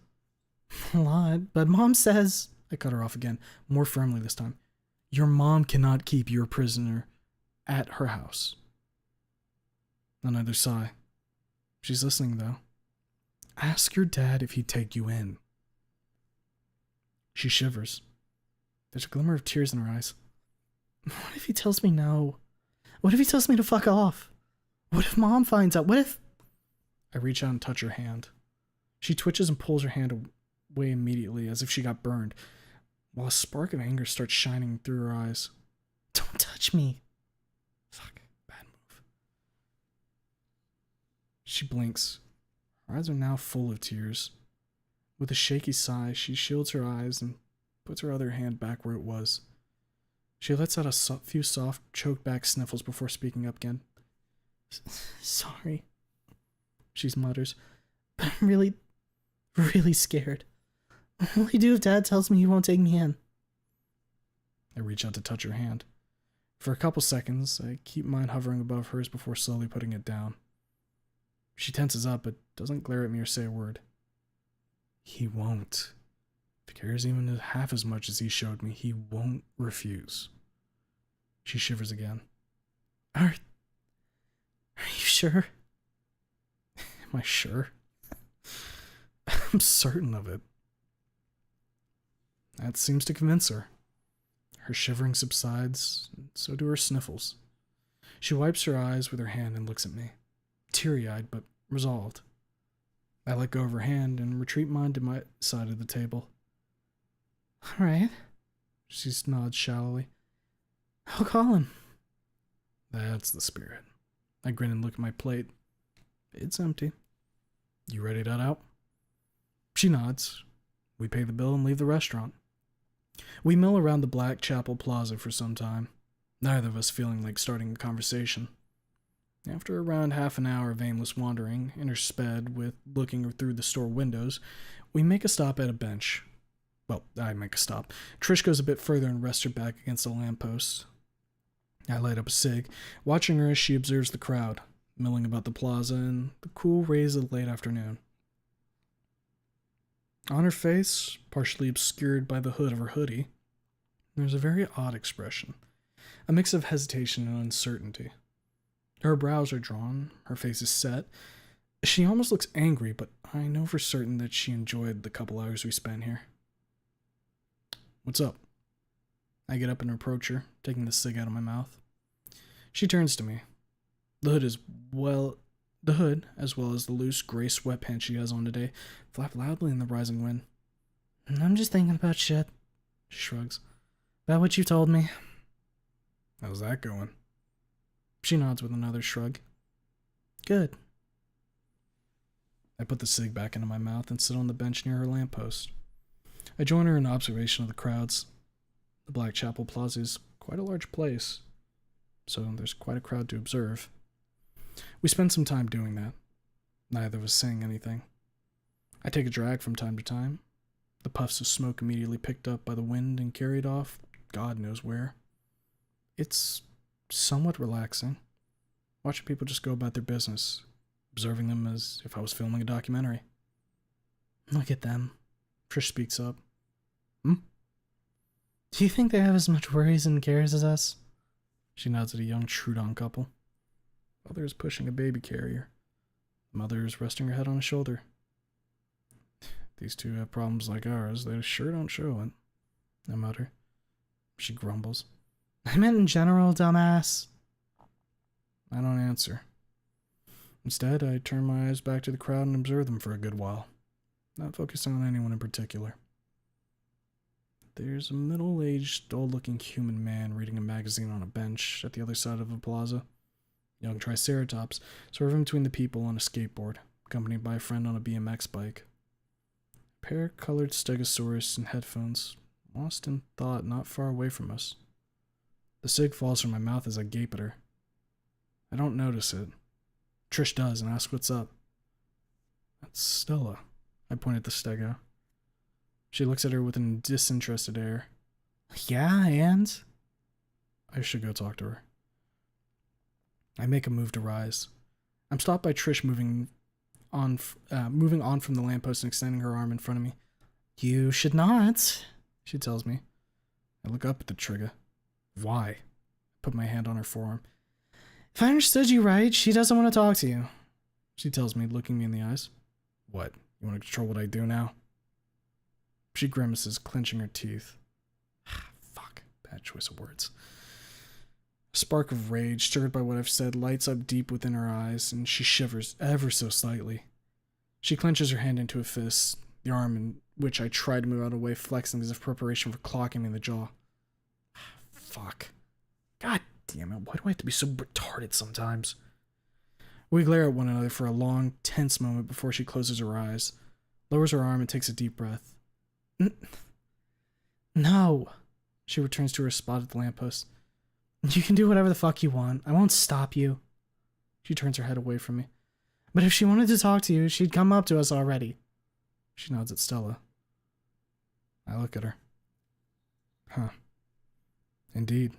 A lot, but Mom says... I cut her off again, more firmly this time. Your mom cannot keep your prisoner at her house. Another sigh. She's listening, though. Ask your dad if he'd take you in. She shivers. There's a glimmer of tears in her eyes. What if he tells me no? What if he tells me to fuck off? What if Mom finds out? What if... I reach out and touch her hand. She twitches and pulls her hand away immediately, as if she got burned, while a spark of anger starts shining through her eyes. Don't touch me. Fuck. Bad move. She blinks. Her eyes are now full of tears. With a shaky sigh, she shields her eyes and puts her other hand back where it was. She lets out a few soft, choked-back sniffles before speaking up again. Sorry, she mutters, but I'm really, really scared. What will he do if Dad tells me he won't take me in? I reach out to touch her hand. For a couple seconds, I keep mine hovering above hers before slowly putting it down. She tenses up, but doesn't glare at me or say a word. He won't. If he cares even half as much as he showed me, he won't refuse. She shivers again. Are you sure? Am I sure? I'm certain of it. That seems to convince her. Her shivering subsides, and so do her sniffles. She wipes her eyes with her hand and looks at me, teary-eyed but resolved. I let go of her hand and retreat mine to my side of the table. All right. She nods shallowly. I'll call him. That's the spirit. I grin and look at my plate. It's empty. You ready to head out? She nods. We pay the bill and leave the restaurant. We mill around the Black Chapel Plaza for some time, neither of us feeling like starting a conversation. After around half an hour of aimless wandering, intersped with looking through the store windows, we make a stop at a bench. Well, I make a stop. Trish goes a bit further and rests her back against a lamppost. I light up a cig, watching her as she observes the crowd, milling about the plaza in the cool rays of the late afternoon. On her face, partially obscured by the hood of her hoodie, there's a very odd expression, a mix of hesitation and uncertainty. Her brows are drawn, her face is set. She almost looks angry, but I know for certain that she enjoyed the couple hours we spent here. What's up? I get up and approach her, taking the cig out of my mouth. She turns to me. The hood, as well as the loose gray sweatpants she has on today, flap loudly in the rising wind. I'm just thinking about shit. She shrugs. About what you told me. How's that going? She nods with another shrug. Good. I put the cig back into my mouth and sit on the bench near her lamppost. I join her in observation of the crowds. The Blackchapel Plaza is quite a large place, so there's quite a crowd to observe. We spend some time doing that, neither of us saying anything. I take a drag from time to time. The puffs of smoke immediately picked up by the wind and carried off God knows where. It's somewhat relaxing, watching people just go about their business, observing them as if I was filming a documentary. Look at them. Trish speaks up. Do you think they have as much worries and cares as us? She nods at a young Trudon couple. Mother is pushing a baby carrier. The mother is resting her head on a shoulder. These two have problems like ours. They sure don't show it. I mutter. She grumbles. I meant in general, dumbass. I don't answer. Instead, I turn my eyes back to the crowd and observe them for a good while, not focusing on anyone in particular. There's a middle-aged, old-looking human man reading a magazine on a bench at the other side of the plaza. Young Triceratops, swerving between the people on a skateboard, accompanied by a friend on a BMX bike. A pair of colored stegosaurus and headphones, lost in thought not far away from us. The cig falls from my mouth as I gape at her. I don't notice it. Trish does and asks what's up. That's Stella. I point at the stego. She looks at her with a disinterested air. Yeah, and? I should go talk to her. I make a move to rise. I'm stopped by Trish moving on from the lamppost and extending her arm in front of me. You should not, she tells me. I look up at the trigger. Why? I put my hand on her forearm. If I understood you right, she doesn't want to talk to you. She tells me, looking me in the eyes. What? You want to control what I do now? She grimaces, clenching her teeth. Fuck. Bad choice of words. A spark of rage, stirred by what I've said, lights up deep within her eyes, and she shivers ever so slightly. She clenches her hand into a fist, the arm in which I try to move out of the way, flexing as if preparation for clocking me in the jaw. Fuck. God damn it, why do I have to be so retarded sometimes? We glare at one another for a long, tense moment before she closes her eyes, lowers her arm, and takes a deep breath. No. She returns to her spot at the lamppost. You can do whatever the fuck you want. I won't stop you. She turns her head away from me. But if she wanted to talk to you, she'd come up to us already. She nods at Stella. I look at her. Huh. Indeed.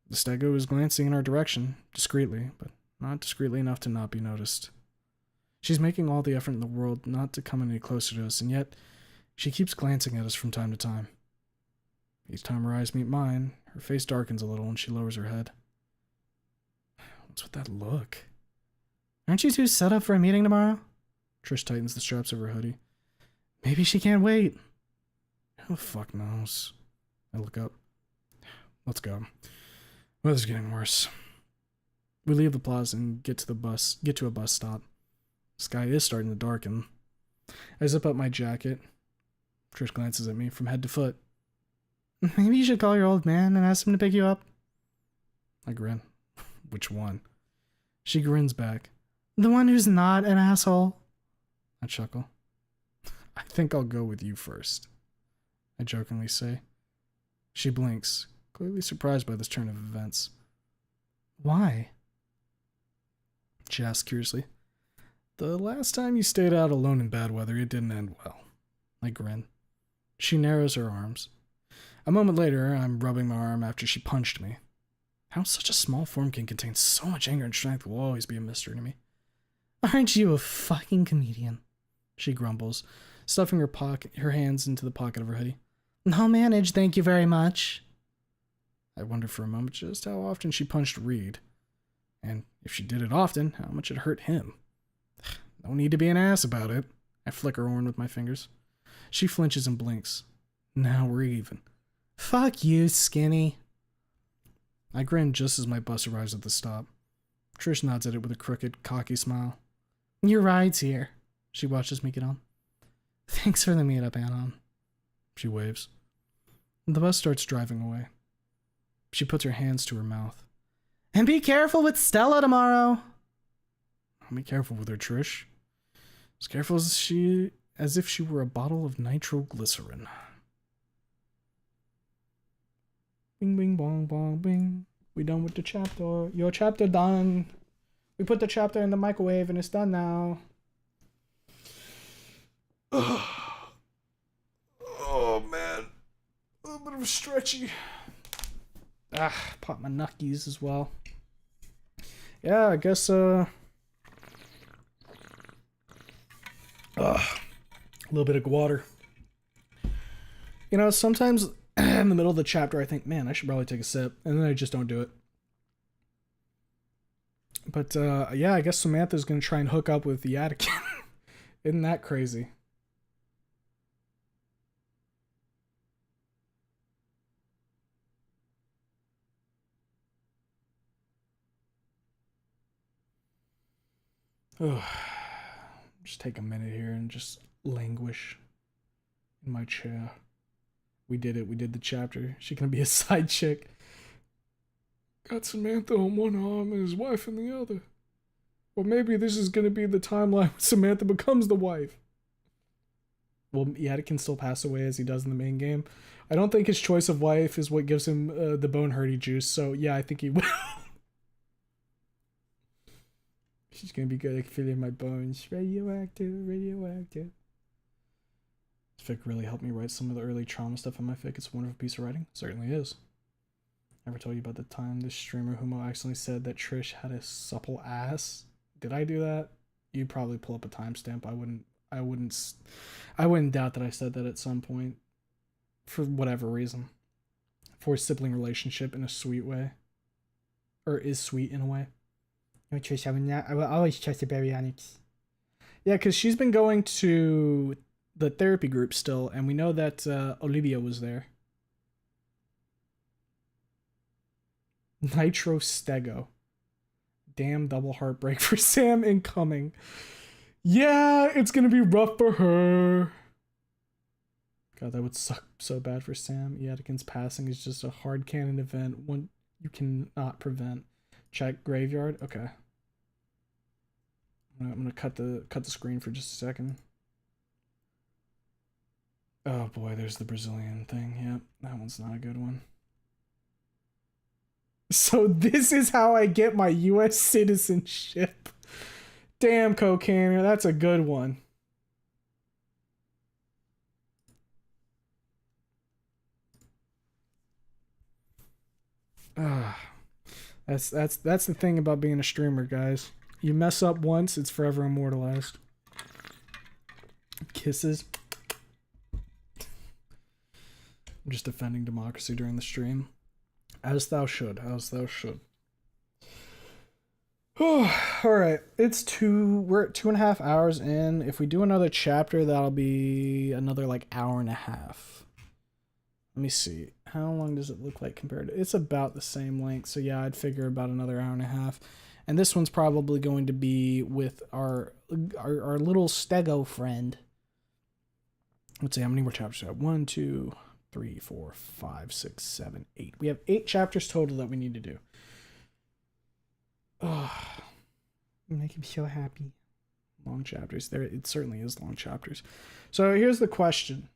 The stego is glancing in our direction, discreetly, but not discreetly enough to not be noticed. She's making all the effort in the world not to come any closer to us, and yet she keeps glancing at us from time to time. Each time her eyes meet mine, her face darkens a little and she lowers her head. What's with that look? Aren't you two set up for a meeting tomorrow? Trish tightens the straps of her hoodie. Maybe she can't wait. Who the fuck knows? I look up. Let's go. Weather's getting worse. We leave the plaza and get to a bus stop. The sky is starting to darken. I zip up my jacket. Trish glances at me from head to foot. Maybe you should call your old man and ask him to pick you up. I grin. Which one? She grins back. The one who's not an asshole. I chuckle. I think I'll go with you first, I jokingly say. She blinks, clearly surprised by this turn of events. Why? She asks curiously. The last time you stayed out alone in bad weather, it didn't end well. I grin. She narrows her arms. A moment later, I'm rubbing my arm after she punched me. How such a small form can contain so much anger and strength will always be a mystery to me. Aren't you a fucking comedian? She grumbles, stuffing her hands into the pocket of her hoodie. I'll manage, thank you very much. I wonder for a moment just how often she punched Reed. And if she did it often, how much it hurt him. No need to be an ass about it. I flick her horn with my fingers. She flinches and blinks. Now we're even. Fuck you, Skinny. I grin just as my bus arrives at the stop. Trish nods at it with a crooked, cocky smile. Your ride's here. She watches me get on. Thanks for the meetup, Anon. She waves. The bus starts driving away. She puts her hands to her mouth. And be careful with Stella tomorrow. I'll be careful with her, Trish. As careful as if she were a bottle of nitroglycerin. Bing, bing, bong, bong, bing. We done with the chapter. Your chapter done. We put the chapter in the microwave and it's done now. Oh, man. A little bit of a stretchy. Pop my knuckies as well. Yeah, I guess, a little bit of water. You know, sometimes in the middle of the chapter, I think, man, I should probably take a sip. And then I just don't do it. But, yeah, I guess Samantha's going to try and hook up with the Yadikin. Isn't that crazy? Oh, just take a minute here and just languish in my chair. We did it. We did the chapter. She gonna be a side chick. Got Samantha on one arm and his wife on the other. Or maybe this is gonna be the timeline when Samantha becomes the wife. Well, Yadikin can still pass away as he does in the main game. I don't think his choice of wife is what gives him the bone hurdy juice. So yeah, I think he will. She's gonna be good at feeling my bones. Radioactive, radioactive. This fic really helped me write some of the early trauma stuff in my fic. It's a wonderful piece of writing. It certainly is. Ever told you about the time this streamer Humo accidentally said that Trish had a supple ass? Did I do that? You'd probably pull up a timestamp. I wouldn't doubt that I said that at some point. For whatever reason. For a sibling relationship in a sweet way. Or is sweet in a way. No, Trish, I will always trust the baryonyx. Yeah, because she's been going to the therapy group still, and we know that Olivia was there. Nitro Stego. Damn double heartbreak for Sam incoming. Yeah, it's gonna be rough for her. God, that would suck so bad for Sam. Yadikin's passing is just a hard canon event, one you cannot prevent. Check graveyard. Okay. I'm gonna cut the screen for just a second. Oh boy, there's the Brazilian thing. Yep, that one's not a good one. So this is how I get my U.S. citizenship. Damn, Cocaine, that's a good one. That's the thing about being a streamer, guys. You mess up once, it's forever immortalized. Kisses. I'm just defending democracy during the stream. As thou should. As thou should. Alright. We're at 2.5 hours in. If we do another chapter, that'll be another like hour and a half. Let me see. How long does it look like compared to... It's about the same length. So yeah, I'd figure about another hour and a half. And this one's probably going to be with our little Stego friend. Let's see, how many more chapters do we have? 1, 2, 3, 4, 5, 6, 7, 8. We have 8 chapters total that we need to do. Oh, Make him so happy. long chapters. It certainly is long chapters. So here's the question.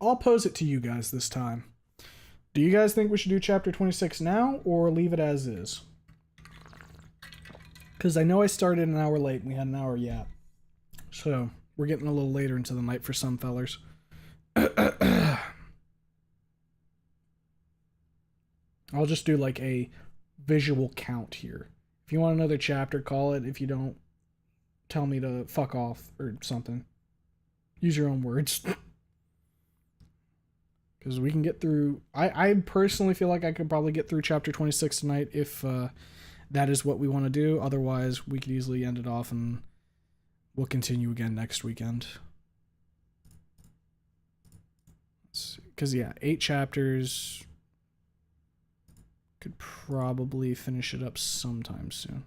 I'll pose it to you guys this time. Do you guys think we should do chapter 26 now or leave it as is? Because I know I started an hour late and we had an hour yet. So we're getting a little later into the night for some fellers. I'll just do like a visual count here. If you want another chapter, call it. If you don't, tell me to fuck off or something. Use your own words. Because we can get through... I personally feel like I could probably get through chapter 26 tonight if that is what we want to do. Otherwise, we could easily end it off and we'll continue again next weekend. Because, yeah, 8 chapters... Could probably finish it up sometime soon.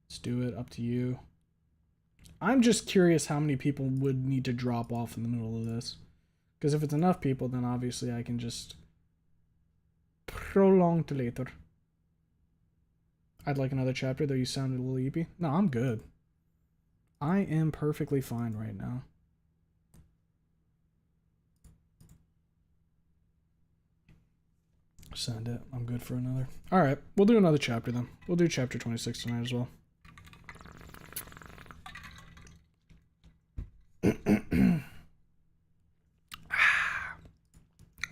Let's do it. Up to you. I'm just curious how many people would need to drop off in the middle of this. Because if it's enough people, then obviously I can just prolong to later. I'd like another chapter, though you sounded a little eepy. No, I'm good. I am perfectly fine right now. Send it. I'm good for another. Alright, we'll do another chapter then. We'll do chapter 26 tonight as well.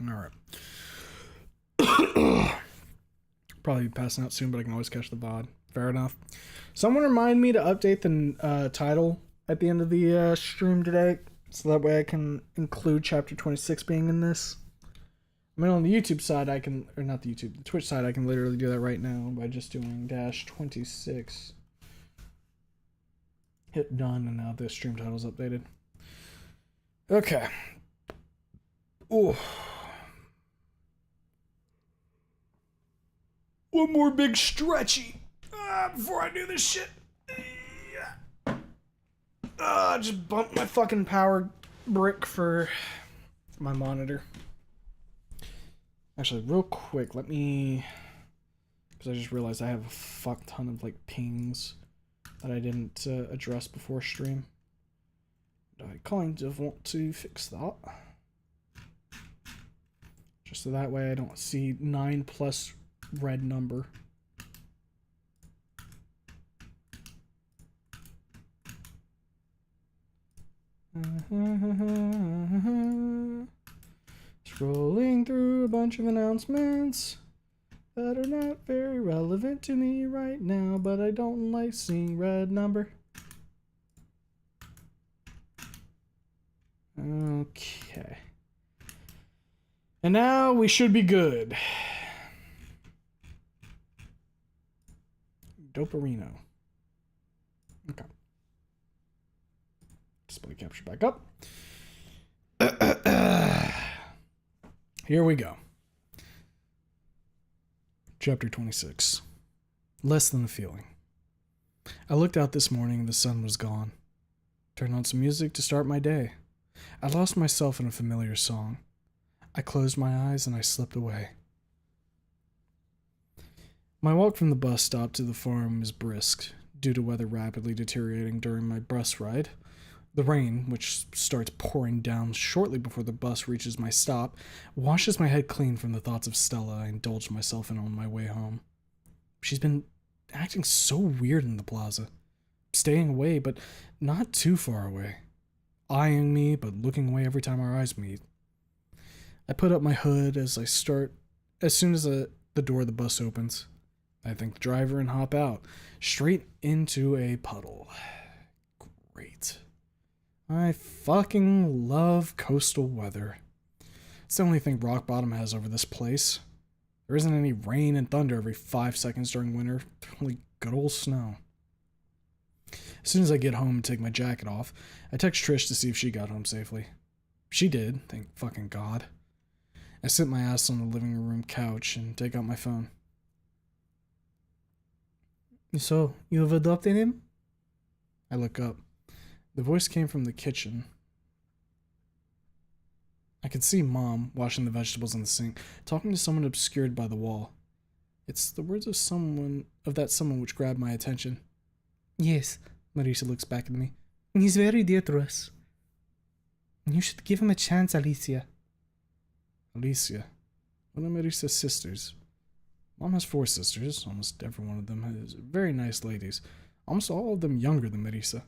Alright. Probably be passing out soon, but I can always catch the VOD. Fair enough. Someone remind me to update the title at the end of the stream today, so that way I can include chapter 26 being in this. I mean, on the YouTube side, I can, or not the YouTube, the Twitch side, I can literally do that right now by just doing -26. Hit done, and now the stream title's updated. Okay. Ooh. One more big stretchy before I do this shit. Just bumped my fucking power brick for my monitor. Actually, real quick, let me... Because I just realized I have a fuck ton of, like, pings that I didn't address before stream. I kind of want to fix that. Just so that way I don't see 9+ red number. Scrolling through a bunch of announcements that are not very relevant to me right now, but I don't like seeing red number. Okay. And now we should be good. Doperino. Okay. Display capture back up. Here we go. Chapter 26. Less than a feeling. I looked out this morning and the sun was gone. Turned on some music to start my day. I lost myself in a familiar song. I closed my eyes and I slipped away. My walk from the bus stop to the farm is brisk, due to weather rapidly deteriorating during my bus ride. The rain, which starts pouring down shortly before the bus reaches my stop, washes my head clean from the thoughts of Stella I indulged myself in on my way home. She's been acting so weird in the plaza. Staying away, but not too far away. Eyeing me, but looking away every time our eyes meet. I put up my hood as soon as the door of the bus opens. I thank the driver and hop out, straight into a puddle. Great. I fucking love coastal weather. It's the only thing Rock Bottom has over this place. There isn't any rain and thunder every 5 seconds during winter, only good old snow. As soon as I get home and take my jacket off, I text Trish to see if she got home safely. She did, thank fucking God. I sit my ass on the living room couch and take out my phone. So, you have adopted him? I look up. The voice came from the kitchen. I could see Mom, washing the vegetables in the sink, talking to someone obscured by the wall. It's the words of that someone which grabbed my attention. Yes, Marisa looks back at me. he's very dear to us. You should give him a chance, Alicia. Alicia, one of Marisa's sisters. Mom has 4 sisters. Almost every one of them is very nice ladies. Almost all of them younger than Marisa.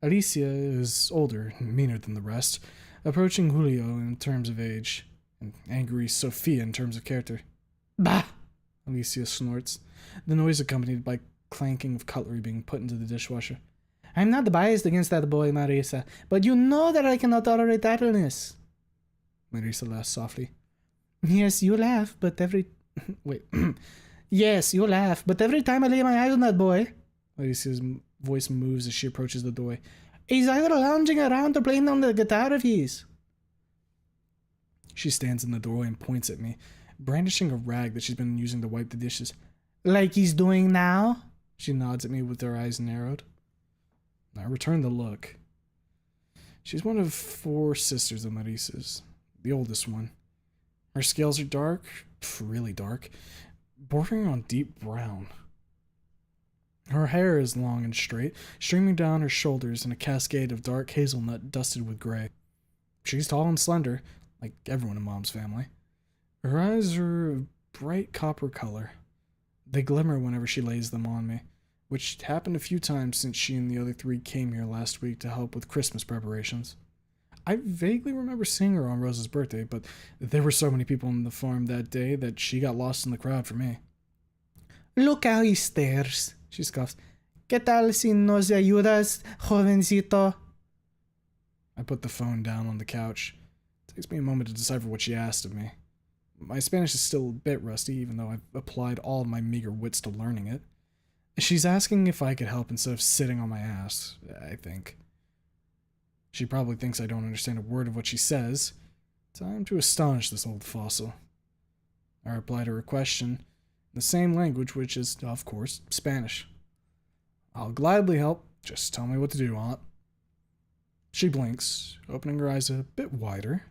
Alicia is older and meaner than the rest, approaching Julio in terms of age, and angry Sophia in terms of character. Bah! Alicia snorts, the noise accompanied by clanking of cutlery being put into the dishwasher. I'm not biased against that boy, Marisa, but you know that I cannot tolerate idleness. Marisa laughs softly. Yes, you laugh, but Wait. Yes, you laugh, but every time I lay my eyes on that boy... Alicia's voice moves as she approaches the doorway. He's either lounging around or playing on the guitar of his. She stands in the doorway and points at me, brandishing a rag that she's been using to wipe the dishes. Like he's doing now? She nods at me with her eyes narrowed. I return the look. She's one of 4 sisters of Marissa's, the oldest one. Her scales are dark, really dark, bordering on deep brown. Her hair is long and straight, streaming down her shoulders in a cascade of dark hazelnut dusted with gray. She's tall and slender, like everyone in Mom's family. Her eyes are a bright copper color. They glimmer whenever she lays them on me, which happened a few times since she and the other 3 came here last week to help with Christmas preparations. I vaguely remember seeing her on Rosa's birthday, but there were so many people on the farm that day that she got lost in the crowd for me. Look how he stares, she scoffs. ¿Qué tal si nos ayudas, jovencito? I put the phone down on the couch. It takes me a moment to decipher what she asked of me. My Spanish is still a bit rusty, even though I've applied all of my meager wits to learning it. She's asking if I could help instead of sitting on my ass, I think. She probably thinks I don't understand a word of what she says. Time to astonish this old fossil. I reply to her question in the same language, which is, of course, Spanish. I'll gladly help. Just tell me what to do, Aunt. She blinks, opening her eyes a bit wider.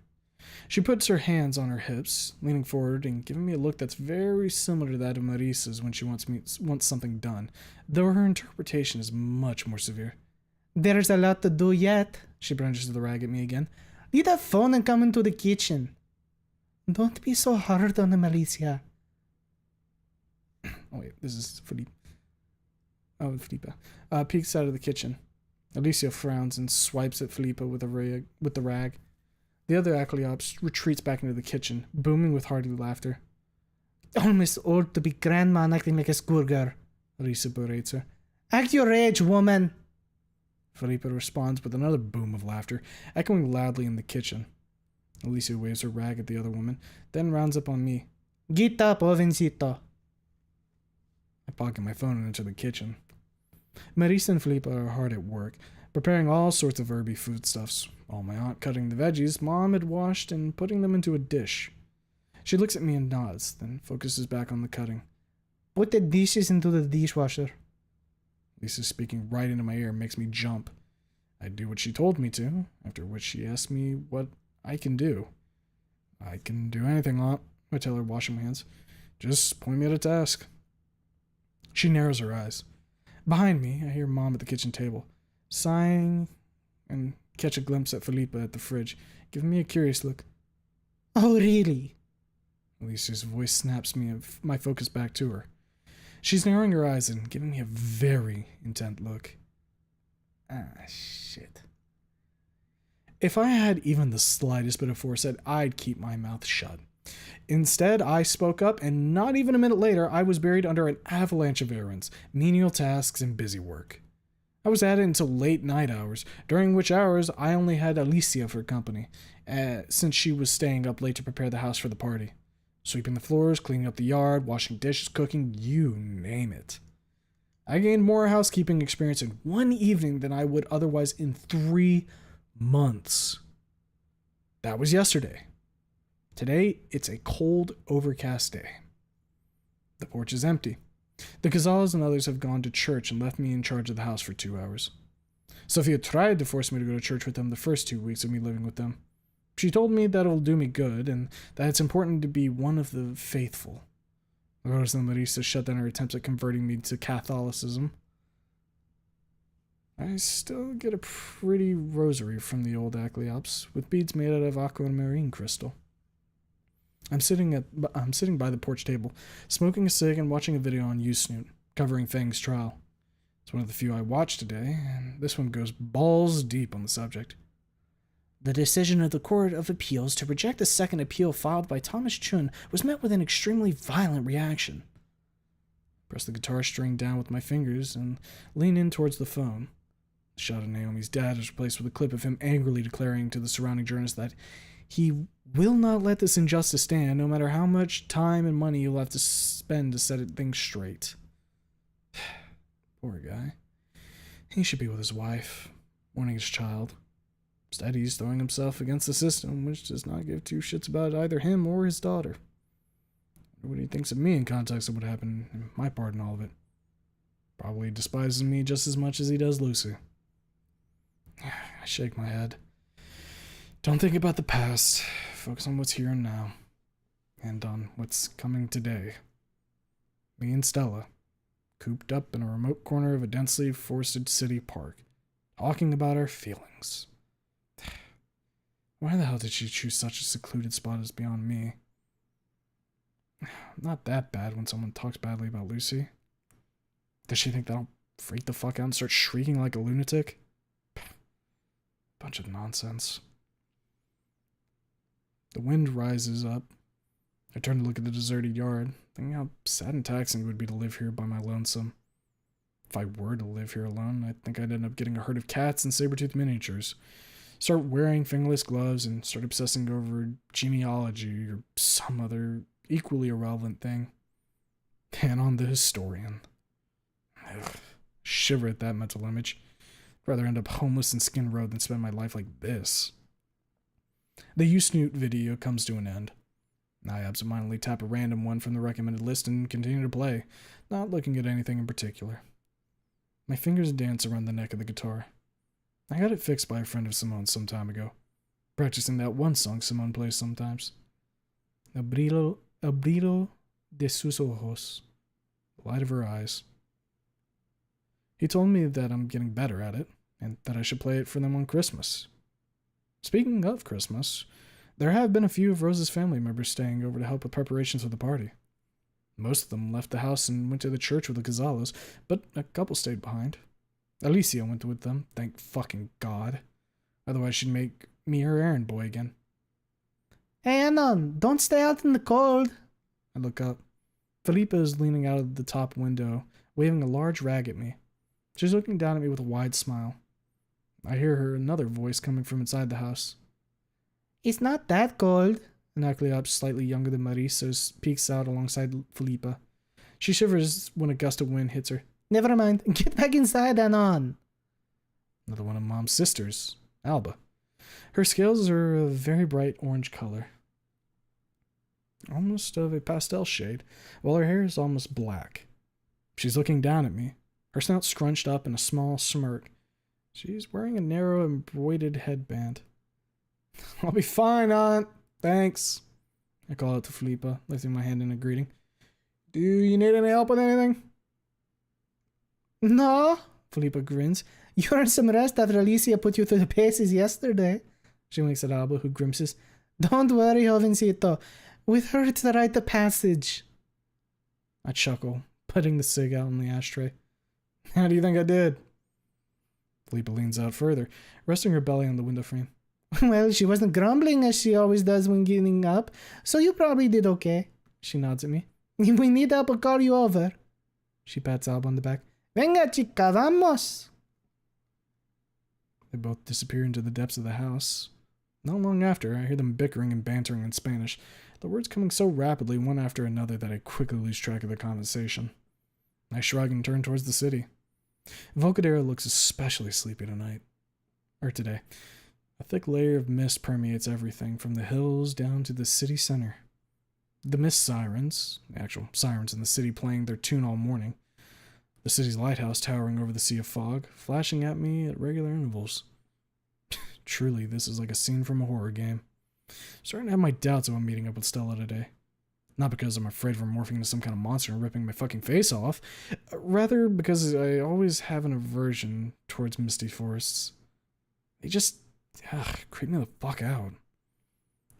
She puts her hands on her hips, leaning forward and giving me a look that's very similar to that of Marissa's when she wants something done, though her interpretation is much more severe. There's a lot to do yet, she brandishes the rag at me again. Leave that phone and come into the kitchen. Don't be so hard on him, Alicia. Oh wait, this is Felipe. Oh, Felipe. Peeks out of the kitchen. Alicia frowns and swipes at Felipe with the rag. The other Acleops retreats back into the kitchen, booming with hearty laughter. Almost old to be grandma and acting like a schoolgirl, Alicia berates her. Act your age, woman! Felipe responds with another boom of laughter, echoing loudly in the kitchen. Alicia waves her rag at the other woman, then rounds up on me. Get up, jovencito. I pocket my phone and enter the kitchen. Marisa and Felipe are hard at work, preparing all sorts of herby foodstuffs. While my aunt cutting the veggies, Mom had washed and putting them into a dish. She looks at me and nods, then focuses back on the cutting. Put the dishes into the dishwasher. Lisa speaking right into my ear makes me jump. I do what she told me to, after which she asks me what I can do. I can do anything, Aunt, I tell her, washing my hands. Just point me at a task. She narrows her eyes. Behind me, I hear Mom at the kitchen table, sighing, and catch a glimpse at Felipe at the fridge, giving me a curious look. Oh, really? Alicia's voice snaps my focus back to her. She's narrowing her eyes and giving me a very intent look. Ah, shit. If I had even the slightest bit of foresight, I'd keep my mouth shut. Instead, I spoke up, and not even a minute later, I was buried under an avalanche of errands, menial tasks, and busy work. I was at it until late night hours, during which hours I only had Alicia for company, since she was staying up late to prepare the house for the party. Sweeping the floors, cleaning up the yard, washing dishes, cooking, you name it. I gained more housekeeping experience in one evening than I would otherwise in 3 months. That was yesterday. Today, it's a cold, overcast day. The porch is empty. The Gonzales and others have gone to church and left me in charge of the house for 2 hours. Sophia tried to force me to go to church with them the first 2 weeks of me living with them. She told me that it'll do me good and that it's important to be one of the faithful. Rosa and Marisa shut down her attempts at converting me to Catholicism. I still get a pretty rosary from the old Acleops, with beads made out of aquamarine crystal. I'm sitting by the porch table, smoking a cig and watching a video on Usnoot, covering Fang's trial. It's one of the few I watched today, and this one goes balls deep on the subject. The decision of the Court of Appeals to reject the second appeal filed by Thomas Chun was met with an extremely violent reaction. I press the guitar string down with my fingers and lean in towards the phone. The shot of Naomi's dad is replaced with a clip of him angrily declaring to the surrounding journalists that he will not let this injustice stand, no matter how much time and money he'll have to spend to set things straight. Poor guy. He should be with his wife, mourning his child. Instead, he's throwing himself against the system, which does not give 2 shits about either him or his daughter. what he thinks of me in context of what happened in my part in all of it. Probably despises me just as much as he does Lucy. I shake my head. Don't think about the past. Focus on what's here and now. And on what's coming today. Me and Stella, cooped up in a remote corner of a densely forested city park, talking about our feelings. Why the hell did she choose such a secluded spot as beyond me? Not that bad when someone talks badly about Lucy. Does she think that I'll freak the fuck out and start shrieking like a lunatic? Bunch of nonsense. The wind rises up. I turn to look at the deserted yard, thinking how sad and taxing it would be to live here by my lonesome. If I were to live here alone, I think I'd end up getting a herd of cats and saber-toothed miniatures, start wearing fingerless gloves, and start obsessing over genealogy or some other equally irrelevant thing. And on the historian. Ugh, shiver at that mental image. I'd rather end up homeless in Skin Row than spend my life like this. The U-Snoot video comes to an end. I absentmindedly tap a random one from the recommended list and continue to play, not looking at anything in particular. My fingers dance around the neck of the guitar. I got it fixed by a friend of Simone's some time ago, practicing that one song Simone plays sometimes. Abrilo de sus ojos, the light of her eyes. He told me that I'm getting better at it, and that I should play it for them on Christmas. Speaking of Christmas, there have been a few of Rose's family members staying over to help with preparations for the party. Most of them left the house and went to the church with the Gonzalos, but a couple stayed behind. Alicia went with them, thank fucking God. Otherwise she'd make me her errand boy again. Hey, Anon, don't stay out in the cold. I look up. Philippa is leaning out of the top window, waving a large rag at me. She's looking down at me with a wide smile. I hear her another voice coming from inside the house. It's not that cold. An Acleops slightly younger than Maurice peeks out alongside Philippa. She shivers when a gust of wind hits her. Never mind. Get back inside, Anon. Another one of Mom's sisters, Alba. Her scales are a very bright orange color, almost of a pastel shade, while her hair is almost black. She's looking down at me, her snout scrunched up in a small smirk. She's wearing a narrow embroidered headband. I'll be fine, Aunt. Thanks. I call out to Philippa, lifting my hand in a greeting. Do you need any help with anything? No, Philippa grins. You earned some rest after Alicia put you through the paces yesterday. She winks at Alba, who grimaces. Don't worry, Jovencito. With her to write the passage. I chuckle, putting the cig out in the ashtray. How do you think I did? Philippa leans out further, resting her belly on the window frame. Well, she wasn't grumbling as she always does when getting up, so you probably did okay. She nods at me. If we need help, I'll call you over. She pats Alba on the back. Venga, chica, vamos. They both disappear into the depths of the house. Not long after, I hear them bickering and bantering in Spanish, the words coming so rapidly one after another that I quickly lose track of the conversation. I shrug and turn towards the city. Volcadero looks especially sleepy tonight. Or today. A thick layer of mist permeates everything from the hills down to the city center. The mist sirens, the actual sirens in the city playing their tune all morning. The city's lighthouse towering over the sea of fog, flashing at me at regular intervals. Truly, this is like a scene from a horror game. I'm starting to have my doubts about meeting up with Stella today. Not because I'm afraid of her morphing into some kind of monster and ripping my fucking face off. Rather because I always have an aversion towards misty forests. They just creep me the fuck out.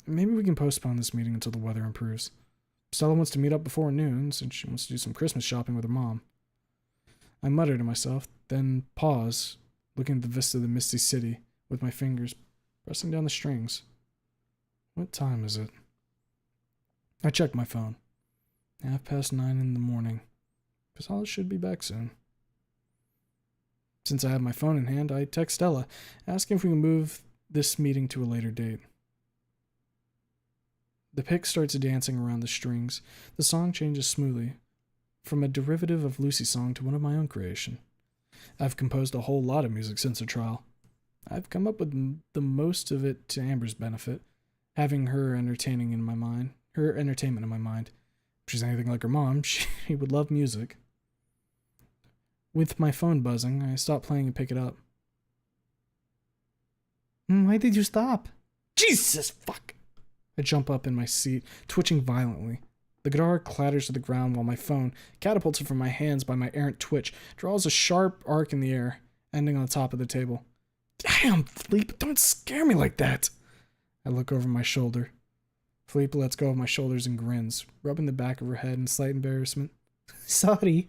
Maybe we can postpone this meeting until the weather improves. Stella wants to meet up before noon since she wants to do some Christmas shopping with her mom. I mutter to myself, then pause, looking at the vista of the misty city with my fingers pressing down the strings. What time is it? I check my phone. 9:30 in the morning. Casala should be back soon. Since I have my phone in hand, I text Stella, asking if we can move this meeting to a later date. The pick starts dancing around the strings. The song changes smoothly, from a derivative of Lucy's song to one of my own creation. I've composed a whole lot of music since the trial. I've come up with the most of it to Amber's benefit, having her entertainment in my mind, she's anything like her mom, she would love music. With my phone buzzing, I stop playing and pick it up. Why did you stop? Jesus fuck! I jump up in my seat, twitching violently. The guitar clatters to the ground while my phone, catapulted from my hands by my errant twitch, draws a sharp arc in the air, ending on the top of the table. Damn, Philippe, don't scare me like that! I look over my shoulder. Philippe lets go of my shoulders and grins, rubbing the back of her head in slight embarrassment. Sorry.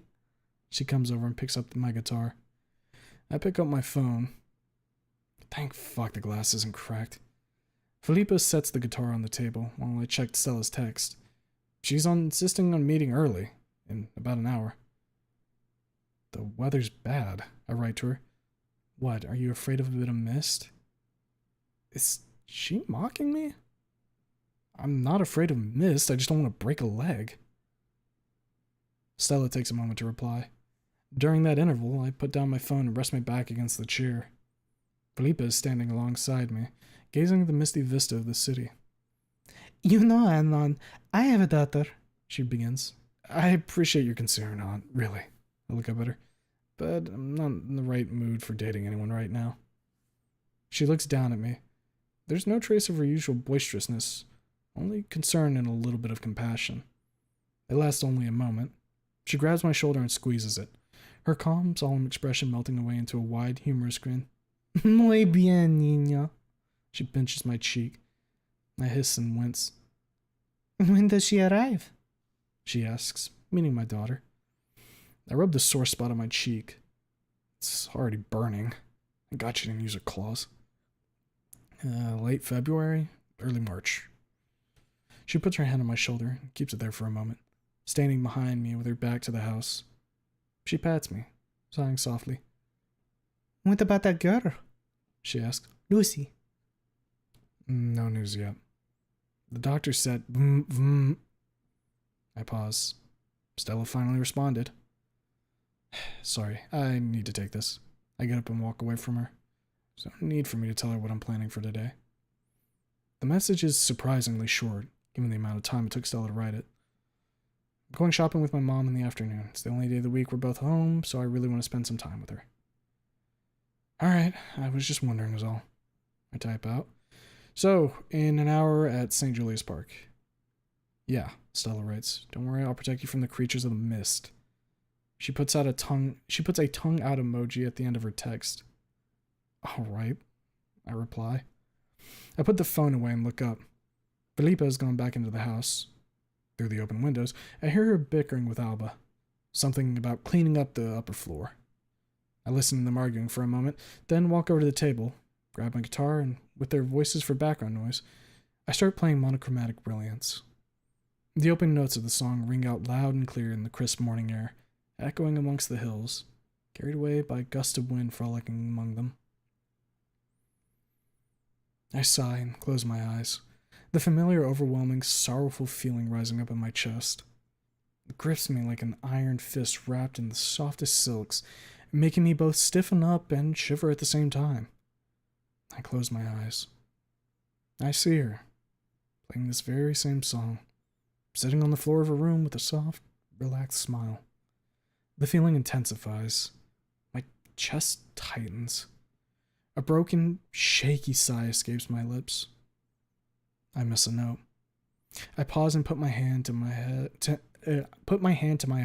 She comes over and picks up my guitar. I pick up my phone. Thank fuck the glass isn't cracked. Philippa sets the guitar on the table while I check Stella's text. She's insisting on meeting early, in about an hour. The weather's bad, I write to her. What, are you afraid of a bit of mist? Is she mocking me? I'm not afraid of mist, I just don't want to break a leg. Stella takes a moment to reply. During that interval, I put down my phone and rest my back against the chair. Felipe is standing alongside me, gazing at the misty vista of the city. You know, Anon, I have a daughter, she begins. I appreciate your concern, Aunt, really. I look up at her, but I'm not in the right mood for dating anyone right now. She looks down at me. There's no trace of her usual boisterousness, only concern and a little bit of compassion. It lasts only a moment. She grabs my shoulder and squeezes it, her calm, solemn expression melting away into a wide, humorous grin. Muy bien, niño. She pinches my cheek. I hiss and wince. When does she arrive? She asks, meaning my daughter. I rub the sore spot on my cheek. It's already burning. I God she didn't use her claws. Late February, early March. She puts her hand on my shoulder and keeps it there for a moment, standing behind me with her back to the house. She pats me, sighing softly. What about that girl? She asks. Lucy. No news yet. The doctor said, vroom. I pause. Stella finally responded. Sorry, I need to take this. I get up and walk away from her. There's no need for me to tell her what I'm planning for today. The message is surprisingly short, given the amount of time it took Stella to write it. I'm going shopping with my mom in the afternoon. It's the only day of the week we're both home, so I really want to spend some time with her. Alright, I was just wondering is all. I type out. So, in an hour at St. Julius Park. Yeah, Stella writes. Don't worry, I'll protect you from the creatures of the mist. She puts a tongue out emoji at the end of her text. Alright, I reply. I put the phone away and look up. Felipa has gone back into the house. Through the open windows, I hear her bickering with Alba. Something about cleaning up the upper floor. I listen to them arguing for a moment, then walk over to the table, grab my guitar, and with their voices for background noise, I start playing Monochromatic Brilliance. The opening notes of the song ring out loud and clear in the crisp morning air, echoing amongst the hills, carried away by a gust of wind frolicking among them. I sigh and close my eyes, the familiar, overwhelming, sorrowful feeling rising up in my chest. It grips me like an iron fist wrapped in the softest silks, making me both stiffen up and shiver at the same time. I close my eyes. I see her, playing this very same song, sitting on the floor of her room with a soft, relaxed smile. The feeling intensifies. My chest tightens. A broken, shaky sigh escapes my lips. I miss a note. I pause and put my hand to my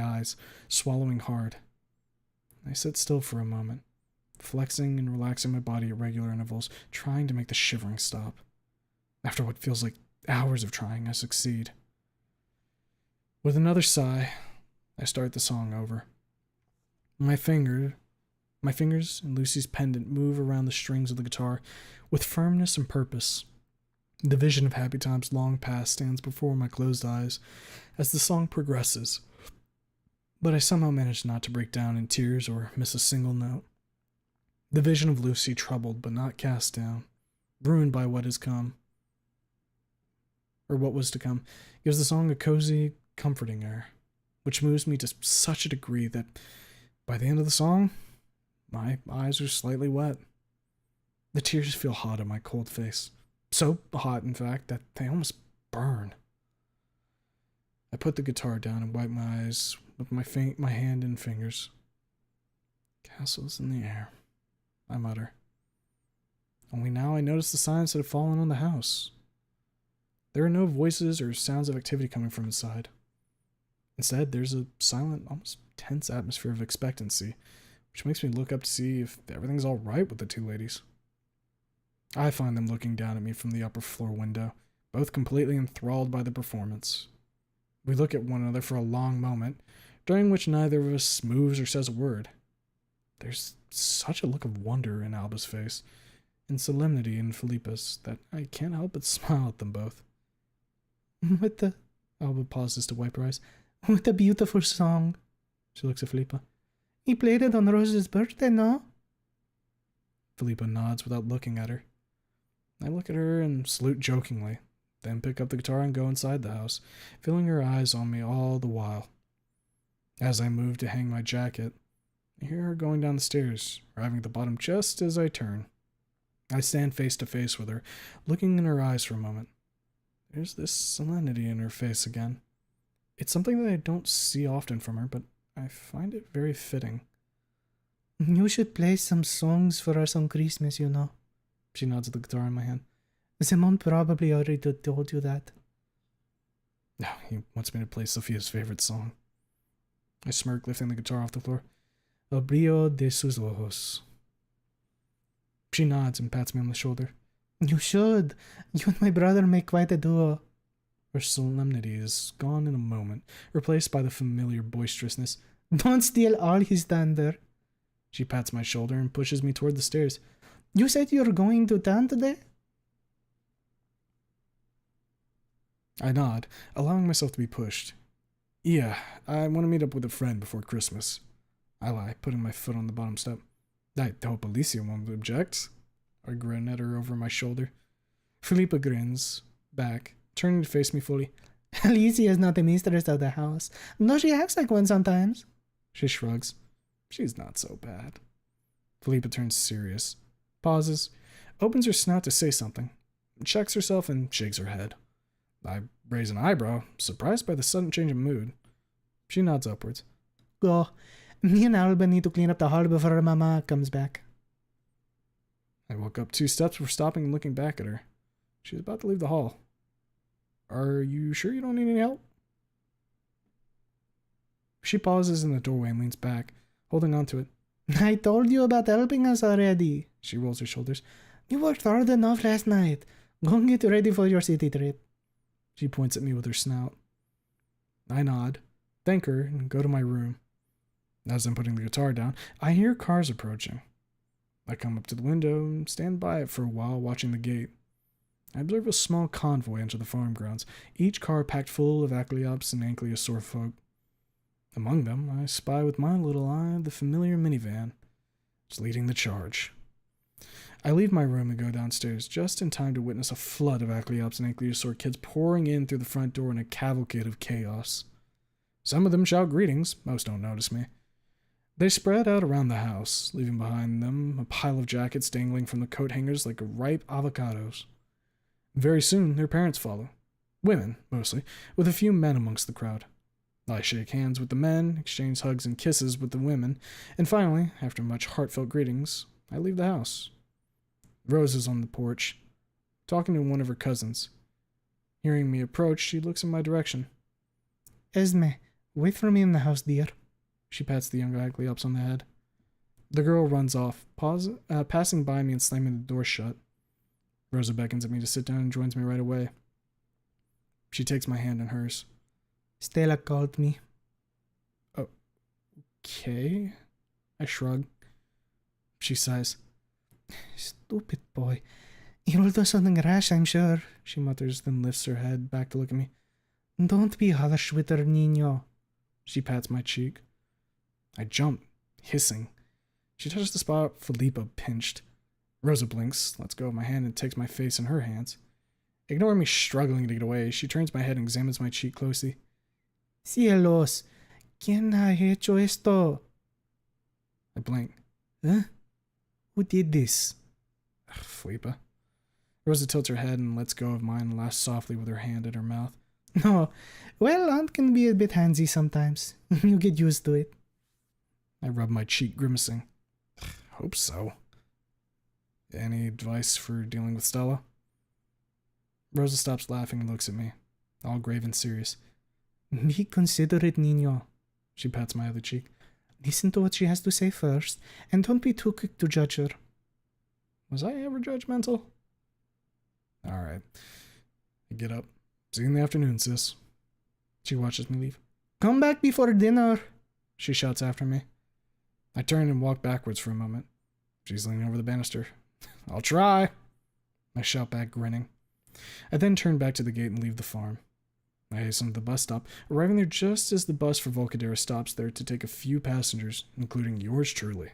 eyes, swallowing hard. I sit still for a moment, flexing and relaxing my body at regular intervals, trying to make the shivering stop. After what feels like hours of trying, I succeed. With another sigh, I start the song over. My fingers and Lucy's pendant move around the strings of the guitar with firmness and purpose. The vision of happy times long past stands before my closed eyes as the song progresses, but I somehow manage not to break down in tears or miss a single note. The vision of Lucy, troubled but not cast down, ruined by what was to come, gives the song a cozy, comforting air, which moves me to such a degree that by the end of the song, my eyes are slightly wet. The tears feel hot on my cold face. So hot, in fact, that they almost burn. I put the guitar down and wipe my eyes with my hand and fingers. Castles in the air, I mutter. Only now I notice the silence that had fallen on the house. There are no voices or sounds of activity coming from inside. Instead, there's a silent, almost tense atmosphere of expectancy, which makes me look up to see if everything's all right with the two ladies. I find them looking down at me from the upper floor window, both completely enthralled by the performance. We look at one another for a long moment, during which neither of us moves or says a word. There's such a look of wonder in Alba's face, and solemnity in Felipa's, that I can't help but smile at them both. Alba pauses to wipe her eyes. What a beautiful song. She looks at Felipa. He played it on Rose's birthday, no? Felipa nods without looking at her. I look at her and salute jokingly, then pick up the guitar and go inside the house, feeling her eyes on me all the while. As I move to hang my jacket, I hear her going down the stairs, arriving at the bottom just as I turn. I stand face to face with her, looking in her eyes for a moment. There's this solemnity in her face again. It's something that I don't see often from her, but I find it very fitting. You should play some songs for us on Christmas, you know. She nods at the guitar in my hand. Simon probably already told you that. No, he wants me to play Sophia's favorite song. I smirk, lifting the guitar off the floor. El brillo de sus ojos. She nods and pats me on the shoulder. You should. You and my brother make quite a duo. Her solemnity is gone in a moment, replaced by the familiar boisterousness. Don't steal all his thunder. She pats my shoulder and pushes me toward the stairs. You said you're going to town today? I nod, allowing myself to be pushed. Yeah, I want to meet up with a friend before Christmas. I lie, putting my foot on the bottom step. I hope Alicia won't object. I grin at her over my shoulder. Felipa grins back, turning to face me fully. Alicia is not the mistress of the house, though she acts like one sometimes. She shrugs. She's not so bad. Felipa turns serious, pauses, opens her snout to say something, checks herself and shakes her head. I raise an eyebrow, surprised by the sudden change of mood. She nods upwards. Go. Me and Alba need to clean up the hall before her mama comes back. I walk up 2 steps before stopping and looking back at her. She's about to leave the hall. Are you sure you don't need any help? She pauses in the doorway and leans back, holding on to it. I told you about helping us already. She rolls her shoulders. You worked hard enough last night. Go and get ready for your city trip. She points at me with her snout. I nod, thank her, and go to my room. As I'm putting the guitar down, I hear cars approaching. I come up to the window and stand by it for a while, watching the gate. I observe a small convoy enter the farm grounds, each car packed full of Acleops and Ankylosaur folk. Among them, I spy with my little eye the familiar minivan. It's leading the charge. I leave my room and go downstairs just in time to witness a flood of Acleops and Ankylosaur kids pouring in through the front door in a cavalcade of chaos. Some of them shout greetings, most don't notice me. They spread out around the house, leaving behind them a pile of jackets dangling from the coat hangers like ripe avocados. Very soon, their parents follow. Women, mostly, with a few men amongst the crowd. I shake hands with the men, exchange hugs and kisses with the women, and finally, after much heartfelt greetings, I leave the house. Rose is on the porch, talking to one of her cousins. Hearing me approach, she looks in my direction. Esme, wait for me in the house, dear. She pats the young Acleops on the head. The girl runs off, passing by me and slamming the door shut. Rosa beckons at me to sit down and joins me right away. She takes my hand in hers. Stella called me. Okay. I shrug. She sighs. Stupid boy. He'll do something rash, I'm sure, she mutters, then lifts her head back to look at me. Don't be harsh with her, Nino. She pats my cheek. I jump, hissing. She touches the spot Felipa pinched. Rosa blinks, lets go of my hand, and takes my face in her hands. Ignoring me struggling to get away, she turns my head and examines my cheek closely. Cielos, ¿quién ha hecho esto? I blink. Huh? Who did this? Felipa. Rosa tilts her head and lets go of mine and laughs softly with her hand at her mouth. No. Well, Aunt can be a bit handsy sometimes. You get used to it. I rub my cheek, grimacing. Hope so. Any advice for dealing with Stella? Rosa stops laughing and looks at me, all grave and serious. Be considerate, Nino. She pats my other cheek. Listen to what she has to say first, and don't be too quick to judge her. Was I ever judgmental? Alright. I get up. See you in the afternoon, sis. She watches me leave. Come back before dinner. She shouts after me. I turn and walk backwards for a moment. She's leaning over the banister. I'll try. I shout back, grinning. I then turn back to the gate and leave the farm. I hasten to the bus stop, arriving there just as the bus for Volcadera stops there to take a few passengers, including yours truly.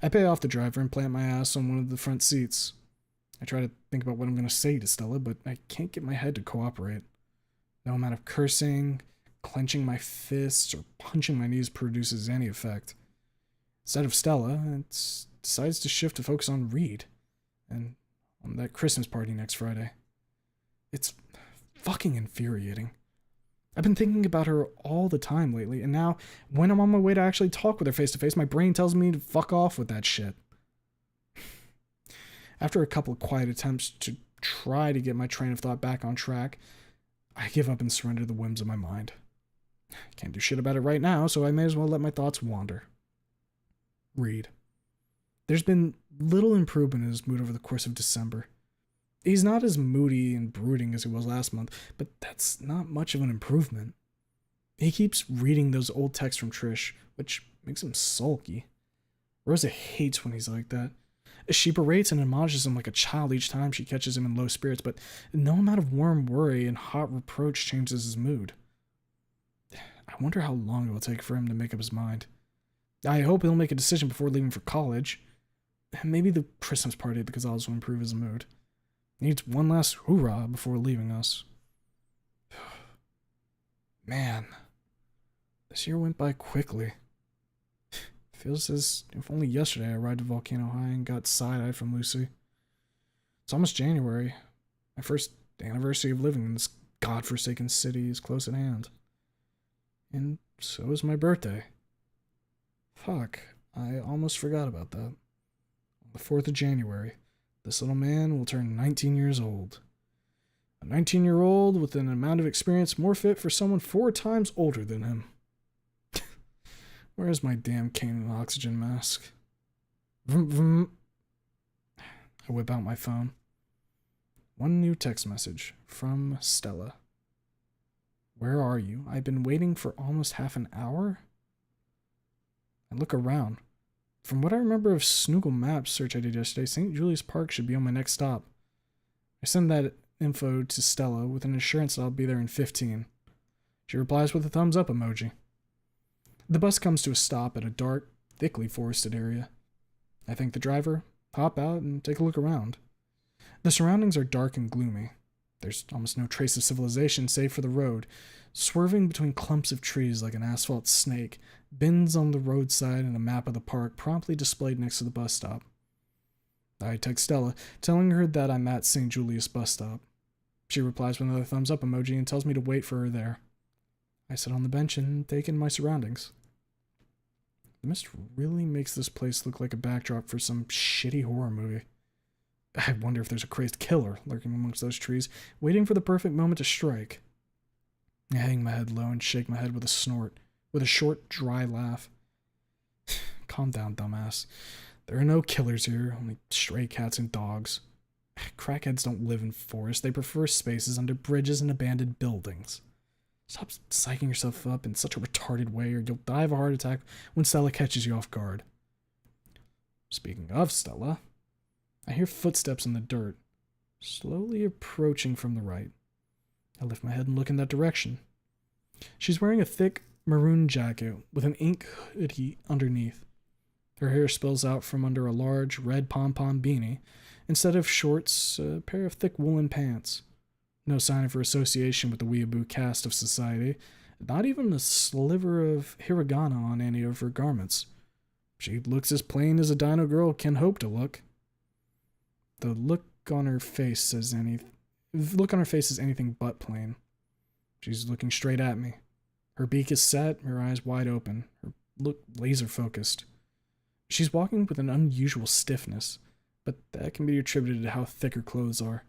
I pay off the driver and plant my ass on one of the front seats. I try to think about what I'm going to say to Stella, but I can't get my head to cooperate. No amount of cursing, clenching my fists, or punching my knees produces any effect. Instead of Stella, it decides to shift to focus on Reed and on that Christmas party next Friday. It's fucking infuriating. I've been thinking about her all the time lately, and now, when I'm on my way to actually talk with her face to face, my brain tells me to fuck off with that shit. After a couple of quiet attempts to try to get my train of thought back on track, I give up and surrender to the whims of my mind. Can't do shit about it right now, so I may as well let my thoughts wander. Reed. There's been little improvement in his mood over the course of December. He's not as moody and brooding as he was last month, but that's not much of an improvement. He keeps reading those old texts from Trish, which makes him sulky. Rosa hates when he's like that. She berates and admonishes him like a child each time she catches him in low spirits, but no amount of warm worry and hot reproach changes his mood. I wonder how long it will take for him to make up his mind. I hope he'll make a decision before leaving for college. Maybe the Christmas party at the Gonzales will improve his mood. He needs one last hoorah before leaving us. Man, this year went by quickly. Feels as if only yesterday I arrived at Volcano High and got side-eyed from Lucy. It's almost January. My first anniversary of living in this godforsaken city is close at hand. And so is my birthday. Fuck, I almost forgot about that. On the 4th of January, this little man will turn 19 years old. A 19-year-old with an amount of experience more fit for someone 4 times older than him. Where's my damn cane and oxygen mask? Vroom, vroom. I whip out my phone. One new text message from Stella. Where are you? I've been waiting for almost half an hour? I look around. From what I remember of Snoogle Maps search I did yesterday, St. Julius Park should be on my next stop. I send that info to Stella with an assurance that I'll be there in 15. She replies with a thumbs up emoji. The bus comes to a stop at a dark, thickly forested area. I thank the driver, hop out, and take a look around. The surroundings are dark and gloomy. There's almost no trace of civilization save for the road, swerving between clumps of trees like an asphalt snake, bins on the roadside and a map of the park promptly displayed next to the bus stop. I text Stella, telling her that I'm at St. Julius bus stop. She replies with another thumbs up emoji and tells me to wait for her there. I sit on the bench and take in my surroundings. The mist really makes this place look like a backdrop for some shitty horror movie. I wonder if there's a crazed killer lurking amongst those trees, waiting for the perfect moment to strike. I hang my head low and shake my head with a snort, with a short, dry laugh. Calm down, dumbass. There are no killers here, only stray cats and dogs. Crackheads don't live in forests, they prefer spaces under bridges and abandoned buildings. Stop psyching yourself up in such a retarded way or you'll die of a heart attack when Stella catches you off guard. Speaking of Stella, I hear footsteps in the dirt, slowly approaching from the right. I lift my head and look in that direction. She's wearing a thick maroon jacket with an ink hoodie underneath. Her hair spills out from under a large red pom-pom beanie. Instead of shorts, a pair of thick woolen pants. No sign of her association with the weeaboo caste of society, not even a sliver of hiragana on any of her garments. She looks as plain as a dino girl can hope to look. The look on her face is anything but plain. She's looking straight at me. Her beak is set, her eyes wide open, her look laser focused. She's walking with an unusual stiffness, but that can be attributed to how thick her clothes are.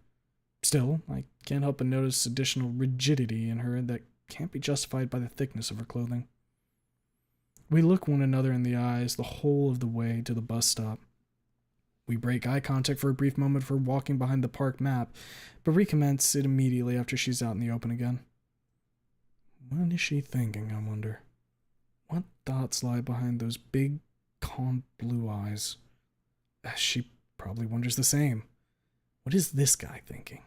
Still, I can't help but notice additional rigidity in her that can't be justified by the thickness of her clothing. We look one another in the eyes the whole of the way to the bus stop. We break eye contact for a brief moment for walking behind the park map, but recommence it immediately after she's out in the open again. What is she thinking, I wonder? What thoughts lie behind those big, calm blue eyes? She probably wonders the same. What is this guy thinking?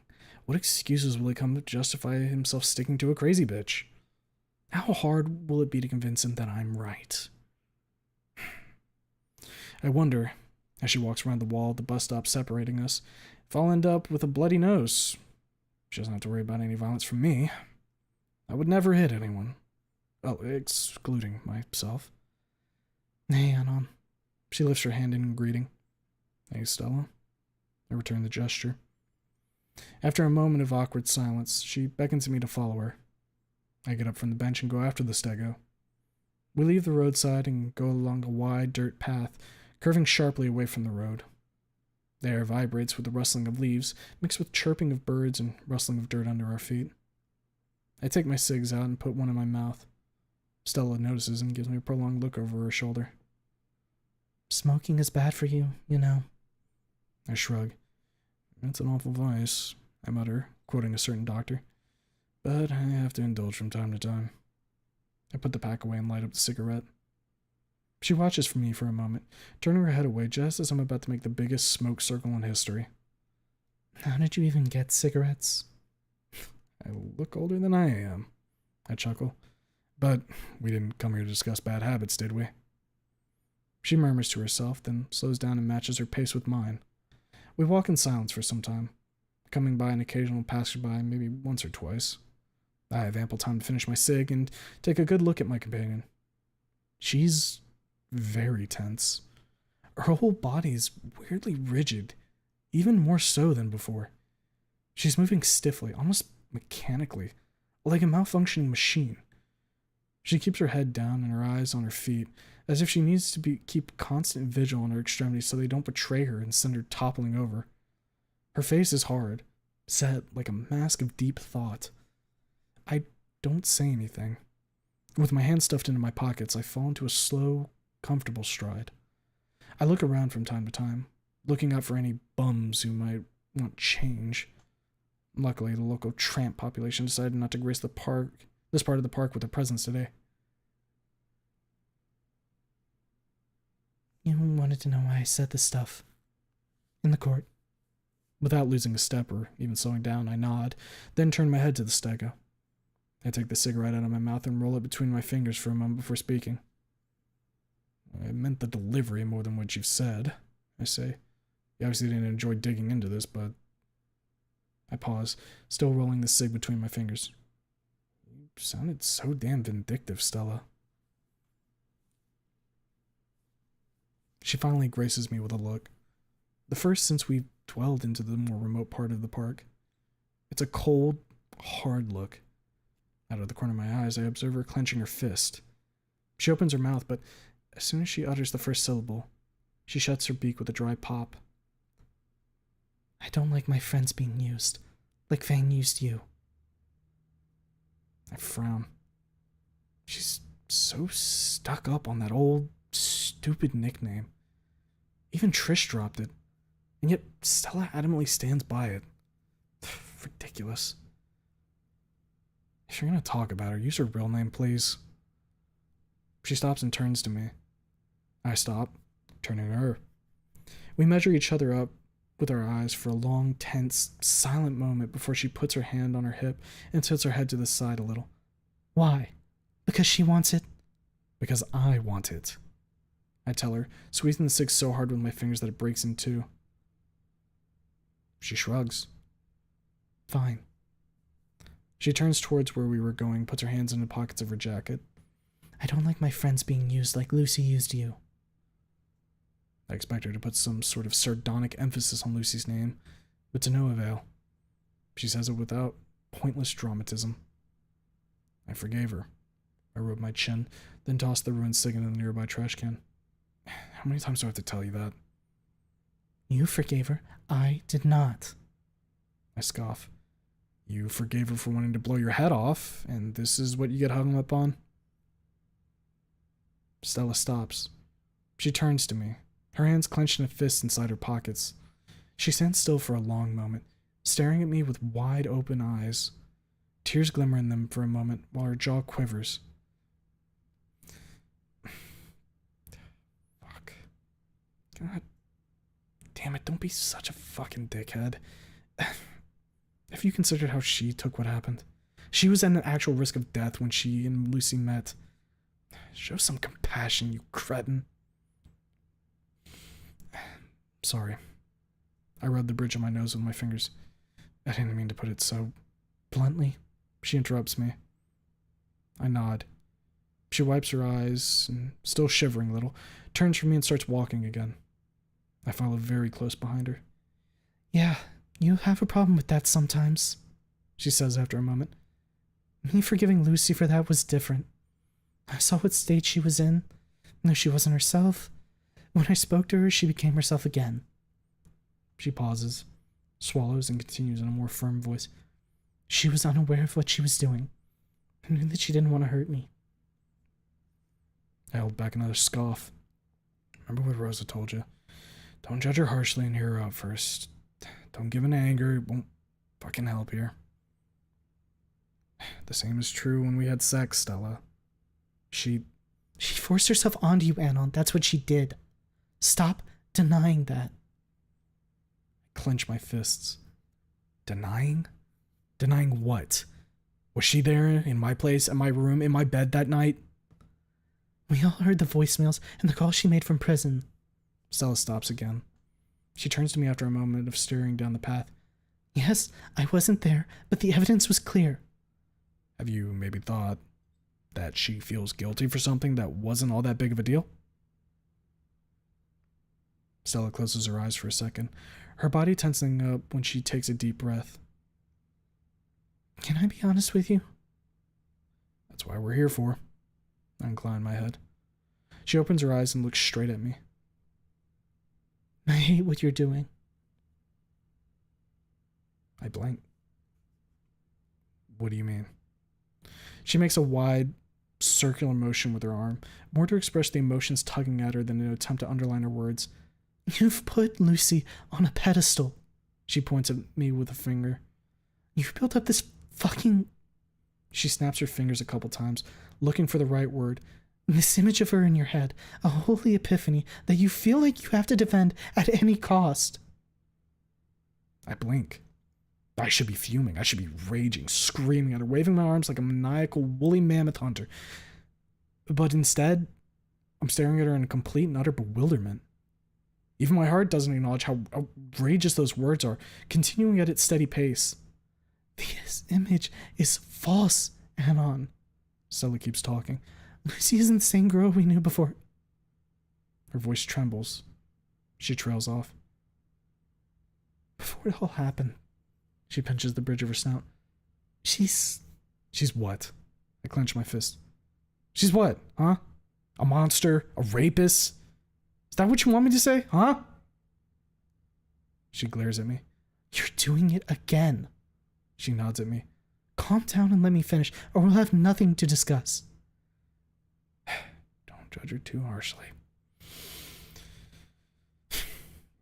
What excuses will he come to justify himself sticking to a crazy bitch? How hard will it be to convince him that I'm right? I wonder, as she walks around the wall at the bus stop separating us, if I'll end up with a bloody nose. She doesn't have to worry about any violence from me. I would never hit anyone. Oh, excluding myself. Hey, Anon. She lifts her hand in greeting. Hey, Stella. I return the gesture. After a moment of awkward silence, she beckons me to follow her. I get up from the bench and go after the stego. We leave the roadside and go along a wide dirt path, curving sharply away from the road. The air vibrates with the rustling of leaves, mixed with chirping of birds and rustling of dirt under our feet. I take my cigs out and put one in my mouth. Stella notices and gives me a prolonged look over her shoulder. Smoking is bad for you, you know. I shrug. It's an awful vice, I mutter, quoting a certain doctor. But I have to indulge from time to time. I put the pack away and light up the cigarette. She watches for me for a moment, turning her head away just as I'm about to make the biggest smoke circle in history. How did you even get cigarettes? I look older than I am, I chuckle. But we didn't come here to discuss bad habits, did we? She murmurs to herself, then slows down and matches her pace with mine. We walk in silence for some time, coming by an occasional passerby maybe once or twice. I have ample time to finish my cig and take a good look at my companion. She's very tense. Her whole body is weirdly rigid, even more so than before. She's moving stiffly, almost mechanically, like a malfunctioning machine. She keeps her head down and her eyes on her feet, as if she needs to keep constant vigil on her extremities so they don't betray her and send her toppling over. Her face is hard, set like a mask of deep thought. I don't say anything. With my hands stuffed into my pockets, I fall into a slow, comfortable stride. I look around from time to time, looking out for any bums who might want change. Luckily, the local tramp population decided not to grace this part of the park with their presence today. You wanted to know why I said this stuff. In the court. Without losing a step or even slowing down, I nod, then turn my head to the stego. I take the cigarette out of my mouth and roll it between my fingers for a moment before speaking. I meant the delivery more than what you've said, I say. You obviously didn't enjoy digging into this, but... I pause, still rolling the cig between my fingers. You sounded so damn vindictive, Stella. She finally graces me with a look. The first since we dwelled into the more remote part of the park. It's a cold, hard look. Out of the corner of my eyes, I observe her clenching her fist. She opens her mouth, but as soon as she utters the first syllable, she shuts her beak with a dry pop. I don't like my friends being used, like Fang used you. I frown. She's so stuck up on that old, stupid nickname. Even Trish dropped it, and yet Stella adamantly stands by it. Ridiculous. If you're gonna talk about her, use her real name, please. She stops and turns to me. I stop, turning to her. We measure each other up with our eyes for a long, tense, silent moment before she puts her hand on her hip and tilts her head to the side a little. Why? Because she wants it? Because I want it, I tell her, squeezing the cig so hard with my fingers that it breaks in two. She shrugs. Fine. She turns towards where we were going, puts her hands in the pockets of her jacket. I don't like my friends being used like Lucy used you. I expect her to put some sort of sardonic emphasis on Lucy's name, but to no avail. She says it without pointless dramatism. I forgave her. I rubbed my chin, then tossed the ruined cig in the nearby trash can. How many times do I have to tell you that? You forgave her. I did not. I scoff. You forgave her for wanting to blow your head off, and this is what you get hung up on? Stella stops. She turns to me, her hands clenched in a fist inside her pockets. She stands still for a long moment, staring at me with wide open eyes. Tears glimmer in them for a moment while her jaw quivers. Fuck. God damn it, don't be such a fucking dickhead. Have you considered how she took what happened? She was at an actual risk of death when she and Lucy met. Show some compassion, you cretin. Sorry. I rubbed the bridge of my nose with my fingers. I didn't mean to put it so bluntly. She interrupts me. I nod. She wipes her eyes and, still shivering a little, turns from me and starts walking again. I follow very close behind her. Yeah, you have a problem with that sometimes, she says after a moment. Me forgiving Lucy for that was different. I saw what state she was in. No, she wasn't herself. When I spoke to her, she became herself again. She pauses, swallows, and continues in a more firm voice. She was unaware of what she was doing. I knew that she didn't want to hurt me. I held back another scoff. Remember what Rosa told you? Don't judge her harshly and hear her out first. Don't give in to anger. It won't fucking help here. The same is true when we had sex, Stella. She forced herself onto you, Anon. That's what she did. Stop denying that. I clench my fists. Denying? Denying what? Was she there in my place, in my room, in my bed that night? We all heard the voicemails and the call she made from prison. Stella stops again. She turns to me after a moment of staring down the path. Yes, I wasn't there, but the evidence was clear. Have you maybe thought that she feels guilty for something that wasn't all that big of a deal? Stella closes her eyes for a second, her body tensing up when she takes a deep breath. Can I be honest with you? That's why we're here for. I incline my head. She opens her eyes and looks straight at me. I hate what you're doing. I blank. What do you mean? She makes a wide, circular motion with her arm, more to express the emotions tugging at her than an attempt to underline her words. You've put Lucy on a pedestal. She points at me with a finger. You've built up this fucking... She snaps her fingers a couple times, looking for the right word. This image of her in your head, a holy epiphany that you feel like you have to defend at any cost. I blink. I should be fuming. I should be raging, screaming at her, waving my arms like a maniacal woolly mammoth hunter. But instead, I'm staring at her in complete and utter bewilderment. Even my heart doesn't acknowledge how outrageous those words are, continuing at its steady pace. This image is false, Anon. Stella keeps talking. Lucy isn't the same girl we knew before. Her voice trembles. She trails off. Before it all happened, she pinches the bridge of her snout. She's what? I clench my fist. She's what, huh? A monster? A rapist? Is that what you want me to say, huh? She glares at me. You're doing it again. She nods at me. Calm down and let me finish, or we'll have nothing to discuss. Don't judge her too harshly.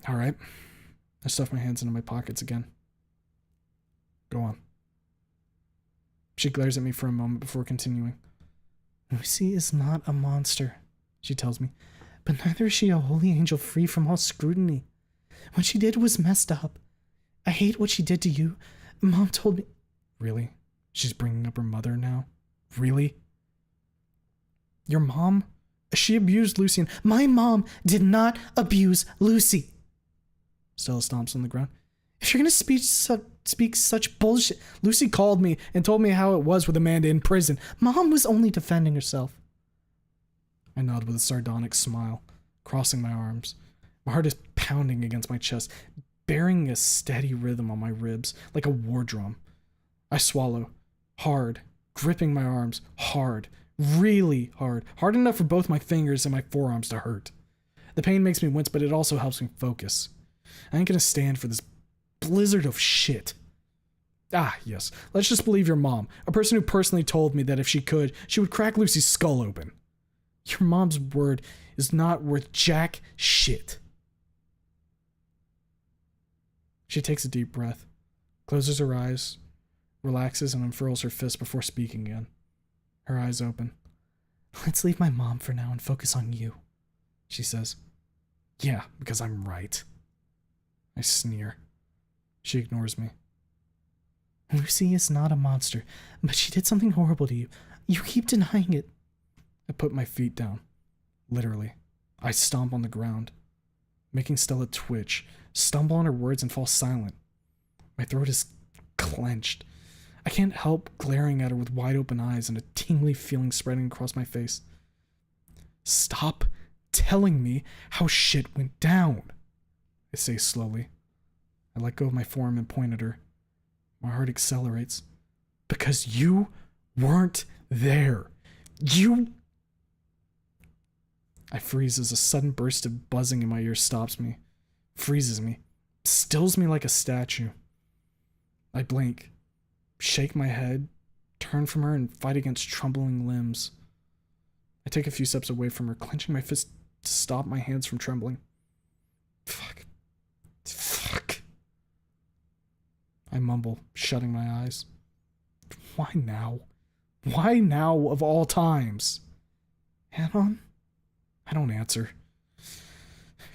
All right. I stuff my hands into my pockets again. Go on. She glares at me for a moment before continuing. Lucy is not a monster, she tells me, but neither is she a holy angel free from all scrutiny. What she did was messed up. I hate what she did to you. Mom told me... Really? She's bringing up her mother now? Really? Your mom? She abused Lucy and... My mom did not abuse Lucy. Stella stomps on the ground. If you're going to speak such bullshit... Lucy called me and told me how it was with Amanda in prison. Mom was only defending herself. I nod with a sardonic smile, crossing my arms. My heart is pounding against my chest, bearing a steady rhythm on my ribs, like a war drum. I swallow, hard, gripping my arms hard, really hard. Hard enough for both my fingers and my forearms to hurt. The pain makes me wince, but it also helps me focus. I ain't gonna stand for this blizzard of shit. Ah, yes. Let's just believe your mom, a person who personally told me that if she could, she would crack Lucy's skull open. Your mom's word is not worth jack shit. She takes a deep breath, closes her eyes, relaxes, and unfurls her fist before speaking again. Her eyes open. Let's leave my mom for now and focus on you, she says. Yeah, because I'm right. I sneer. She ignores me. Lucy is not a monster, but she did something horrible to you. You keep denying it. I put my feet down. Literally. I stomp on the ground, making Stella twitch, stumble on her words, and fall silent. My throat is clenched. I can't help glaring at her with wide open eyes and a tingly feeling spreading across my face. Stop telling me how shit went down, I say slowly. I let go of my forearm and point at her. My heart accelerates. Because you weren't there. I freeze as a sudden burst of buzzing in my ear stops me, freezes me, stills me like a statue. I blink, shake my head, turn from her, and fight against trembling limbs. I take a few steps away from her, clenching my fist to stop my hands from trembling. Fuck. I mumble, shutting my eyes. Why now? Why now of all times? Anon? I don't answer.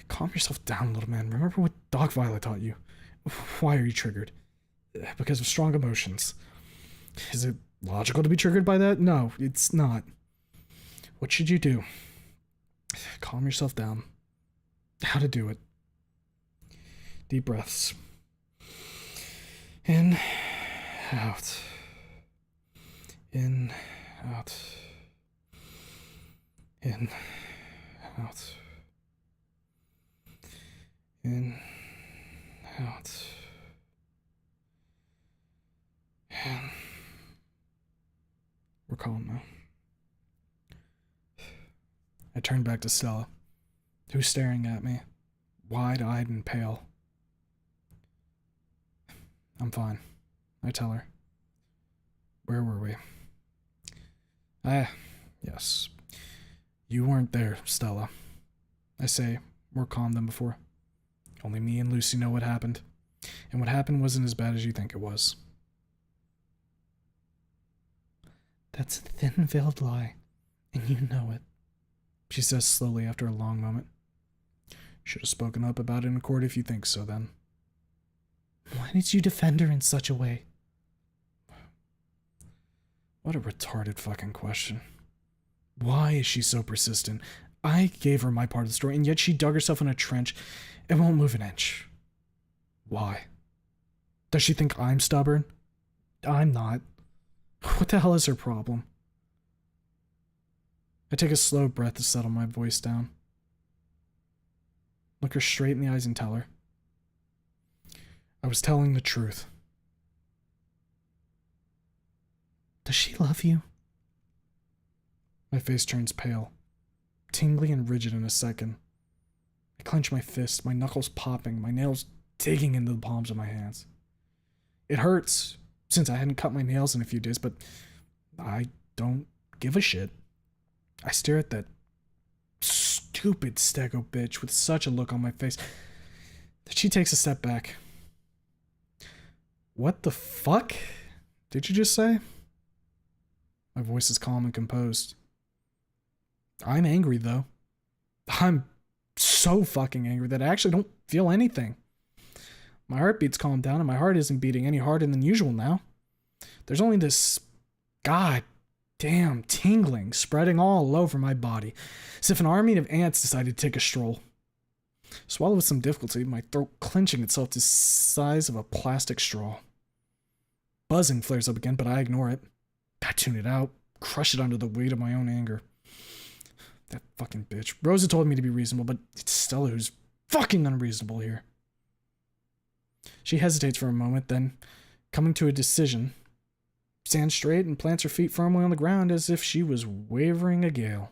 Calm yourself down, little man. Remember what Doc Violet taught you. Why are you triggered? Because of strong emotions. Is it logical to be triggered by that? No, it's not. What should you do? Calm yourself down. How to do it. Deep breaths. In, out. In, out. In, out. In, out. And we're calm now. I turn back to Stella, who's staring at me, wide-eyed and pale. I'm fine, I tell her. Where were we? Yes. You weren't there, Stella. I say, more calm than before. Only me and Lucy know what happened. And what happened wasn't as bad as you think it was. That's a thin-veiled lie, and you know it, she says slowly after a long moment. Should have spoken up about it in court if you think so, then. Why did you defend her in such a way? What a retarded fucking question. Why is she so persistent? I gave her my part of the story, and yet she dug herself in a trench and won't move an inch. Why? Does she think I'm stubborn? I'm not. What the hell is her problem? I take a slow breath to settle my voice down. Look her straight in the eyes and tell her. I was telling the truth. Does she love you? My face turns pale, tingly and rigid in a second. I clench my fist, my knuckles popping, my nails digging into the palms of my hands. It hurts, since I hadn't cut my nails in a few days, but I don't give a shit. I stare at that stupid stego bitch with such a look on my face that she takes a step back. What the fuck did you just say? My voice is calm and composed. I'm angry, though. I'm so fucking angry that I actually don't feel anything. My heartbeat's calmed down and my heart isn't beating any harder than usual now. There's only this goddamn tingling spreading all over my body, as if an army of ants decided to take a stroll. Swallow with some difficulty, my throat clenching itself to the size of a plastic straw. Buzzing flares up again, but I ignore it. I tune it out, crush it under the weight of my own anger. That fucking bitch. Rosa told me to be reasonable, but it's Stella who's fucking unreasonable here. She hesitates for a moment, then, coming to a decision, stands straight and plants her feet firmly on the ground as if she was wavering a gale.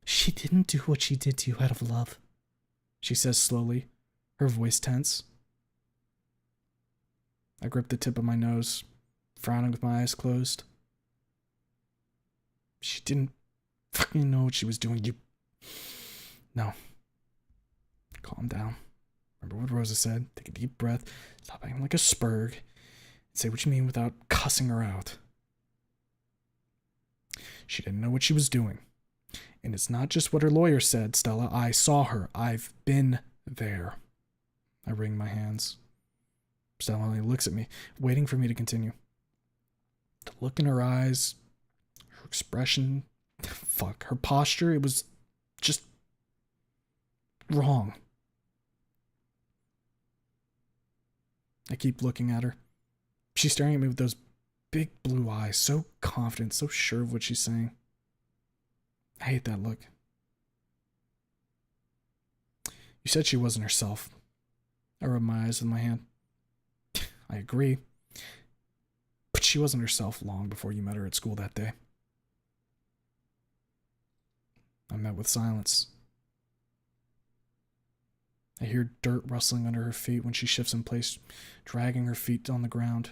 She didn't do what she did to you out of love, she says slowly, her voice tense. I grip the tip of my nose, frowning with my eyes closed. She didn't fucking know what she was doing. No. Calm down. Remember what Rosa said. Take a deep breath. Stop acting like a spurg. And say what you mean without cussing her out. She didn't know what she was doing. And it's not just what her lawyer said, Stella. I saw her. I've been there. I wring my hands. Stella only looks at me, waiting for me to continue. The look in her eyes, her expression, her posture, it was just wrong. I keep looking at her. She's staring at me with those big blue eyes, so confident, so sure of what she's saying. I hate that look. You said she wasn't herself. I rubbed my eyes with my hand. I agree. But she wasn't herself long before you met her at school that day. I met with silence. I hear dirt rustling under her feet when she shifts in place, dragging her feet on the ground.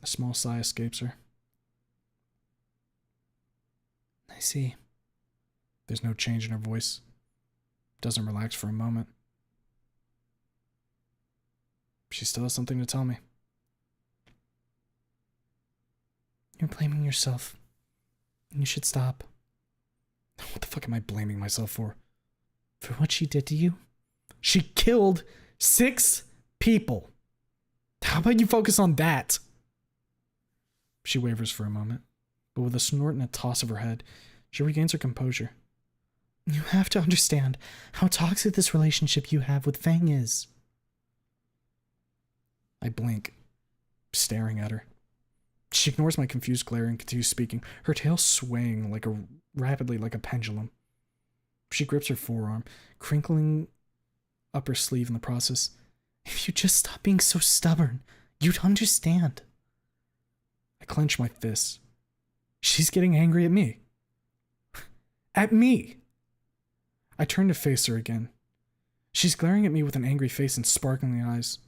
A small sigh escapes her. I see. There's no change in her voice. Doesn't relax for a moment. She still has something to tell me. You're blaming yourself. You should stop. What the fuck am I blaming myself for? For what she did to you? She killed 6 people. How about you focus on that? She wavers for a moment, but with a snort and a toss of her head, she regains her composure. You have to understand how toxic this relationship you have with Fang is. I blink, staring at her. She ignores my confused glare and continues speaking, her tail swaying rapidly like a pendulum. She grips her forearm, crinkling up her sleeve in the process. If you just stop being so stubborn, you'd understand. I clench my fists. She's getting angry at me. At me! I turn to face her again. She's glaring at me with an angry face and sparkling eyes.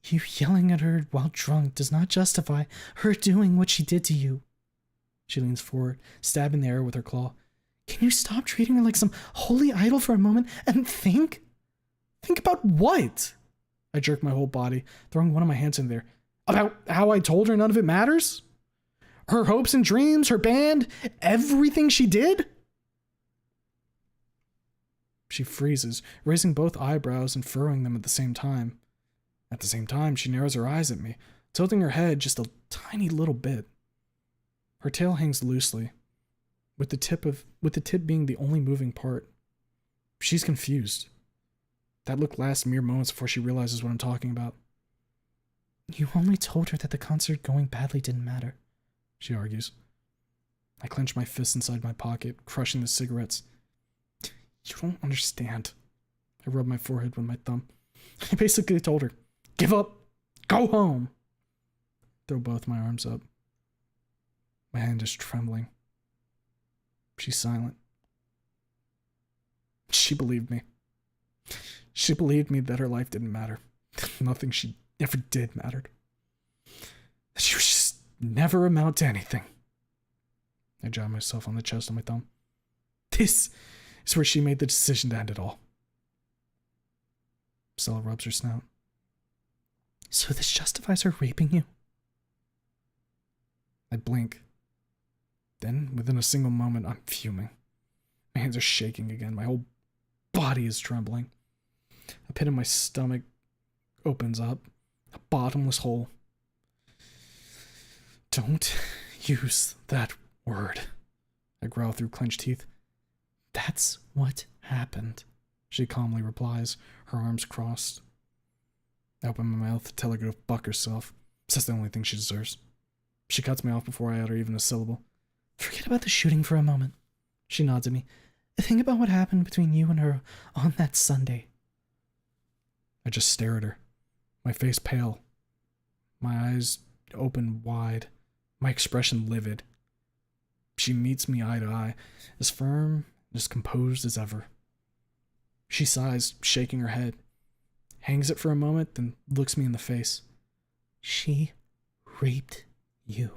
You yelling at her while drunk does not justify her doing what she did to you. She leans forward, stabbing the air with her claw. Can you stop treating her like some holy idol for a moment and think? Think about what? I jerk my whole body, throwing one of my hands in there. About how I told her none of it matters? Her hopes and dreams, her band, everything she did? She freezes, raising both eyebrows and furrowing them at the same time. At the same time, she narrows her eyes at me, tilting her head just a tiny little bit. Her tail hangs loosely, with the tip being the only moving part. She's confused. That look lasts mere moments before she realizes what I'm talking about. You only told her that the concert going badly didn't matter, she argues. I clench my fists inside my pocket, crushing the cigarettes. You don't understand. I rub my forehead with my thumb. I basically told her, give up, go home. Throw both my arms up. My hand is trembling. She's silent. She believed me. She believed me that her life didn't matter. Nothing she ever did mattered. That she would just never amount to anything. I jab myself on the chest with my thumb. This is where she made the decision to end it all. Stella rubs her snout. So this justifies her raping you? I blink. Then, within a single moment, I'm fuming. My hands are shaking again. My whole body is trembling. A pit in my stomach opens up. A bottomless hole. Don't use that word. I growl through clenched teeth. That's what happened, she calmly replies, her arms crossed. I open my mouth to tell her to go fuck herself. That's the only thing she deserves. She cuts me off before I utter even a syllable. Forget about the shooting for a moment. She nods at me. Think about what happened between you and her on that Sunday. I just stare at her, my face pale, my eyes open wide, my expression livid. She meets me eye to eye, as firm and as composed as ever. She sighs, shaking her head, hangs it for a moment, then looks me in the face. She raped you,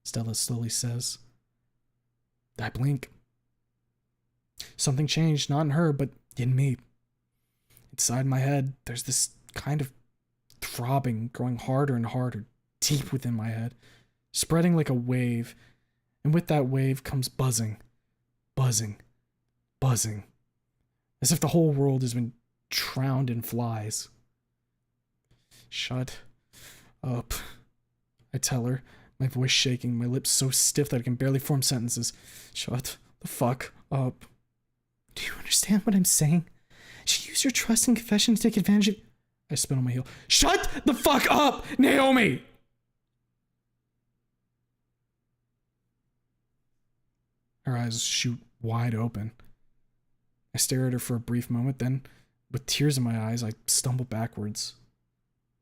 Stella slowly says. I blink. Something changed, not in her, but in me. Inside my head, there's this kind of throbbing, growing harder and harder, deep within my head, spreading like a wave, and with that wave comes buzzing, buzzing, buzzing, as if the whole world has been drowned in flies. Shut up, I tell her, my voice shaking, my lips so stiff that I can barely form sentences. Shut the fuck up. Do you understand what I'm saying? She used your trust and confession to take advantage of... I spin on my heel. Shut the fuck up, Naomi! Her eyes shoot wide open. I stare at her for a brief moment, then, with tears in my eyes, I stumble backwards.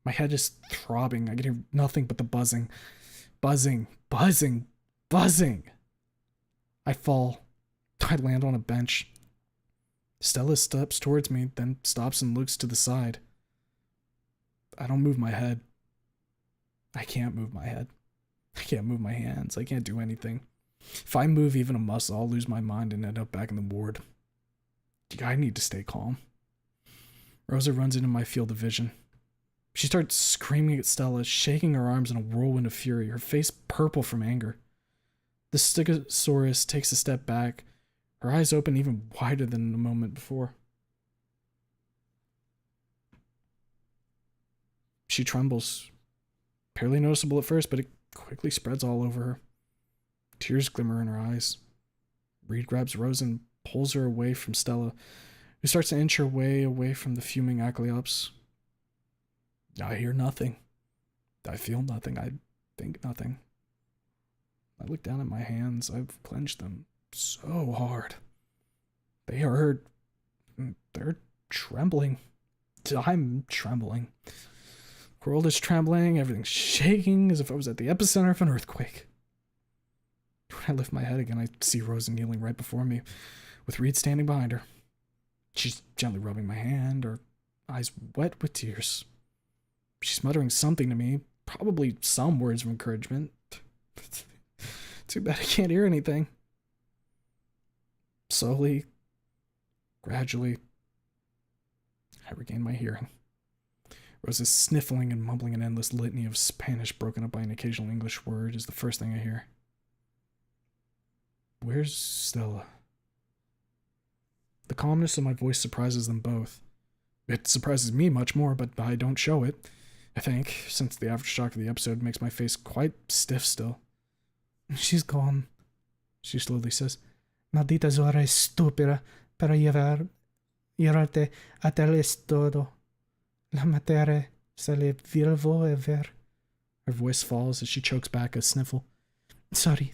My head is throbbing. I can hear nothing but the buzzing. Buzzing, buzzing, buzzing. I fall. I land on a bench. Stella steps towards me, then stops and looks to the side. I don't move my head. I can't move my head. I can't move my hands. I can't do anything. If I move even a muscle, I'll lose my mind and end up back in the ward. I need to stay calm. Rosa runs into my field of vision. She starts screaming at Stella, shaking her arms in a whirlwind of fury, her face purple from anger. The Stegosaurus takes a step back, her eyes open even wider than the moment before. She trembles. Barely noticeable at first, but it quickly spreads all over her. Tears glimmer in her eyes. Reed grabs Rose and pulls her away from Stella, who starts to inch her way away from the fuming Acleops. I hear nothing. I feel nothing. I think nothing. I look down at my hands. I've clenched them so hard. They hurt. They're trembling. I'm trembling. The world is trembling. Everything's shaking as if I was at the epicenter of an earthquake. When I lift my head again, I see Rosa kneeling right before me, with Reed standing behind her. She's gently rubbing my hand, her eyes wet with tears. She's muttering something to me, probably some words of encouragement. Too bad I can't hear anything. Slowly, gradually, I regain my hearing. Rosa's sniffling and mumbling an endless litany of Spanish broken up by an occasional English word is the first thing I hear. Where's Stella? The calmness of my voice surprises them both. It surprises me much more, but I don't show it, I think, since the aftershock of the episode makes my face quite stiff still. She's gone, she slowly says. Maldita Zora es estúpida para llevarte a tal estado. La matere se le vivo a ver. Her voice falls as she chokes back a sniffle. Sorry.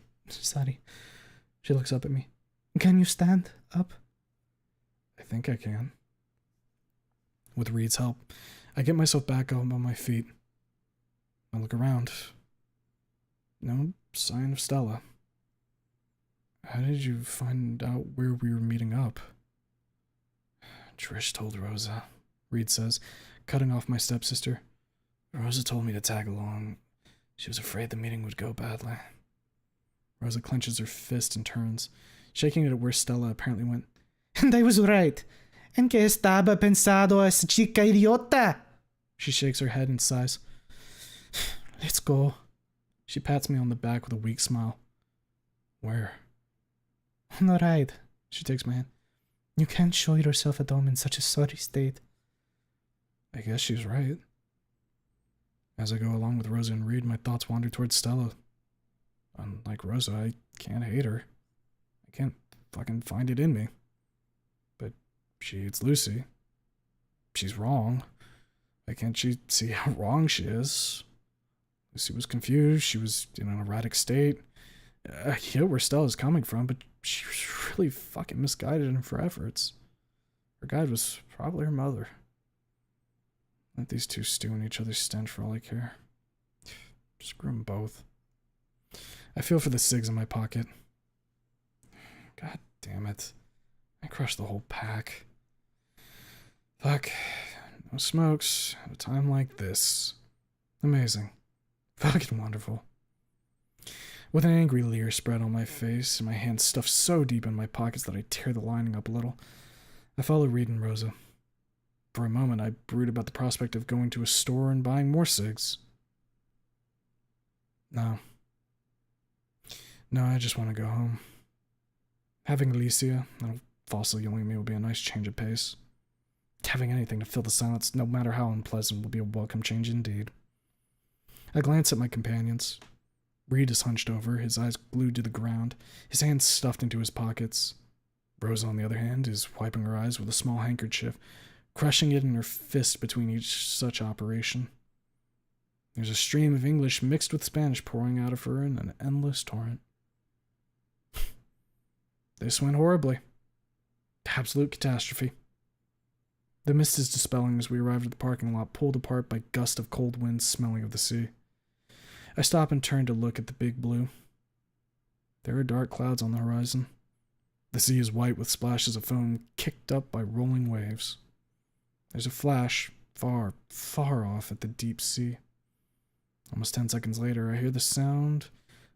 She looks up at me. Can you stand up? I think I can. With Reed's help, I get myself back up on my feet. I look around. No sign of Stella. How did you find out where we were meeting up? Trish told Rosa, Reed says, cutting off my stepsister. Rosa told me to tag along. She was afraid the meeting would go badly. Rosa clenches her fist and turns, shaking it at where Stella apparently went. And I was right. En que estaba pensado esa chica idiota? She shakes her head and sighs. Let's go. She pats me on the back with a weak smile. Where? On the ride. She takes my hand. You can't show yourself at home in such a sorry state. I guess she's right. As I go along with Rosa and Reed, my thoughts wander towards Stella. Unlike Rosa, I can't hate her. I can't fucking find it in me. But she hates Lucy. She's wrong. Why can't she see how wrong she is? Lucy was confused. She was in an erratic state. I get where Stella's coming from, but she was really fucking misguided in her efforts. Her guide was probably her mother. Let these two stew in each other's stench for all I care. Screw them both. I feel for the cigs in my pocket. God damn it. I crushed the whole pack. Fuck. No smokes at a time like this. Amazing. Fucking wonderful. With an angry leer spread on my face and my hands stuffed so deep in my pockets that I tear the lining up a little, I follow Reed and Rosa. For a moment, I brood about the prospect of going to a store and buying more cigs. No, I just want to go home. Having Alicia, that fossil yelling at me, will be a nice change of pace. Having anything to fill the silence, no matter how unpleasant, will be a welcome change indeed. I glance at my companions. Reed is hunched over, his eyes glued to the ground, his hands stuffed into his pockets. Rosa, on the other hand, is wiping her eyes with a small handkerchief, crushing it in her fist between each such operation. There's a stream of English mixed with Spanish pouring out of her in an endless torrent. This went horribly. Absolute catastrophe. The mist is dispelling as we arrive at the parking lot, pulled apart by gusts of cold wind smelling of the sea. I stop and turn to look at the big blue. There are dark clouds on the horizon. The sea is white with splashes of foam kicked up by rolling waves. There's a flash, far, far off at the deep sea. Almost 10 seconds later, I hear the sound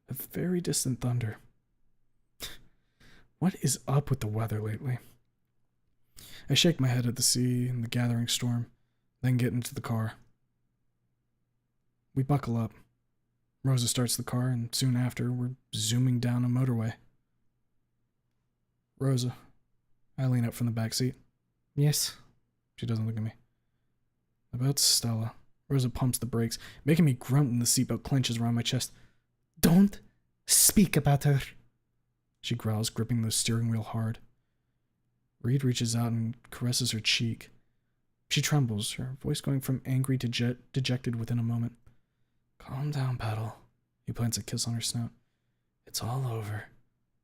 of very distant thunder. What is up with the weather lately? I shake my head at the sea and the gathering storm, then get into the car. We buckle up. Rosa starts the car, and soon after, we're zooming down a motorway. Rosa. I lean up from the back seat. Yes. She doesn't look at me. About Stella. Rosa pumps the brakes, making me grunt when the seatbelt clenches around my chest. Don't speak about her. She growls, gripping the steering wheel hard. Reed reaches out and caresses her cheek. She trembles, her voice going from angry to dejected within a moment. Calm down, Petal. He plants a kiss on her snout. It's all over.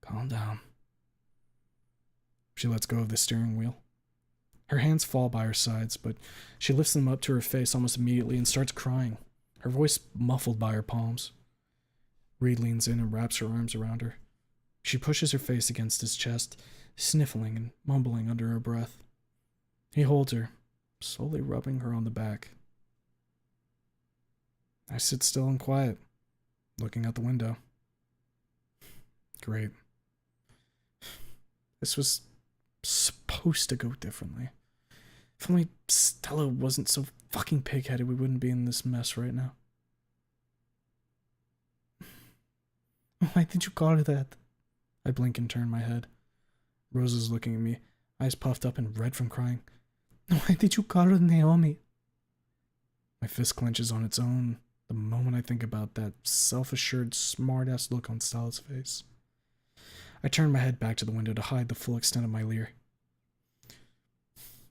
Calm down. She lets go of the steering wheel. Her hands fall by her sides, but she lifts them up to her face almost immediately and starts crying, her voice muffled by her palms. Reed leans in and wraps her arms around her. She pushes her face against his chest, sniffling and mumbling under her breath. He holds her, slowly rubbing her on the back. I sit still and quiet, looking out the window. Great. This was supposed to go differently. If only Stella wasn't so fucking pig-headed, we wouldn't be in this mess right now. Why did you call her that? I blink and turn my head. Rosa's looking at me, eyes puffed up and red from crying. Why did you call her Naomi? My fist clenches on its own the moment I think about that self-assured, smart-ass look on Stella's face. I turn my head back to the window to hide the full extent of my leer.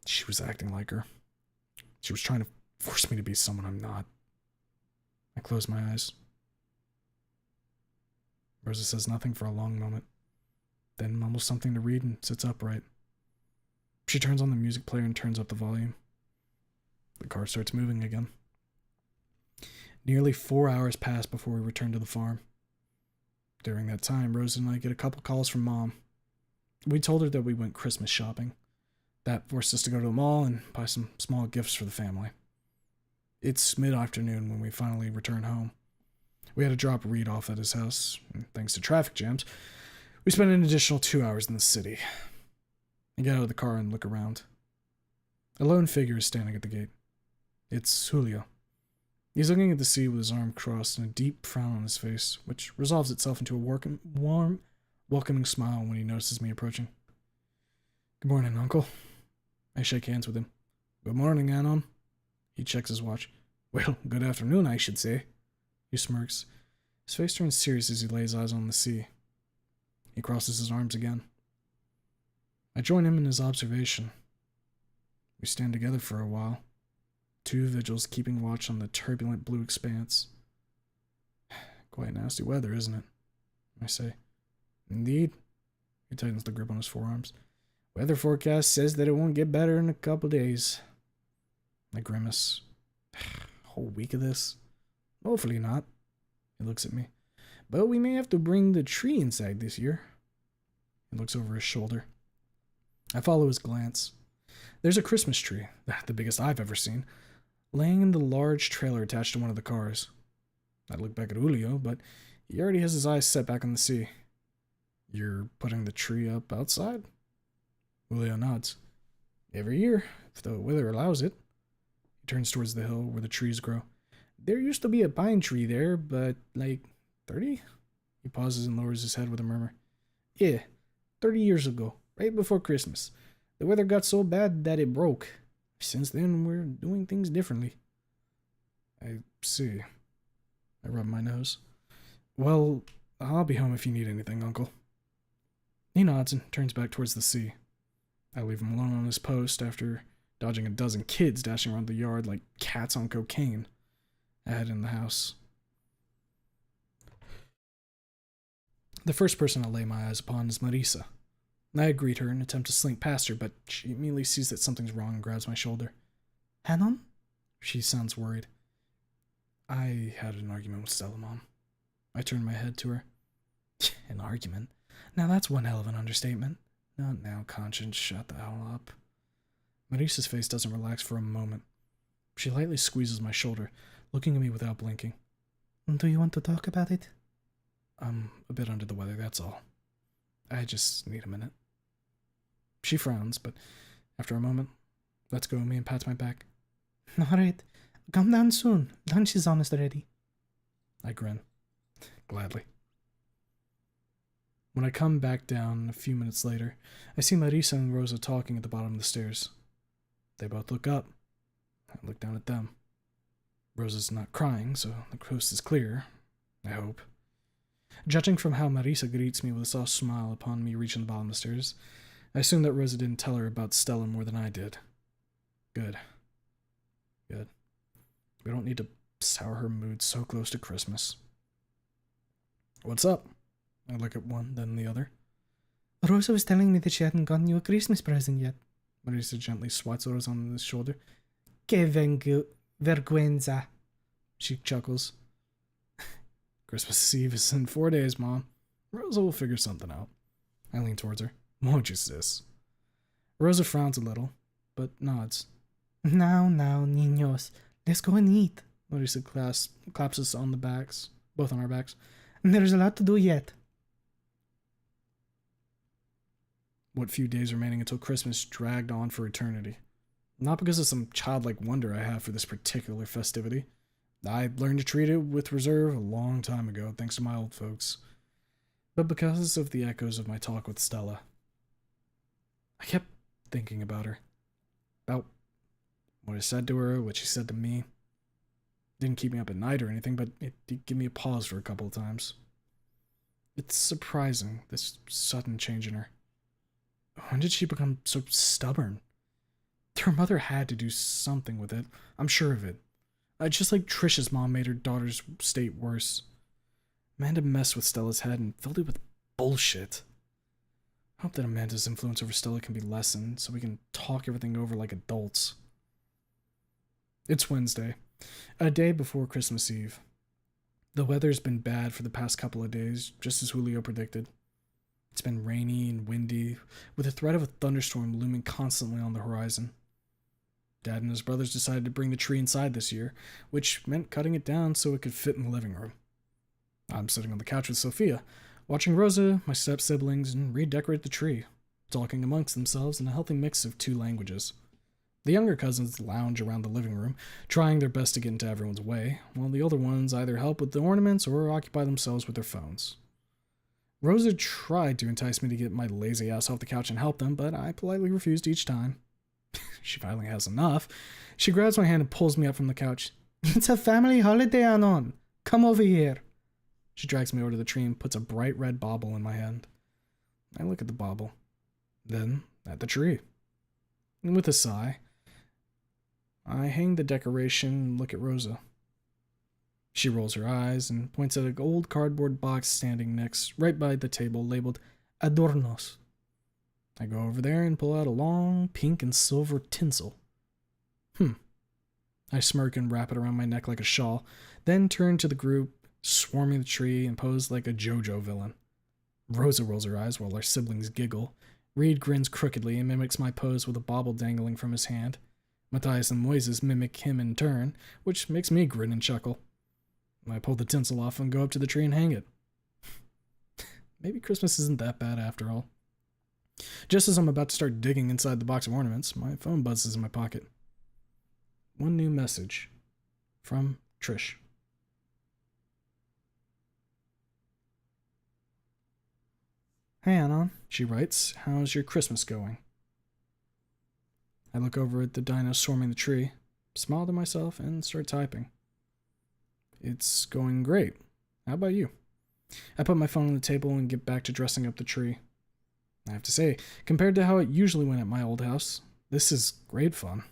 She was acting like her. She was trying to force me to be someone I'm not. I close my eyes. Rosa says nothing for a long moment, then mumbles something to Reed and sits upright. She turns on the music player and turns up the volume. The car starts moving again. Nearly 4 hours pass before we return to the farm. During that time, Rosa and I get a couple calls from Mom. We told her that we went Christmas shopping. That forced us to go to the mall and buy some small gifts for the family. It's mid-afternoon when we finally return home. We had to drop Reed off at his house, and thanks to traffic jams, we spent an additional 2 hours in the city. I get out of the car and look around. A lone figure is standing at the gate. It's Julio. He's looking at the sea with his arm crossed and a deep frown on his face, which resolves itself into a warm, welcoming smile when he notices me approaching. Good morning, Uncle. I shake hands with him. Good morning, Anon. He checks his watch. Well, good afternoon, I should say. He smirks. His face turns serious as he lays eyes on the sea. He crosses his arms again. I join him in his observation. We stand together for a while, two vigils keeping watch on the turbulent blue expanse. Quite nasty weather, isn't it? I say. Indeed. He tightens the grip on his forearms. Weather forecast says that it won't get better in a couple days. I grimace. A whole week of this? Hopefully not. He looks at me. But we may have to bring the tree inside this year. He looks over his shoulder. I follow his glance. There's a Christmas tree, the biggest I've ever seen, laying in the large trailer attached to one of the cars. I look back at Julio, but he already has his eyes set back on the sea. You're putting the tree up outside? Julio nods. Every year, if the weather allows it. He turns towards the hill where the trees grow. There used to be a pine tree there, but like 30? He pauses and lowers his head with a murmur. Yeah, 30 years ago, right before Christmas. The weather got so bad that it broke. Since then, we're doing things differently. I see. I rub my nose. Well, I'll be home if you need anything, Uncle. He nods and turns back towards the sea. I leave him alone on his post after dodging a dozen kids dashing around the yard like cats on cocaine. I head in the house. The first person I lay my eyes upon is Marisa. I greet her and attempt to slink past her, but she immediately sees that something's wrong and grabs my shoulder. Hannon? She sounds worried. I had an argument with Stella, Mom. I turned my head to her. An argument? Now that's one hell of an understatement. Not now, Conscience. Shut the hell up. Marisa's face doesn't relax for a moment. She lightly squeezes my shoulder, looking at me without blinking. Do you want to talk about it? I'm a bit under the weather, that's all. I just need a minute. She frowns, but after a moment, lets go of me and pats my back. Alright, come down soon. Lunch is almost ready. I grin. Gladly. When I come back down a few minutes later, I see Marisa and Rosa talking at the bottom of the stairs. They both look up. I look down at them. Rosa's not crying, so the coast is clear. I hope. Judging from how Marisa greets me with a soft smile upon me reaching the bottom of the stairs, I assume that Rosa didn't tell her about Stella more than I did. Good. Good. We don't need to sour her mood so close to Christmas. What's up? I look at one, then the other. Rosa was telling me that she hadn't gotten you a Christmas present yet. Marisa gently swats Rosa on his shoulder. Que vergüenza. She chuckles. Christmas Eve is in 4 days, Mom. Rosa will figure something out. I lean towards her. Won't you, sis? Rosa frowns a little, but nods. Now, niños. Let's go and eat. Marisa claps us on the backs, both on our backs. There's a lot to do yet. What few days remaining until Christmas dragged on for eternity. Not because of some childlike wonder I have for this particular festivity. I learned to treat it with reserve a long time ago, thanks to my old folks. But because of the echoes of my talk with Stella. I kept thinking about her. About what I said to her, what she said to me. Didn't keep me up at night or anything, but it did give me a pause for a couple of times. It's surprising, this sudden change in her. When did she become so stubborn? Her mother had to do something with it. I'm sure of it. Just like Trisha's mom made her daughter's state worse. Amanda messed with Stella's head and filled it with bullshit. I hope that Amanda's influence over Stella can be lessened so we can talk everything over like adults. It's Wednesday, a day before Christmas Eve. The weather's been bad for the past couple of days, just as Julio predicted. It's been rainy and windy, with the threat of a thunderstorm looming constantly on the horizon. Dad and his brothers decided to bring the tree inside this year, which meant cutting it down so it could fit in the living room. I'm sitting on the couch with Sophia, watching Rosa, my step-siblings, and redecorate the tree, talking amongst themselves in a healthy mix of two languages. The younger cousins lounge around the living room, trying their best to get into everyone's way, while the older ones either help with the ornaments or occupy themselves with their phones. Rosa tried to entice me to get my lazy ass off the couch and help them, but I politely refused each time. She finally has enough. She grabs my hand and pulls me up from the couch. It's a family holiday, Anon. Come over here. She drags me over to the tree and puts a bright red bauble in my hand. I look at the bauble, then at the tree. And with a sigh, I hang the decoration and look at Rosa. She rolls her eyes and points at an old cardboard box standing right by the table labeled Adornos. I go over there and pull out a long pink and silver tinsel. I smirk and wrap it around my neck like a shawl, then turn to the group swarming the tree and pose like a JoJo villain. Rosa rolls her eyes while our siblings giggle. Reed grins crookedly and mimics my pose with a bauble dangling from his hand. Matthias and Moises mimic him in turn, which makes me grin and chuckle. I pull the tinsel off and go up to the tree and hang it. Maybe Christmas isn't that bad after all. Just as I'm about to start digging inside the box of ornaments, my phone buzzes in my pocket. One new message. From Trish. Hey, Anon, she writes. How's your Christmas going? I look over at the dinos swarming the tree, smile to myself, and start typing. It's going great. How about you? I put my phone on the table and get back to dressing up the tree. I have to say, compared to how it usually went at my old house, this is great fun.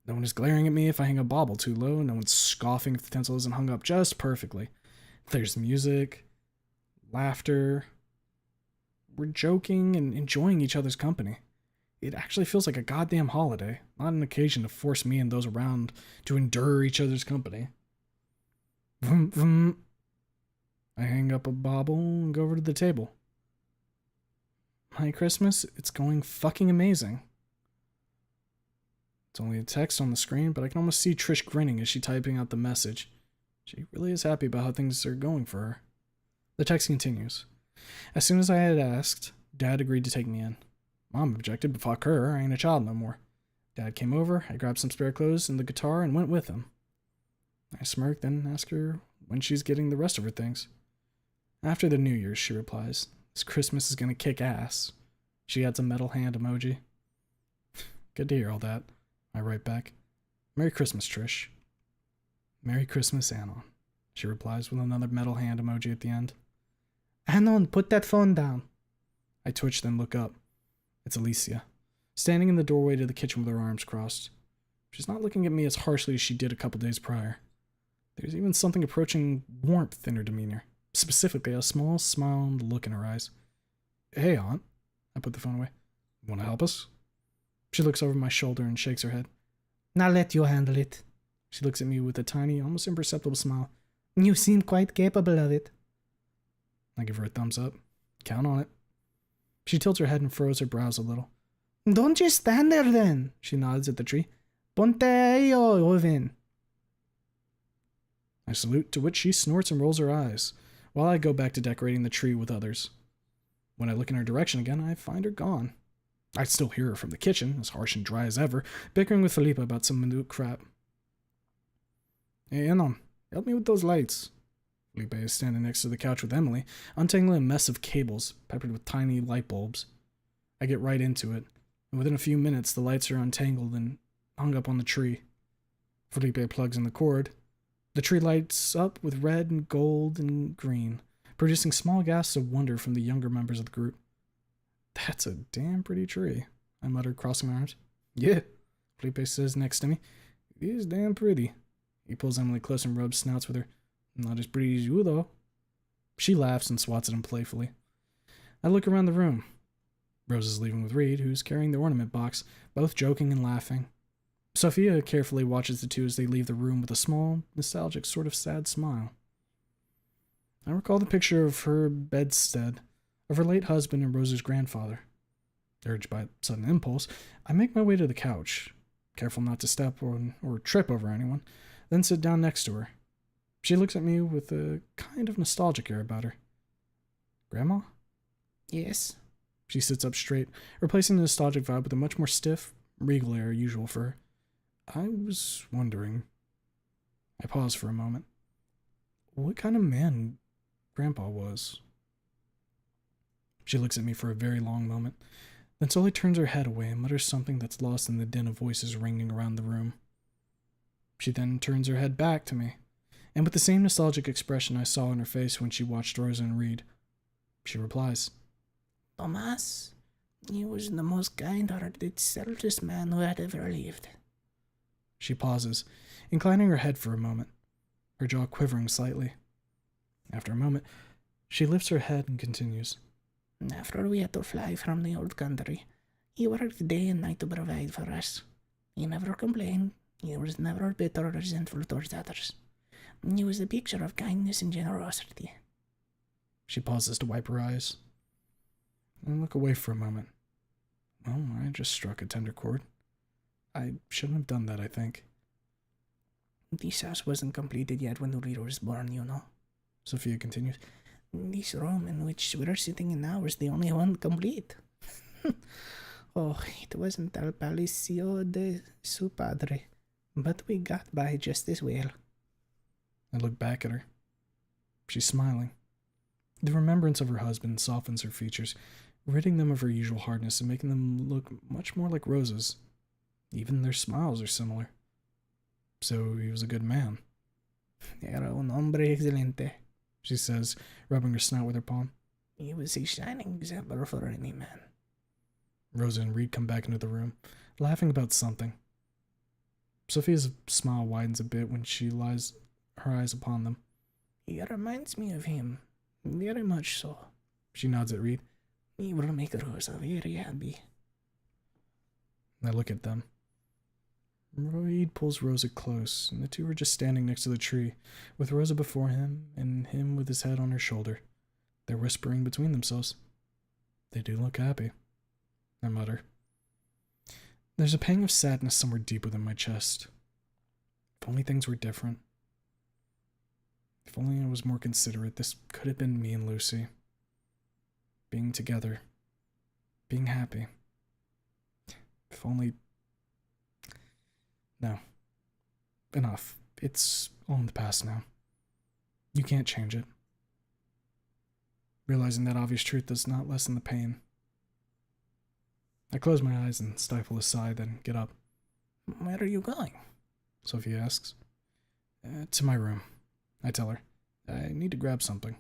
No one is glaring at me if I hang a bauble too low, no one's scoffing if the tinsel isn't hung up just perfectly. There's music, laughter. We're joking and enjoying each other's company. It actually feels like a goddamn holiday, not an occasion to force me and those around to endure each other's company. Vroom, vroom. I hang up a bauble and go over to the table. My Christmas, it's going fucking amazing. It's only a text on the screen, but I can almost see Trish grinning as she's typing out the message. She really is happy about how things are going for her. The text continues. As soon as I had asked, Dad agreed to take me in. Mom objected, but fuck her, I ain't a child no more. Dad came over, I grabbed some spare clothes and the guitar and went with him. I smirked, then asked her when she's getting the rest of her things. After the New Year's, she replies. This Christmas is gonna kick ass. She adds a metal hand emoji. Good to hear all that. I write back. Merry Christmas, Trish. Merry Christmas, Anon. She replies with another metal hand emoji at the end. Anon, put that phone down. I twitch, then look up. It's Alicia, standing in the doorway to the kitchen with her arms crossed. She's not looking at me as harshly as she did a couple days prior. There's even something approaching warmth in her demeanor, specifically a small smile and look in her eyes. Hey, Aunt. I put the phone away. Want to help us? She looks over my shoulder and shakes her head. Now let you handle it. She looks at me with a tiny, almost imperceptible smile. You seem quite capable of it. I give her a thumbs up. Count on it. She tilts her head and furrows her brows a little. Don't just stand there then, she nods at the tree. Ponte yo, Oven. I salute, to which she snorts and rolls her eyes, while I go back to decorating the tree with others. When I look in her direction again, I find her gone. I still hear her from the kitchen, as harsh and dry as ever, bickering with Felipe about some minute crap. Hey, Anon, help me with those lights. Felipe is standing next to the couch with Emily, untangling a mess of cables, peppered with tiny light bulbs. I get right into it, and within a few minutes the lights are untangled and hung up on the tree. Felipe plugs in the cord. The tree lights up with red and gold and green, producing small gasps of wonder from the younger members of the group. That's a damn pretty tree, I muttered, crossing my arms. Yeah, Felipe says next to me. It is damn pretty. He pulls Emily close and rubs snouts with her. Not as pretty as you, though. She laughs and swats at him playfully. I look around the room. Rose is leaving with Reed, who's carrying the ornament box, both joking and laughing. Sophia carefully watches the two as they leave the room with a small, nostalgic, sort of sad smile. I recall the picture of her bedstead, of her late husband and Rose's grandfather. Urged by a sudden impulse, I make my way to the couch, careful not to step or trip over anyone, then sit down next to her. She looks at me with a kind of nostalgic air about her. Grandma? Yes. She sits up straight, replacing the nostalgic vibe with a much more stiff, regal air usual for her. I was wondering. I pause for a moment. What kind of man Grandpa was? She looks at me for a very long moment, then slowly turns her head away and mutters something that's lost in the din of voices ringing around the room. She then turns her head back to me, and with the same nostalgic expression I saw on her face when she watched Rosa and Reed, she replies, Tomas, he was the most kind-hearted, selfless man who had ever lived. She pauses, inclining her head for a moment, her jaw quivering slightly. After a moment, she lifts her head and continues. After we had to fly from the old country, he worked day and night to provide for us. He never complained. He was never bitter or resentful towards others. It was a picture of kindness and generosity. She pauses to wipe her eyes. I look away for a moment. Well, I just struck a tender chord. I shouldn't have done that, I think. This house wasn't completed yet when the reader was born, you know. Sophia continues. This room in which we're sitting in now is the only one complete. Oh, it wasn't El Palacio de su padre, but we got by just as well. I look back at her. She's smiling. The remembrance of her husband softens her features, ridding them of her usual hardness and making them look much more like roses. Even their smiles are similar. So he was a good man. Era un hombre excelente, She says, rubbing her snout with her palm. He was a shining example for any man. Rosa and Reed come back into the room, laughing about something. Sophia's smile widens a bit when she lies her eyes upon them. He reminds me of him, very much so. She nods at Reed. He will make Rosa very happy. I look at them. Reed pulls Rosa close, and the two are just standing next to the tree, with Rosa before him and him with his head on her shoulder. They're whispering between themselves. They do look happy. I mutter. There's a pang of sadness somewhere deep within my chest. If only things were different. If only I was more considerate, this could have been me and Lucy. Being together. Being happy. If only... No. Enough. It's all in the past now. You can't change it. Realizing that obvious truth does not lessen the pain. I close my eyes and stifle a sigh, then get up. Where are you going? Sophia asks. To my room. I tell her. I need to grab something.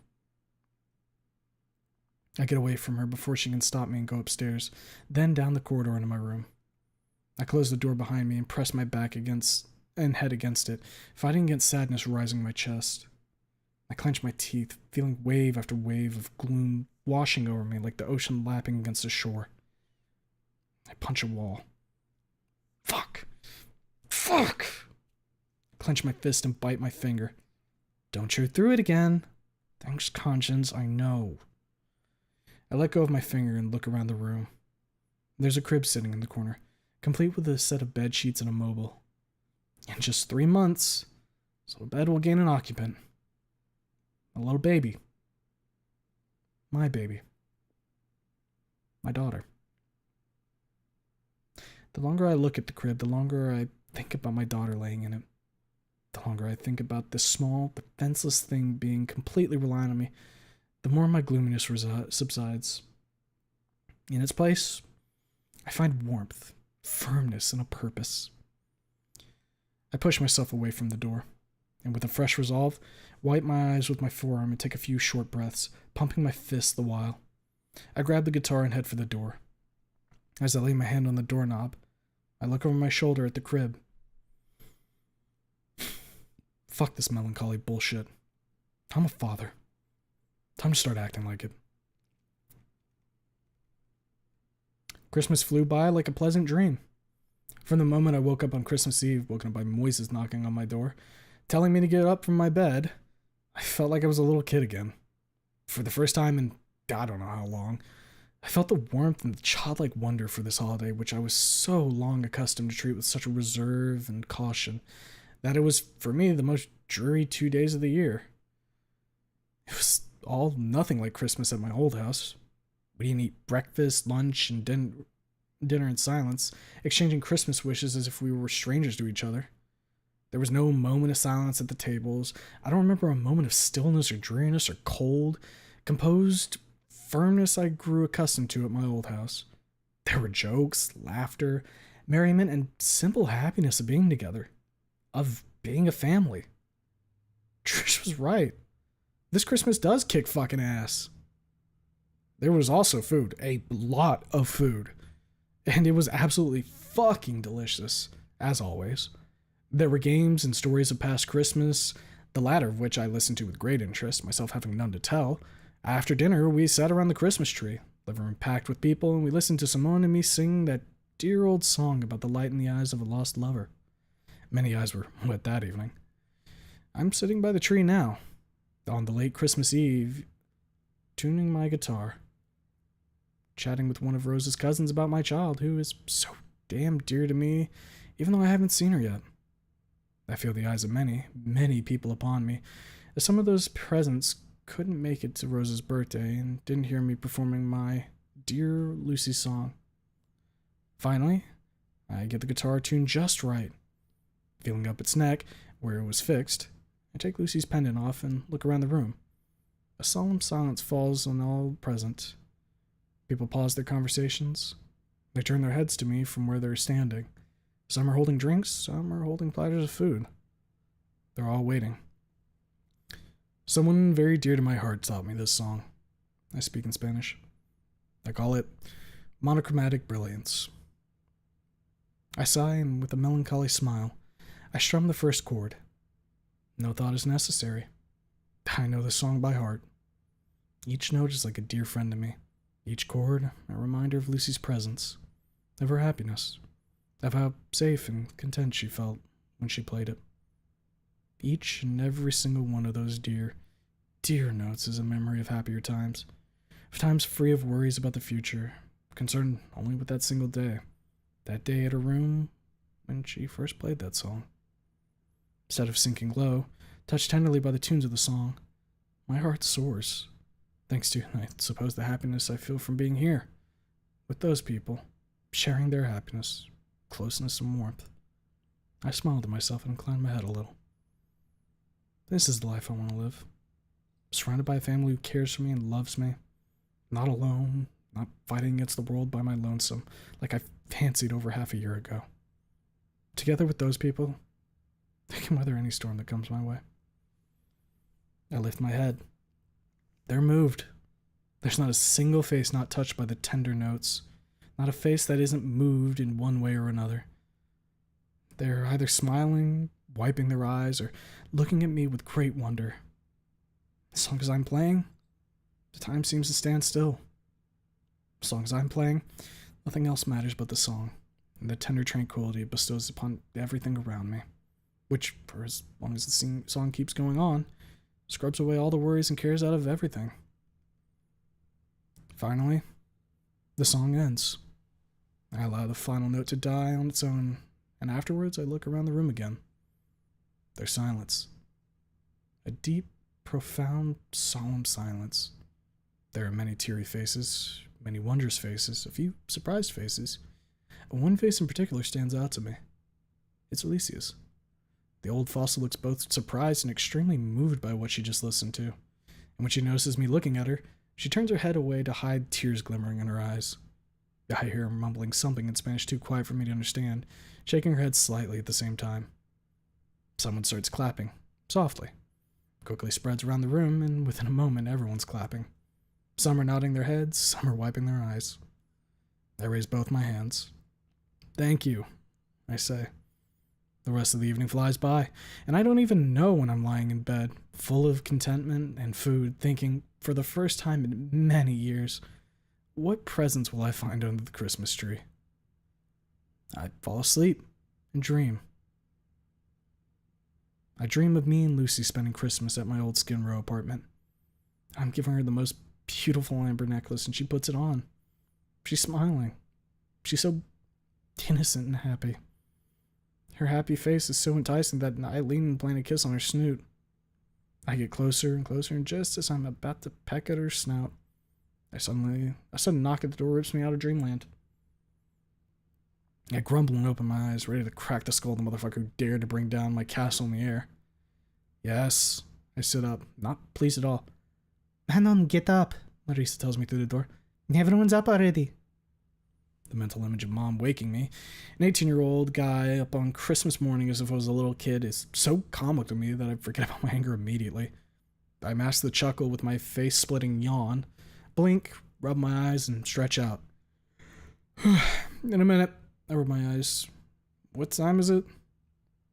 I get away from her before she can stop me and go upstairs, then down the corridor into my room. I close the door behind me and press my back against and head against it, fighting against sadness rising in my chest. I clench my teeth, feeling wave after wave of gloom washing over me like the ocean lapping against a shore. I punch a wall. Fuck! Fuck! I clench my fist and bite my finger. Don't chew through it again. Thanks, conscience, I know. I let go of my finger and look around the room. There's a crib sitting in the corner, complete with a set of bed sheets and a mobile. In just 3 months, so the bed will gain an occupant. A little baby. My baby. My daughter. The longer I look at the crib, the longer I think about my daughter laying in it. The longer I think about this small, defenseless thing being completely reliant on me, the more my gloominess subsides. In its place, I find warmth, firmness, and a purpose. I push myself away from the door, and with a fresh resolve, wipe my eyes with my forearm and take a few short breaths, pumping my fists the while. I grab the guitar and head for the door. As I lay my hand on the doorknob, I look over my shoulder at the crib. Fuck this melancholy bullshit. I'm a father. Time to start acting like it. Christmas flew by like a pleasant dream. From the moment I woke up on Christmas Eve, woken up by Moises knocking on my door, telling me to get up from my bed, I felt like I was a little kid again. For the first time in I don't know how long, I felt the warmth and the childlike wonder for this holiday, which I was so long accustomed to treat with such a reserve and caution, that it was, for me, the most dreary 2 days of the year. It was all nothing like Christmas at my old house. We didn't eat breakfast, lunch, and dinner in silence, exchanging Christmas wishes as if we were strangers to each other. There was no moment of silence at the tables. I don't remember a moment of stillness or dreariness or cold, composed firmness I grew accustomed to at my old house. There were jokes, laughter, merriment, and simple happiness of being together, of being a family. Trish was right. This Christmas does kick fucking ass. There was also food, a lot of food, and it was absolutely fucking delicious, as always. There were games and stories of past Christmas, the latter of which I listened to with great interest, myself having none to tell. After dinner, we sat around the Christmas tree, living room packed with people, and we listened to Simone and me sing that dear old song about the light in the eyes of a lost lover. Many eyes were wet that evening. I'm sitting by the tree now, on the late Christmas Eve, tuning my guitar, chatting with one of Rose's cousins about my child, who is so damn dear to me, even though I haven't seen her yet. I feel the eyes of many, many people upon me, as some of those presents couldn't make it to Rose's birthday and didn't hear me performing my Dear Lucy song. Finally, I get the guitar tuned just right. Feeling up its neck, where it was fixed, I take Lucy's pendant off and look around the room. A solemn silence falls on all present. People pause their conversations. They turn their heads to me from where they're standing. Some are holding drinks, some are holding platters of food. They're all waiting. Someone very dear to my heart taught me this song. I speak in Spanish. I call it Monochromatic Brilliance. I sigh, and with a melancholy smile, I strum the first chord. No thought is necessary. I know the song by heart. Each note is like a dear friend to me. Each chord, a reminder of Lucy's presence, of her happiness, of how safe and content she felt when she played it. Each and every single one of those dear, dear notes is a memory of happier times, of times free of worries about the future, concerned only with that single day, that day at her room when she first played that song. Instead of sinking low, touched tenderly by the tunes of the song, my heart soars, thanks to, I suppose, the happiness I feel from being here, with those people, sharing their happiness, closeness, and warmth. I smile to myself and incline my head a little. This is the life I want to live. Surrounded by a family who cares for me and loves me. Not alone, not fighting against the world by my lonesome, like I fancied over half a year ago. Together with those people, I can weather any storm that comes my way. I lift my head. They're moved. There's not a single face not touched by the tender notes, not a face that isn't moved in one way or another. They're either smiling, wiping their eyes, or looking at me with great wonder. As long as I'm playing, the time seems to stand still. As long as I'm playing, nothing else matters but the song, and the tender tranquility it bestows upon everything around me, which, for as long as the song keeps going on, scrubs away all the worries and cares out of everything. Finally, the song ends. I allow the final note to die on its own, and afterwards I look around the room again. There's silence. A deep, profound, solemn silence. There are many teary faces, many wondrous faces, a few surprised faces. One face in particular stands out to me. It's Alicia's. The old fossil looks both surprised and extremely moved by what she just listened to. And when she notices me looking at her, she turns her head away to hide tears glimmering in her eyes. I hear her mumbling something in Spanish too quiet for me to understand, shaking her head slightly at the same time. Someone starts clapping, softly. Quickly spreads around the room, and within a moment everyone's clapping. Some are nodding their heads, some are wiping their eyes. I raise both my hands. Thank you, I say. The rest of the evening flies by, and I don't even know when I'm lying in bed, full of contentment and food, thinking, for the first time in many years, what presents will I find under the Christmas tree? I fall asleep and dream. I dream of me and Lucy spending Christmas at my old Skin Row apartment. I'm giving her the most beautiful amber necklace, and she puts it on. She's smiling. She's so innocent and happy. Her happy face is so enticing that I lean and plant a kiss on her snoot. I get closer and closer, and just as I'm about to peck at her snout, a sudden knock at the door rips me out of dreamland. I grumble and open my eyes, ready to crack the skull of the motherfucker who dared to bring down my castle in the air. Yes, I sit up, not pleased at all. Manon, get up, Larissa tells me through the door. Everyone's up already. The mental image of Mom waking me, an 18-year-old guy up on Christmas morning as if I was a little kid, is so comic to me that I forget about my anger immediately. I mask the chuckle with my face-splitting yawn, blink, rub my eyes, and stretch out. In a minute, I rub my eyes. What time is it?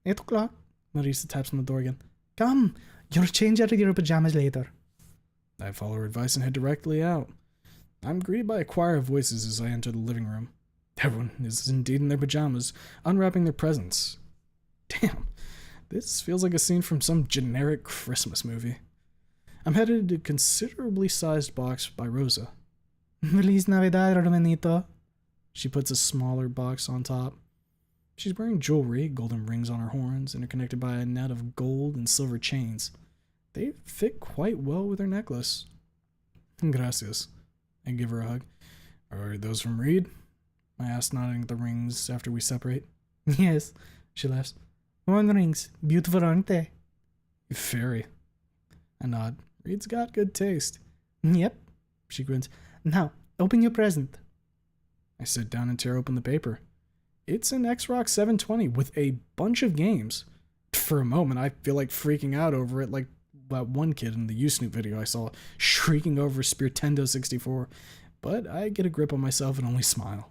8 o'clock. Larissa taps on the door again. Come, you'll change out of your pajamas later. I follow her advice and head directly out. I'm greeted by a choir of voices as I enter the living room. Everyone is indeed in their pajamas, unwrapping their presents. Damn, This feels like a scene from some generic Christmas movie. I'm headed to a considerably sized box by Rosa. Feliz Navidad, hermanito. She puts a smaller box on top. She's wearing jewelry, golden rings on her horns, interconnected by a net of gold and silver chains. They fit quite well with her necklace. Gracias. I give her a hug. Are those from Reed? I ask, nodding at the rings after we separate. Yes, she laughs. One rings. Beautiful, aren't they? Very. I nod. Reed's got good taste. Yep. She grins. Now, open your present. I sit down and tear open the paper. It's an Xbox 720 with a bunch of games. For a moment, I feel like freaking out over it like that one kid in the U-Snoop video I saw, shrieking over Spirtendo 64. But I get a grip on myself and only smile.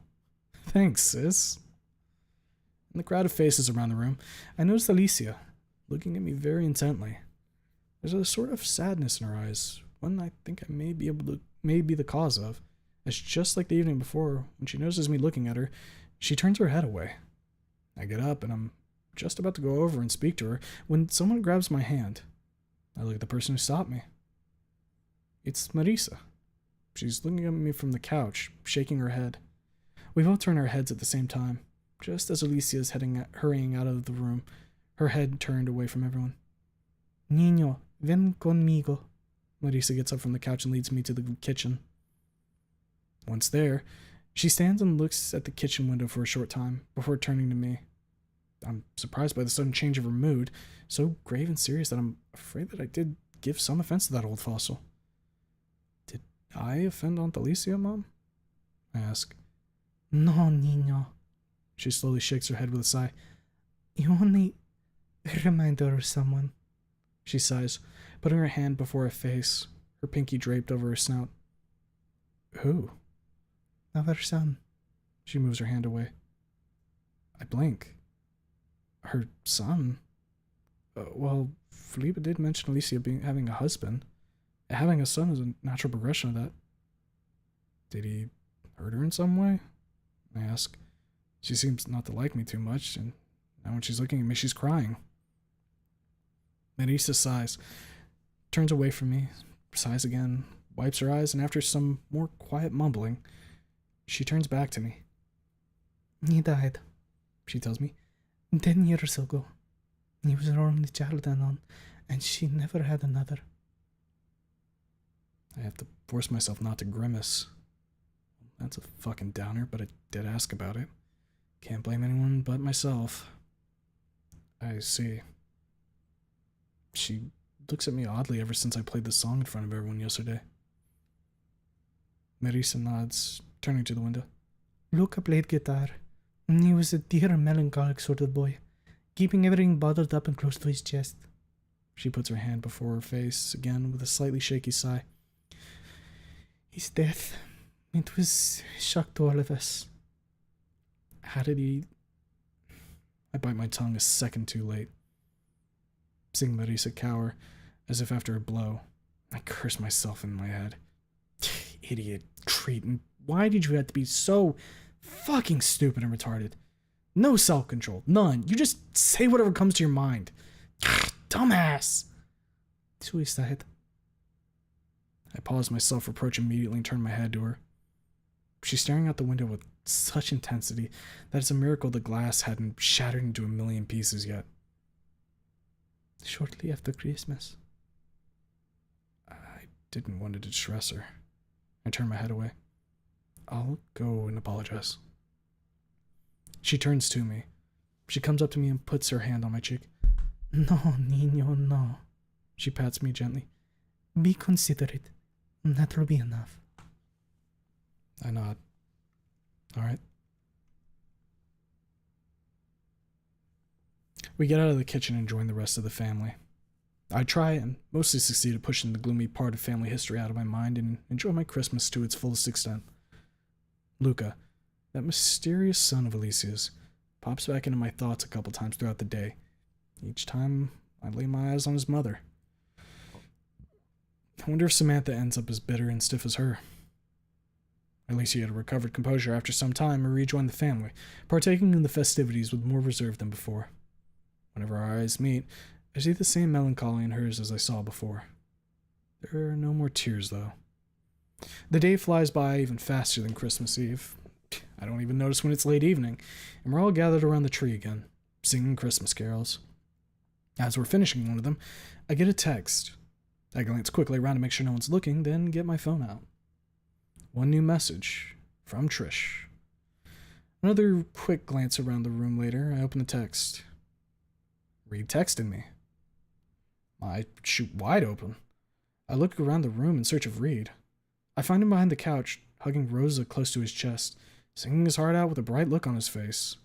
Thanks, sis. In the crowd of faces around the room, I notice Alicia, looking at me very intently. There's a sort of sadness in her eyes, one I think I may be the cause of, as just like the evening before, when she notices me looking at her, she turns her head away. I get up and I'm just about to go over and speak to her when someone grabs my hand. I look at the person who stopped me. It's Marisa. She's looking at me from the couch, shaking her head. We both turn our heads at the same time, just as Alicia is hurrying out of the room, her head turned away from everyone. Niño, ven conmigo. Marisa gets up from the couch and leads me to the kitchen. Once there, she stands and looks at the kitchen window for a short time before turning to me. I'm surprised by the sudden change of her mood, so grave and serious that I'm afraid that I did give some offense to that old fossil. Did I offend Aunt Alicia, Mom? I ask. No, niño. She slowly shakes her head with a sigh. You only remind her of someone. She sighs, putting her hand before her face, her pinky draped over her snout. Who? Our son. She moves her hand away. I blink. Her son? Well, Felipe did mention Alicia having a husband. Having a son is a natural progression of that. Did he hurt her in some way? I ask. She seems not to like me too much, and now when she's looking at me, she's crying. Marisa sighs, turns away from me, sighs again, wipes her eyes, and after some more quiet mumbling, she turns back to me. He died, She tells me. 10 years ago. He was her only child then, and she never had another. I have to force myself not to grimace. That's a fucking downer, but I did ask about it. Can't blame anyone but myself. I see. She looks at me oddly ever since I played the song in front of everyone yesterday. Marisa nods, turning to the window. Luca played guitar. He was a dear, melancholic sort of boy, keeping everything bottled up and close to his chest. She puts her hand before her face again with a slightly shaky sigh. His death, it was a shock to all of us. How did he... I bite my tongue a second too late. Seeing Marisa cower, as if after a blow, I curse myself in my head. Idiot, Cretan. Why did you have to be so fucking stupid and retarded? No self-control. None. You just say whatever comes to your mind. Dumbass. Suicide. I pause my self-reproach immediately and turn my head to her. She's staring out the window with such intensity that it's a miracle the glass hadn't shattered into a million pieces yet. Shortly after Christmas. I didn't want to distress her. I turn my head away. I'll go and apologize. She turns to me. She comes up to me and puts her hand on my cheek. No, niño, no. She pats me gently. Be considerate. That'll be enough. I nod. All right. We get out of the kitchen and join the rest of the family. I try and mostly succeed at pushing the gloomy part of family history out of my mind and enjoy my Christmas to its fullest extent. Luca, that mysterious son of Alicia's, pops back into my thoughts a couple times throughout the day. Each time I lay my eyes on his mother. I wonder if Samantha ends up as bitter and stiff as her. Alicia had recovered composure after some time and rejoined the family, partaking in the festivities with more reserve than before. Whenever our eyes meet, I see the same melancholy in hers as I saw before. There are no more tears, though. The day flies by even faster than Christmas Eve. I don't even notice when it's late evening, and we're all gathered around the tree again, singing Christmas carols. As we're finishing one of them, I get a text. I glance quickly around to make sure no one's looking, then get my phone out. One new message from Trish. Another quick glance around the room later, I open the text. Reed texted me. I shoot wide open. I look around the room in search of Reed. I find him behind the couch, hugging Rosa close to his chest, singing his heart out with a bright look on his face.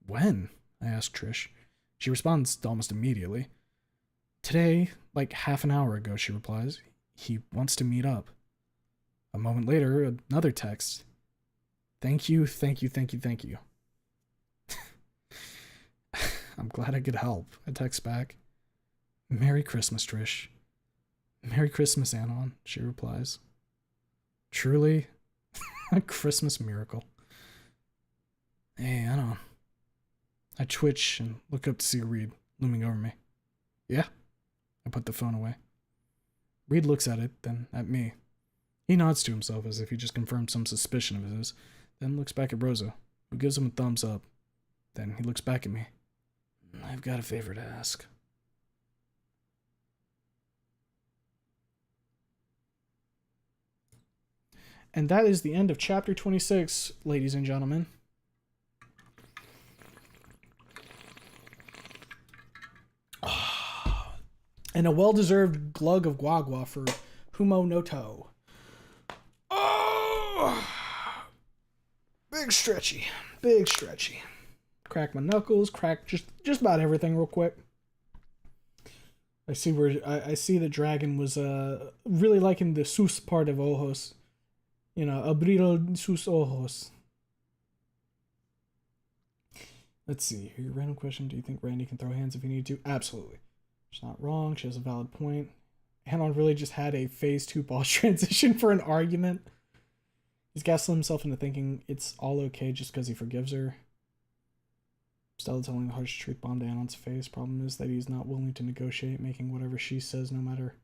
When? I ask Trish. She responds almost immediately. Today, like half an hour ago, she replies. He wants to meet up. A moment later, another text. Thank you, thank you, thank you, thank you. I'm glad I could help, I text back. Merry Christmas, Trish. Merry Christmas, Anon, she replies. Truly, a Christmas miracle. Hey, Anon. I twitch and look up to see Reed looming over me. Yeah? I put the phone away. Reed looks at it, then at me. He nods to himself as if he just confirmed some suspicion of his, then looks back at Rosa, who gives him a thumbs up. Then he looks back at me. I've got a favor to ask. And that is the end of chapter 26, ladies and gentlemen. And a well-deserved glug of guagua for Humo no To. Oh! Big stretchy. Big stretchy. Crack my knuckles, crack just about everything real quick. I see the dragon was really liking the sus part of ojos. You know, abrir sus ojos. Let's see. Here, random question. Do you think Randy can throw hands if he needed to? Absolutely. She's not wrong. She has a valid point. Anon really just had a phase 2 boss transition for an argument. He's gaslit himself into thinking it's all okay just because he forgives her. Stella telling the harsh truth bomb to Anon's face. Problem is that he's not willing to negotiate, making whatever she says, no matter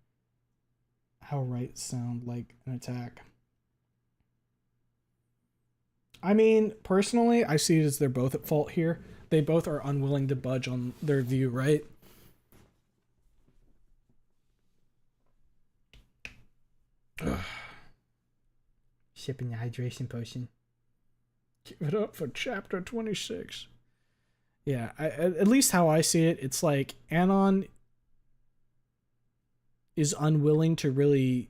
how right, sound like an attack. I mean, personally, I see it as they're both at fault here. They both are unwilling to budge on their view, right? Sipping the hydration potion. Give it up for chapter 26. Yeah, at least how I see it, it's like Anon is unwilling to really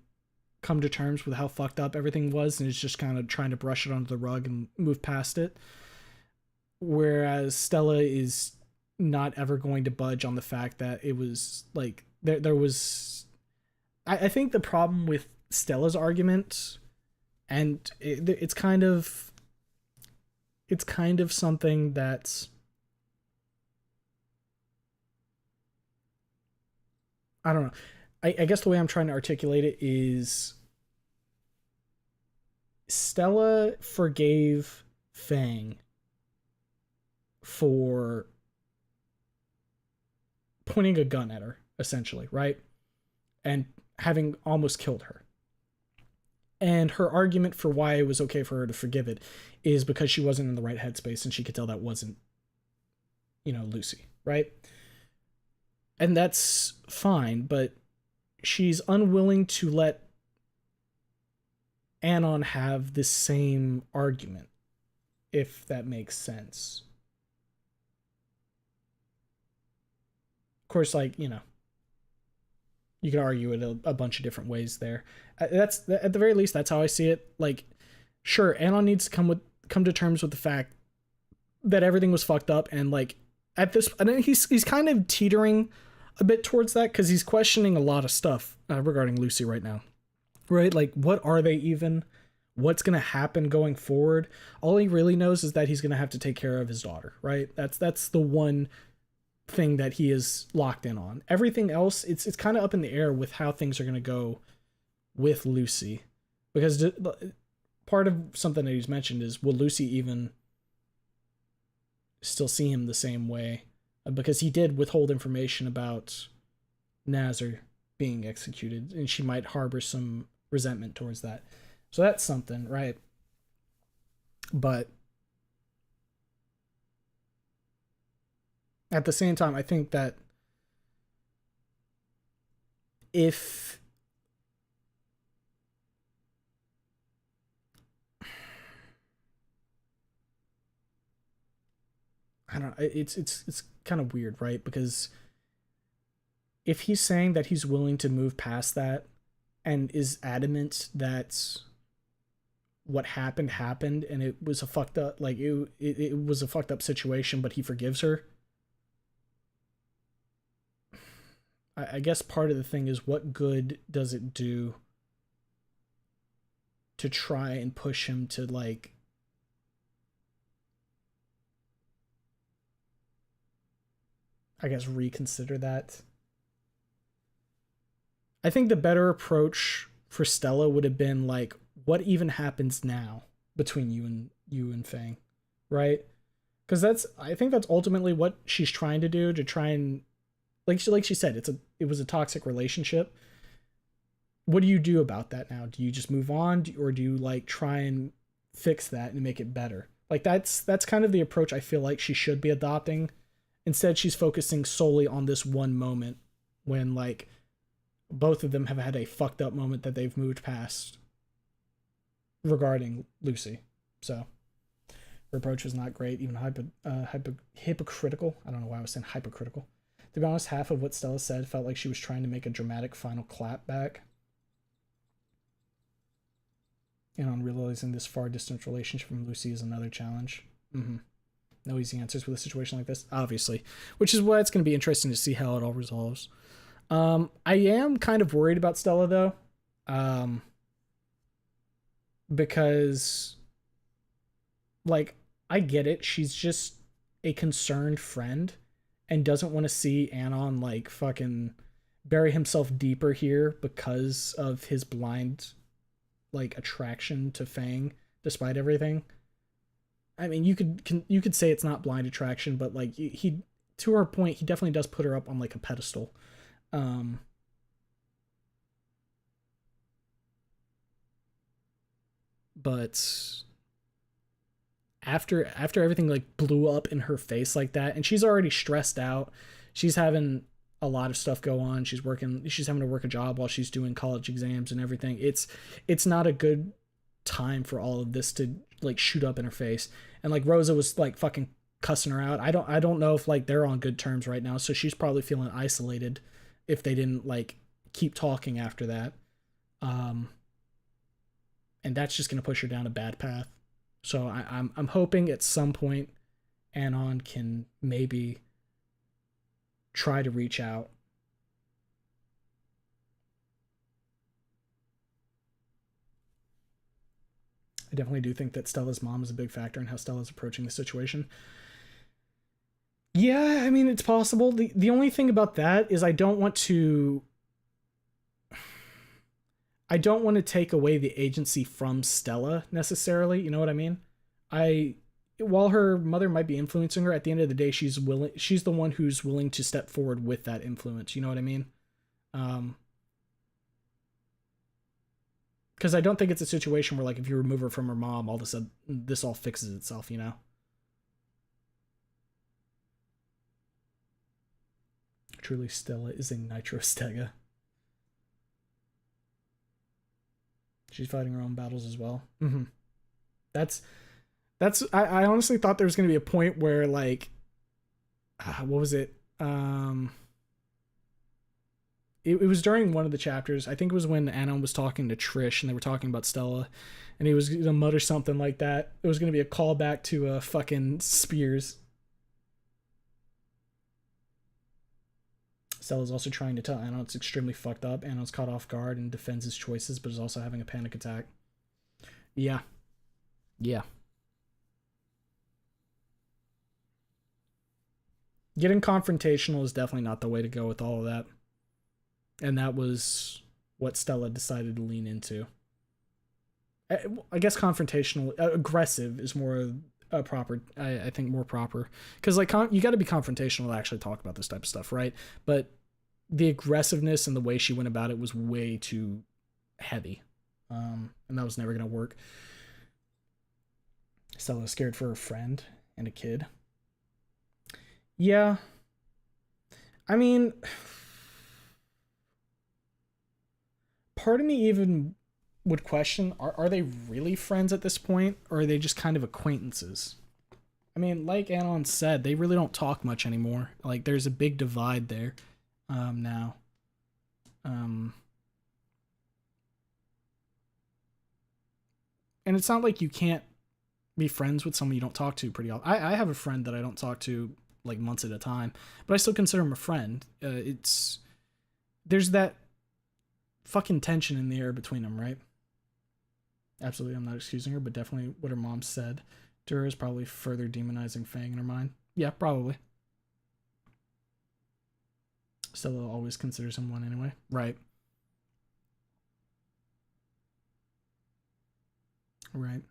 come to terms with how fucked up everything was and is just kind of trying to brush it under the rug and move past it. Whereas Stella is not ever going to budge on the fact that it was like there was... I think the problem with Stella's argument, and it's kind of something that's, I don't know. I guess the way I'm trying to articulate it is Stella forgave Fang for pointing a gun at her, essentially, right? And having almost killed her. And her argument for why it was okay for her to forgive it is because she wasn't in the right headspace and she could tell that wasn't, Lucy, right? And that's fine, but she's unwilling to let Anon have the same argument, if that makes sense. Of course, you could argue it a bunch of different ways there. That's, at the very least, that's how I see it. Like, sure, Anon needs to come to terms with the fact that everything was fucked up, and at this, I think he's kind of teetering a bit towards that because he's questioning a lot of stuff regarding Lucy right now, right? Like, what are they even? What's gonna happen going forward? All he really knows is that he's gonna have to take care of his daughter, right? That's the one thing that he is locked in on. Everything else, it's kind of up in the air with how things are gonna go with Lucy, because part of something that he's mentioned is, will Lucy even still see him the same way because he did withhold information about Nazar being executed, and she might harbor some resentment towards that. So that's something, right? But at the same time, I think that if I don't know, it's kind of weird, right? Because if he's saying that he's willing to move past that and is adamant that what happened and it was a fucked up, like it was a fucked up situation, but he forgives her, I guess part of the thing is, what good does it do to try and push him to, like, I guess, reconsider that? I think the better approach for Stella would have been, like, what even happens now between you and Fang, right? Because I think that's ultimately what she's trying to do, to try and, like she said, it was a toxic relationship. What do you do about that now? Do you just move on, or do you, like, try and fix that and make it better? Like, that's kind of the approach I feel like she should be adopting. Instead, she's focusing solely on this one moment when, like, both of them have had a fucked up moment that they've moved past regarding Lucy. So her approach was not great, even hypocritical. I don't know why I was saying hypocritical. To be honest, half of what Stella said felt like she was trying to make a dramatic final clap back. And on realizing this far distant relationship from Lucy is another challenge. No easy answers with a situation like this, obviously. Which is why it's going to be interesting to see how it all resolves. I am kind of worried about Stella, though. Because, like, I get it. She's just a concerned friend and doesn't want to see Anon, like, fucking bury himself deeper here because of his blind, like, attraction to Fang despite everything. I mean, you could say it's not blind attraction, but, like, he to her point, he definitely does put her up on, like, a pedestal. But after everything, like, blew up in her face like that, and she's already stressed out, she's having a lot of stuff go on, she's having to work a job while she's doing college exams and everything. It's not a good time for all of this to, like, shoot up in her face. And, like, Rosa was, like, fucking cussing her out. I don't know if, like, they're on good terms right now, so she's probably feeling isolated if they didn't, like, keep talking after that. And that's just going to push her down a bad path. So I'm hoping at some point Anon can maybe try to reach out. I definitely do think that Stella's mom is a big factor in how Stella's approaching the situation. Yeah, I mean, it's possible. The only thing about that is I don't want to take away the agency from Stella necessarily. You know what I mean? While her mother might be influencing her, at the end of the day, she's the one who's willing to step forward with that influence. You know what I mean? Because I don't think it's a situation where, like, if you remove her from her mom, all of a sudden this all fixes itself, you know? Truly, Stella is a Nitro Stega. She's fighting her own battles as well. That's I honestly thought there was going to be a point where, like, what was it? It was during one of the chapters. I think it was when Anon was talking to Trish and they were talking about Stella, and he was going to mutter something like that. It was going to be a callback to fucking Spears. Stella's also trying to tell Anon it's extremely fucked up. Anon's caught off guard and defends his choices, but is also having a panic attack. Yeah. Getting confrontational is definitely not the way to go with all of that. And that was what Stella decided to lean into. I guess confrontational, aggressive is more proper. I think more proper, because like you got to be confrontational to actually talk about this type of stuff, right? But the aggressiveness and the way she went about it was way too heavy, and that was never gonna work. Stella was scared for her friend and a kid. Yeah, I mean, part of me even would question, are they really friends at this point, or are they just kind of acquaintances? I mean, like Anon said, they really don't talk much anymore. Like, there's a big divide there now. And it's not like you can't be friends with someone you don't talk to pretty often. I have a friend that I don't talk to like months at a time, but I still consider him a friend. There's that fucking tension in the air between them, right? Absolutely, I'm not excusing her, but definitely what her mom said to her is probably further demonizing Fang in her mind. Yeah, probably. Stella always considers him one anyway. Right. Right.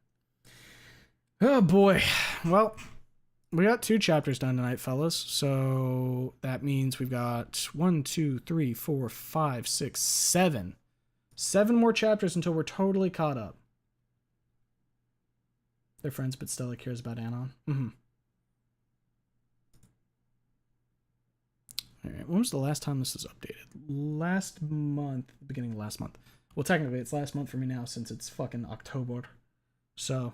Oh boy. Well, we got 2 chapters done tonight, fellas. So that means we've got 1, 2, 3, 4, 5, 6, 7. 7 more chapters until we're totally caught up. They're friends, but Stella cares about Anon. Alright, when was the last time this was updated? Last month. Beginning of last month. Well, technically, it's last month for me now since it's fucking October. So,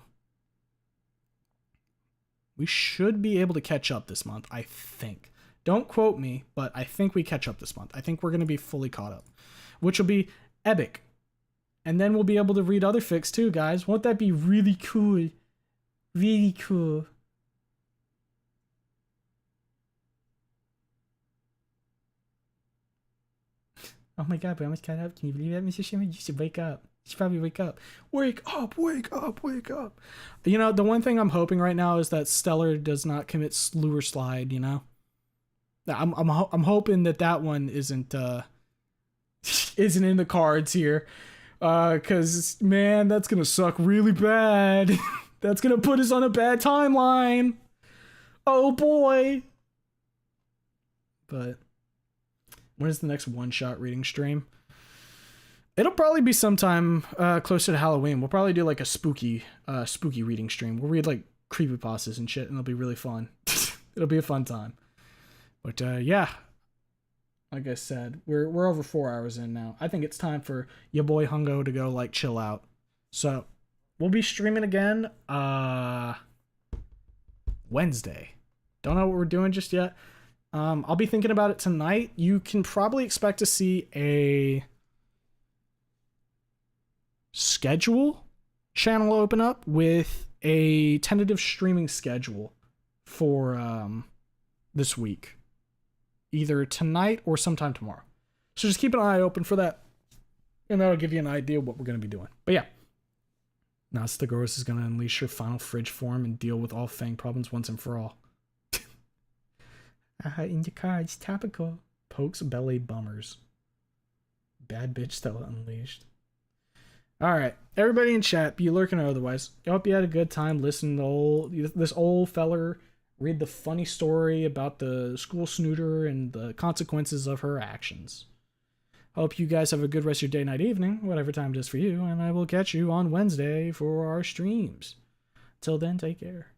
we should be able to catch up this month, I think. Don't quote me, but I think we catch up this month. I think we're going to be fully caught up, which will be epic. And then we'll be able to read other fics too, guys. Won't that be really cool? Really cool. Oh my god, we almost caught up. Can you believe that, Mr. Shimmer? You should wake up. You should probably wake up. Wake up, wake up, wake up. You know, the one thing I'm hoping right now is that Stellar does not commit slew slide, you know? I'm hoping that one isn't isn't in the cards here. Cause man, that's gonna suck really bad. That's gonna put us on a bad timeline. Oh boy. But when is the next one-shot reading stream? It'll probably be sometime closer to Halloween. We'll probably do like a spooky reading stream. We'll read like creepypastas and shit, and it'll be really fun. It'll be a fun time. But yeah, like I said, we're over 4 hours in now. I think it's time for your boy Hungo to go like chill out. So we'll be streaming again Wednesday. Don't know what we're doing just yet. I'll be thinking about it tonight. You can probably expect to see a schedule channel open up with a tentative streaming schedule for this week. Either tonight or sometime tomorrow. So just keep an eye open for that. And that'll give you an idea of what we're going to be doing. But yeah. Now Stegoros is going to unleash her final fridge form and deal with all Fang problems once and for all. In your cards, topical. Pokes belly bummers. Bad bitch Stella unleashed. Alright, everybody in chat, be lurking or otherwise. I hope you had a good time listening to this old feller read the funny story about the school snooter and the consequences of her actions. Hope you guys have a good rest of your day, night, evening, whatever time it is for you, and I will catch you on Wednesday for our streams. Till then, take care.